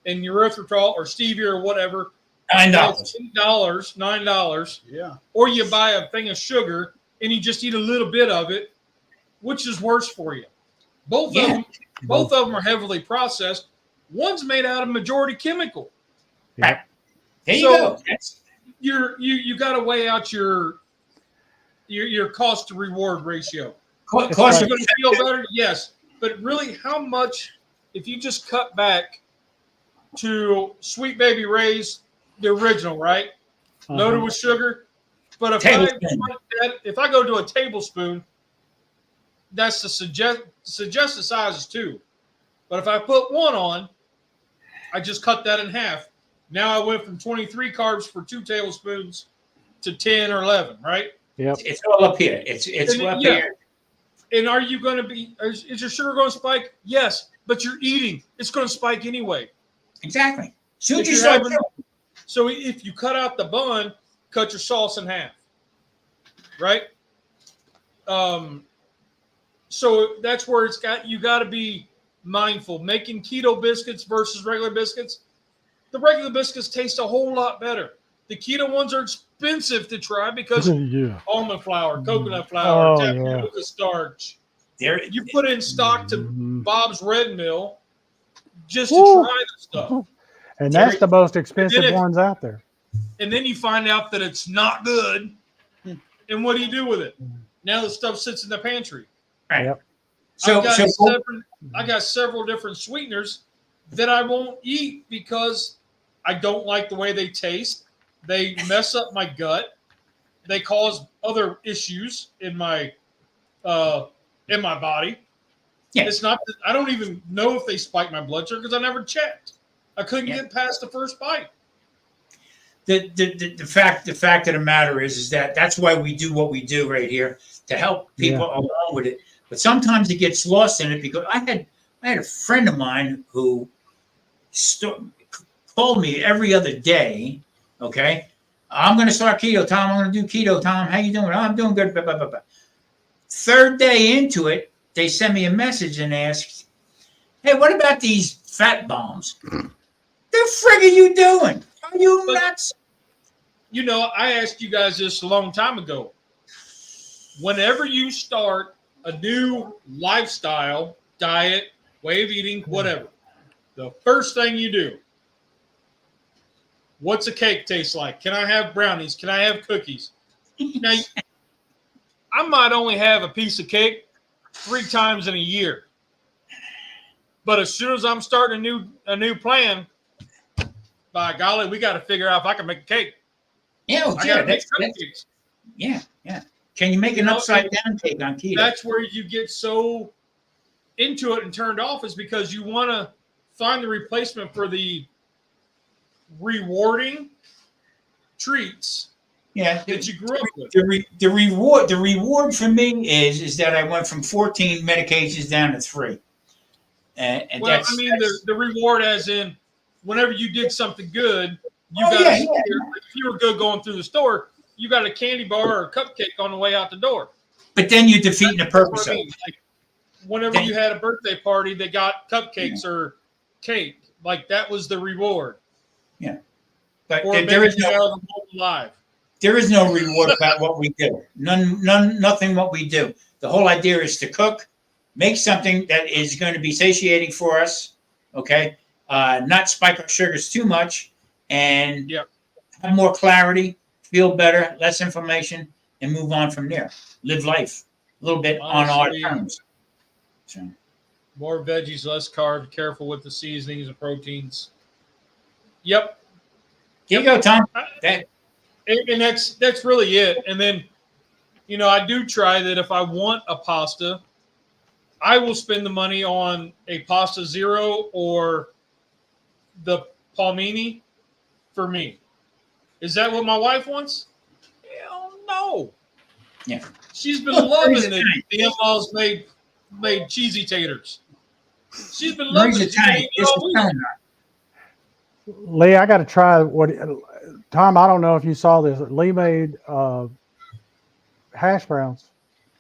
Speaker 2: and erythritol or stevia or whatever.
Speaker 4: $9.
Speaker 2: $9.
Speaker 1: Yeah.
Speaker 2: Or you buy a thing of sugar and you just eat a little bit of it. Which is worse for you? Both of them are heavily processed. One's made out of majority chemical.
Speaker 3: Yeah.
Speaker 4: There you
Speaker 2: So-
Speaker 4: go.
Speaker 2: You got to weigh out your cost to reward ratio.
Speaker 4: Cost
Speaker 2: Are
Speaker 4: of
Speaker 2: you going to feel better? Yes, but really, how much? If you just cut back to Sweet Baby Ray's, the original, right? Loaded with sugar. But if I go to a tablespoon, that's the suggested size is 2. But if I put 1 on, I just cut that in half. Now I went from 23 carbs for 2 tablespoons to 10 or 11, right?
Speaker 3: Yep.
Speaker 4: It's all up here. It's up here.
Speaker 2: And are you going to be? Is your sugar going to spike? Yes, but you're eating. It's going to spike anyway.
Speaker 4: Exactly. Soon
Speaker 2: If
Speaker 4: as you
Speaker 2: you're
Speaker 4: start,
Speaker 2: having- So if you cut out the bun, cut your sauce in half, right? So that's where you got to be mindful. Making keto biscuits versus regular biscuits, the regular biscuits taste a whole lot better. The keto ones are expensive to try because
Speaker 3: Yeah.
Speaker 2: almond flour, coconut flour,
Speaker 3: Oh, yeah.
Speaker 2: tapioca starch.
Speaker 4: There,
Speaker 2: You put in stock to
Speaker 3: Mhm.
Speaker 2: Bob's Red Mill just to
Speaker 3: Woo.
Speaker 2: try the stuff.
Speaker 3: And that's the most expensive
Speaker 2: if-
Speaker 3: ones out there.
Speaker 2: And then you find out that it's not good. And what do you do with it? Now the stuff sits in the pantry.
Speaker 4: right.
Speaker 3: Yep.
Speaker 4: So,
Speaker 2: I got several different sweeteners that I won't eat because I don't like the way they taste. They mess up my gut. They cause other issues in my body.
Speaker 4: Yeah.
Speaker 2: It's not. I don't even know if they spike my blood sugar because I never checked. I couldn't
Speaker 4: Yeah.
Speaker 2: get past the first bite.
Speaker 4: the fact of the matter is that that's why we do what we do right here, to help people along with it. But sometimes it gets lost in it, because I had a friend of mine who called me every other day. Okay, I'm going to start keto, Tom. I'm going to do keto, Tom. How you doing? Oh, I'm doing good. Blah, blah, blah, blah. Third day into it, they sent me a message and asked, "Hey, what about these fat bombs? The frig are you doing? Are you nuts?"
Speaker 2: You know, I asked you guys this a long time ago. Whenever you start a new lifestyle, diet, way of eating, whatever, the first thing you do, what's a cake taste like? Can I have brownies? Can I have cookies? Now, I might only have a piece of cake 3 times in a year. But as soon as I'm starting a new plan, by golly, we got to figure out if I can make a cake.
Speaker 4: Yeah, well,
Speaker 2: I
Speaker 4: yeah,
Speaker 2: got to make
Speaker 4: that's,
Speaker 2: cupcakes.
Speaker 4: yeah. Can you make an upside down cake on keto?
Speaker 2: That's where you get so into it and turned off, is because you want to find the replacement for the rewarding treats
Speaker 4: Yeah,
Speaker 2: that you grew up with.
Speaker 4: the reward for me is that I went from 14 medications down to 3. And
Speaker 2: Well,
Speaker 4: that's,
Speaker 2: I mean, the reward as in whenever you did something good, you
Speaker 4: Oh,
Speaker 2: got
Speaker 4: yeah,
Speaker 2: if you were good going through the store, you got a candy bar or a cupcake on the way out the door.
Speaker 4: but then you're defeating the
Speaker 2: That's
Speaker 4: purpose
Speaker 2: what I
Speaker 4: of
Speaker 2: mean.
Speaker 4: it.
Speaker 2: Like, whenever you had a birthday party, they got cupcakes or cake. Like, that was the reward.
Speaker 4: But
Speaker 2: Or
Speaker 4: there is
Speaker 2: making you
Speaker 4: no
Speaker 2: out of the whole live.
Speaker 4: there is no reward about what we do. Nothing what we do. The whole idea is to cook, make something that is going to be satiating for us. Okay, not spike our sugars too much, and
Speaker 2: Yep.
Speaker 4: have more clarity, feel better, less inflammation, and move on from there. Live life a little bit on our
Speaker 2: Honestly,
Speaker 4: terms. So,
Speaker 2: More veggies, less carbs, careful with the seasonings and proteins. Yep.
Speaker 4: here you go, Tom. That,
Speaker 2: And that's really it. And then, you know, I do try that if I want a pasta, I will spend the money on a pasta zero or the palmini for me. Is that what my wife wants? Hell no.
Speaker 4: Yeah.
Speaker 2: She's been
Speaker 4: Look,
Speaker 2: loving
Speaker 4: Marie's
Speaker 2: that
Speaker 4: Italian.
Speaker 2: the in-laws made cheesy taters. She's been
Speaker 4: Marie's
Speaker 2: loving it. She's been
Speaker 4: Italian.
Speaker 2: eating it
Speaker 4: This
Speaker 2: all
Speaker 4: is
Speaker 2: week.
Speaker 4: telling her.
Speaker 3: Lee, I got to try what Tom. I don't know if you saw this. Lee made hash browns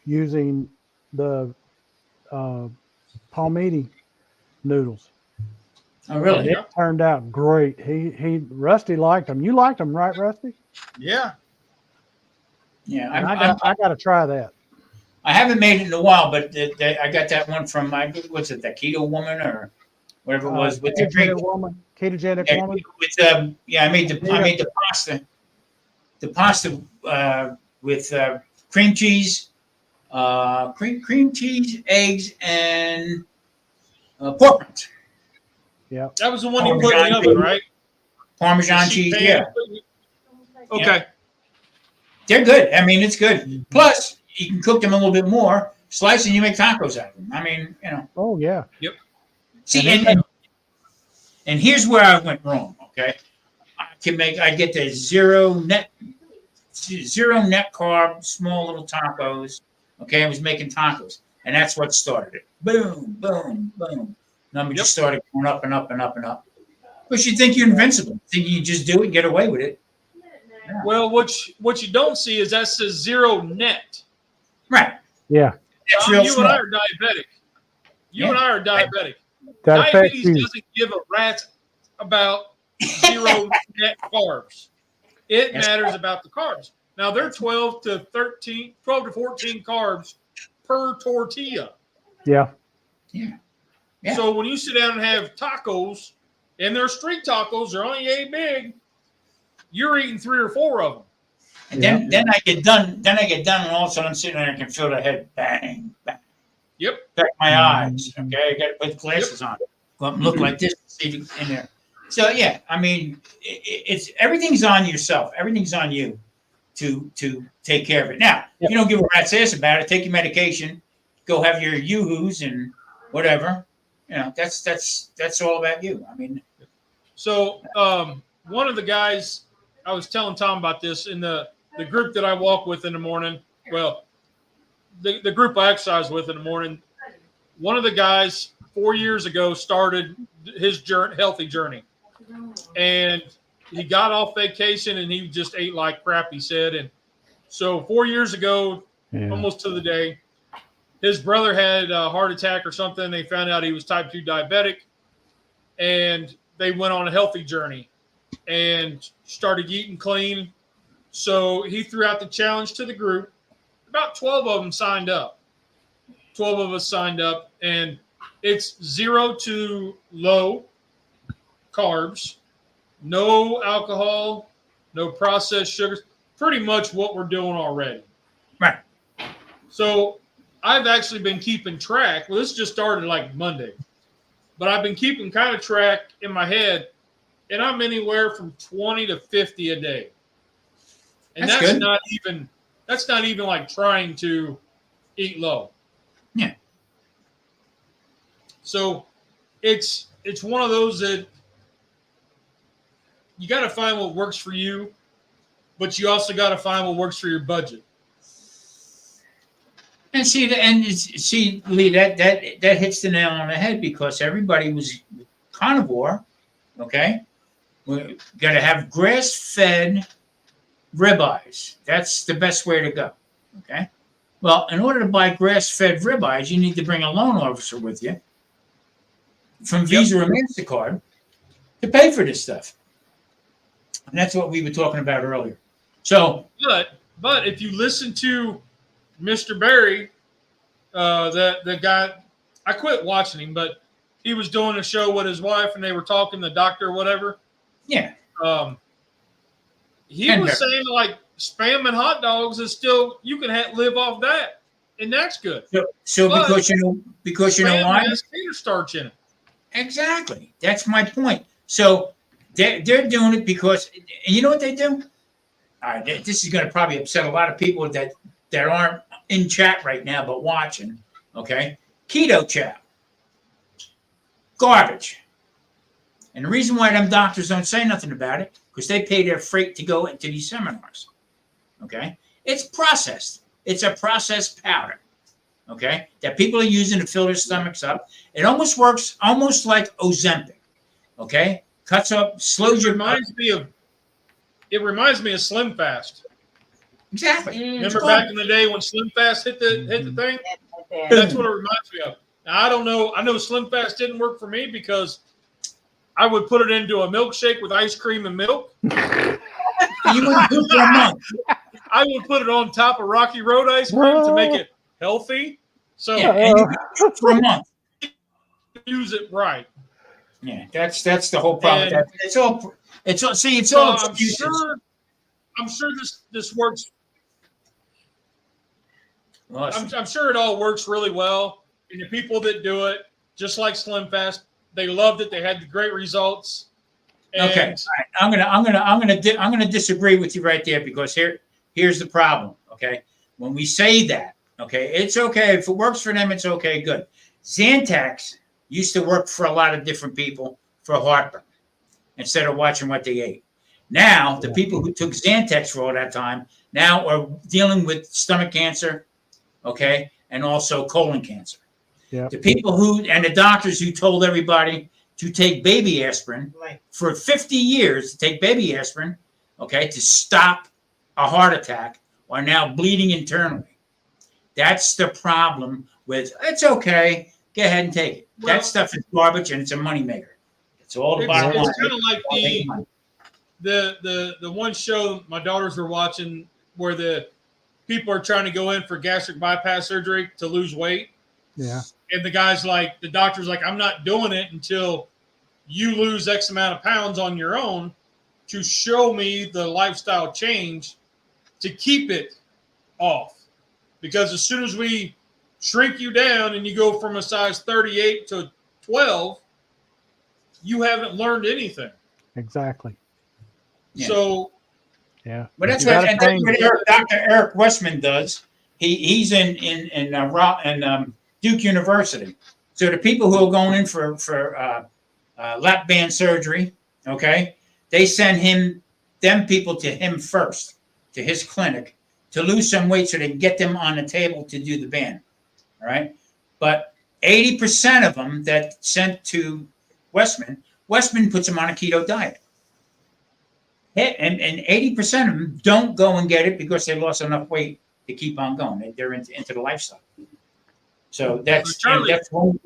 Speaker 3: using the palmini noodles.
Speaker 4: Oh, really?
Speaker 3: And it turned out great. Rusty liked them. You liked them, right, Rusty?
Speaker 1: Yeah.
Speaker 4: Yeah,
Speaker 3: And I got to try that.
Speaker 4: I haven't made it in a while, but I got that one from what's it, the Keto Woman or whatever it was with the drink.
Speaker 3: Ketogenic
Speaker 4: Yeah,
Speaker 3: woman.
Speaker 4: with I made the pasta with cream cheese, cream cheese, eggs, and pork rinds.
Speaker 3: Yeah.
Speaker 2: That was the one you put in the oven, right?
Speaker 4: Parmesan
Speaker 2: Sheet
Speaker 4: cheese,
Speaker 2: pan.
Speaker 4: yeah.
Speaker 2: Okay.
Speaker 4: They're good. I mean, it's good. Plus, you can cook them a little bit more, slice, and you make tacos out of them. I mean, you know.
Speaker 3: Oh yeah.
Speaker 4: See,
Speaker 3: And
Speaker 4: and here's where I went wrong. Okay, I get the zero net carb, small little tacos. Okay, I was making tacos, and that's what started it. Boom, boom, boom. Number just started going up and up and up and up. Because you think you're invincible. You think you just do it and get away with it.
Speaker 2: Well, what you don't see is that says 0 net.
Speaker 4: Right.
Speaker 3: Yeah.
Speaker 4: That's real
Speaker 2: You
Speaker 4: small.
Speaker 2: and I are diabetic. You and I are diabetic.
Speaker 3: That affects
Speaker 2: Diabetes
Speaker 3: you.
Speaker 2: doesn't give a rat's about 0 net carbs. It
Speaker 4: Yes.
Speaker 2: matters about the carbs. Now they're 12 to 14 carbs per tortilla.
Speaker 3: Yeah.
Speaker 4: Yeah. Yeah.
Speaker 2: So when you sit down and have tacos, and they're street tacos, they're only a big, you're eating 3 or 4 of them.
Speaker 4: And then I get done. Then I get done, and all of a sudden I'm sitting there and I can feel the head bang, bang.
Speaker 2: Yep.
Speaker 4: Back my eyes. Okay, I got to put glasses on. Go up and look like this to see in there. So yeah, I mean, it's everything's on yourself. Everything's on you to take care of it. Now,
Speaker 3: Yep.
Speaker 4: you don't give a rat's ass about it. Take your medication. Go have your yoo-hoos and whatever. You know, that's all about you. I mean,
Speaker 2: So one of the guys, I was telling Tom about this in the group that I walk with in the morning. Well, the group I exercise with in the morning. One of the guys 4 years ago started his healthy journey, and he got off vacation and he just ate like crap. He said, and so 4 years ago, almost to the day, his brother had a heart attack or something. They found out he was type 2 diabetic, and they went on a healthy journey and started eating clean. So he threw out the challenge to the group. About 12 of them signed up. 12 of us signed up, and it's 0 to low carbs, no alcohol, no processed sugars, pretty much what we're doing already.
Speaker 4: right.
Speaker 2: So I've actually been keeping track. Well, this just started like Monday, but I've been keeping kind of track in my head, and I'm anywhere from 20 to 50 a day. And
Speaker 4: That's
Speaker 2: that's
Speaker 4: good.
Speaker 2: not even like trying to eat low.
Speaker 4: Yeah.
Speaker 2: So it's one of those that you got to find what works for you, but you also got to find what works for your budget.
Speaker 4: And see, Lee, that hits the nail on the head because everybody was carnivore. Okay, we got to have grass-fed ribeyes. That's the best way to go. Okay. Well, in order to buy grass-fed ribeyes, you need to bring a loan officer with you from Visa or MasterCard to pay for this stuff. And that's what we were talking about earlier. So,
Speaker 2: But if you listen to Mr. Barry, the guy, I quit watching him, but he was doing a show with his wife and they were talking, the doctor or whatever.
Speaker 4: yeah.
Speaker 2: He was saying like spam and hot dogs is still, you can live off that, and that's good.
Speaker 4: So
Speaker 2: But
Speaker 4: because you know why?
Speaker 2: Spam has tater starch in it.
Speaker 4: Exactly. That's my point. So they're doing it because, and you know what they do? All right, this is going to probably upset a lot of people that aren't in chat right now but watching. Okay, keto chow, garbage. And the reason why them doctors don't say nothing about it because they pay their freight to go into these seminars. Okay, it's processed. It's a processed powder. Okay, that people are using to fill their stomachs up. It almost works almost like Ozempic. Okay, cuts up, slows your.
Speaker 2: It reminds me of Slim Fast.
Speaker 4: Exactly.
Speaker 2: Remember back in the day when Slim Fast hit the thing? That's what it reminds me of. Now, I don't know. I know Slim Fast didn't work for me because I would put it into a milkshake with ice cream and milk.
Speaker 4: You wouldn't do it for a month.
Speaker 2: I would put it on top of Rocky Road ice cream to make it healthy. So
Speaker 4: Yeah, and you could do it for a month.
Speaker 2: use it right.
Speaker 4: Yeah, that's the whole problem.
Speaker 2: And-
Speaker 4: It's all. See, it's
Speaker 2: So
Speaker 4: all
Speaker 2: I'm
Speaker 4: excuses.
Speaker 2: sure this works.
Speaker 4: Well,
Speaker 2: I'm sure it all works really well. And the people that do it, just like Slim Fast, they loved it. They had the great results. And
Speaker 4: okay, all right. I'm gonna disagree with you right there because here's the problem. Okay, when we say that, okay, it's okay if it works for them. It's okay, good. Zantac used to work for a lot of different people for heartburn instead of watching what they ate. Now the people who took Zantac for all that time now are dealing with stomach cancer, okay, and also colon cancer.
Speaker 3: Yeah.
Speaker 4: The people and the doctors who told everybody to take baby aspirin for 50 years to take baby aspirin, okay, to stop a heart attack are now bleeding internally. That's the problem with it's okay. Go ahead and take it.
Speaker 2: Well,
Speaker 4: that stuff is garbage and it's a moneymaker. It's all the
Speaker 2: It's
Speaker 4: bottom line.
Speaker 2: kind of like
Speaker 4: I'll make the money.
Speaker 2: the one show my daughters were watching where the people are trying to go in for gastric bypass surgery to lose weight.
Speaker 3: Yeah.
Speaker 2: And the guy's like, the doctor's like, I'm not doing it until you lose X amount of pounds on your own to show me the lifestyle change to keep it off. Because as soon as we shrink you down and you go from a size 38 to 12, you haven't learned anything.
Speaker 3: Exactly.
Speaker 4: Yeah.
Speaker 2: So,
Speaker 3: Yeah.
Speaker 4: But that's
Speaker 3: You
Speaker 4: what,
Speaker 3: gotta
Speaker 4: and that's
Speaker 3: change
Speaker 4: what Dr. Eric Westman does. He's in Duke University. So the people who are going in for lap band surgery, okay, they send them people to him first, to his clinic, to lose some weight so they can get them on the table to do the band. All right. But 80% of them that sent to Westman puts them on a keto diet. And 80% of them don't go and get it because they lost enough weight to keep on going. They're into the lifestyle. So that's
Speaker 2: Charlie-
Speaker 4: that's one.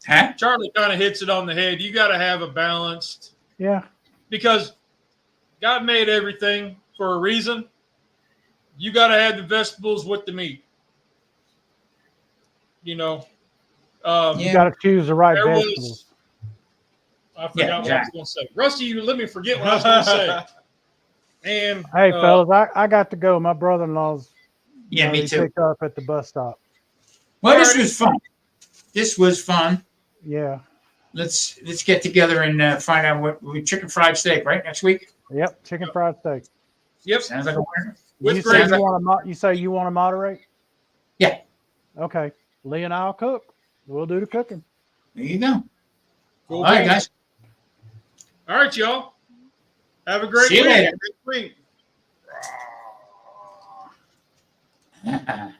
Speaker 4: Huh?
Speaker 2: Charlie kind of hits it on the head. You got to have a balanced,
Speaker 3: Yeah.
Speaker 2: because God made everything for a reason. You got to have the vegetables with the meat. You know,
Speaker 3: You got to choose the right
Speaker 2: there
Speaker 3: vegetables.
Speaker 2: was. I forgot
Speaker 4: Yeah,
Speaker 2: what I was going to say. Rusty, you let me forget what I was going to say. And
Speaker 3: Hey, fellas, I got to go. My brother-in-law's
Speaker 4: Yeah, me
Speaker 3: he
Speaker 4: too.
Speaker 3: picked up at the bus stop.
Speaker 4: Well, this
Speaker 2: Alrighty.
Speaker 4: was fun. This was fun.
Speaker 3: Yeah.
Speaker 4: Let's get together and find out what chicken fried steak right next week.
Speaker 3: Yep. Chicken fried steak.
Speaker 2: Yep,
Speaker 4: Sounds like a winner.
Speaker 2: with
Speaker 3: You say
Speaker 2: gravy.
Speaker 3: you say you want to moderate?
Speaker 4: Yeah.
Speaker 3: Okay. Lee and I'll cook. We'll do the cooking.
Speaker 4: There you go.
Speaker 2: Cool
Speaker 4: All right,
Speaker 2: beans.
Speaker 4: guys.
Speaker 2: All right, y'all. Have a great
Speaker 4: See you
Speaker 2: week.
Speaker 4: later.
Speaker 1: Next week.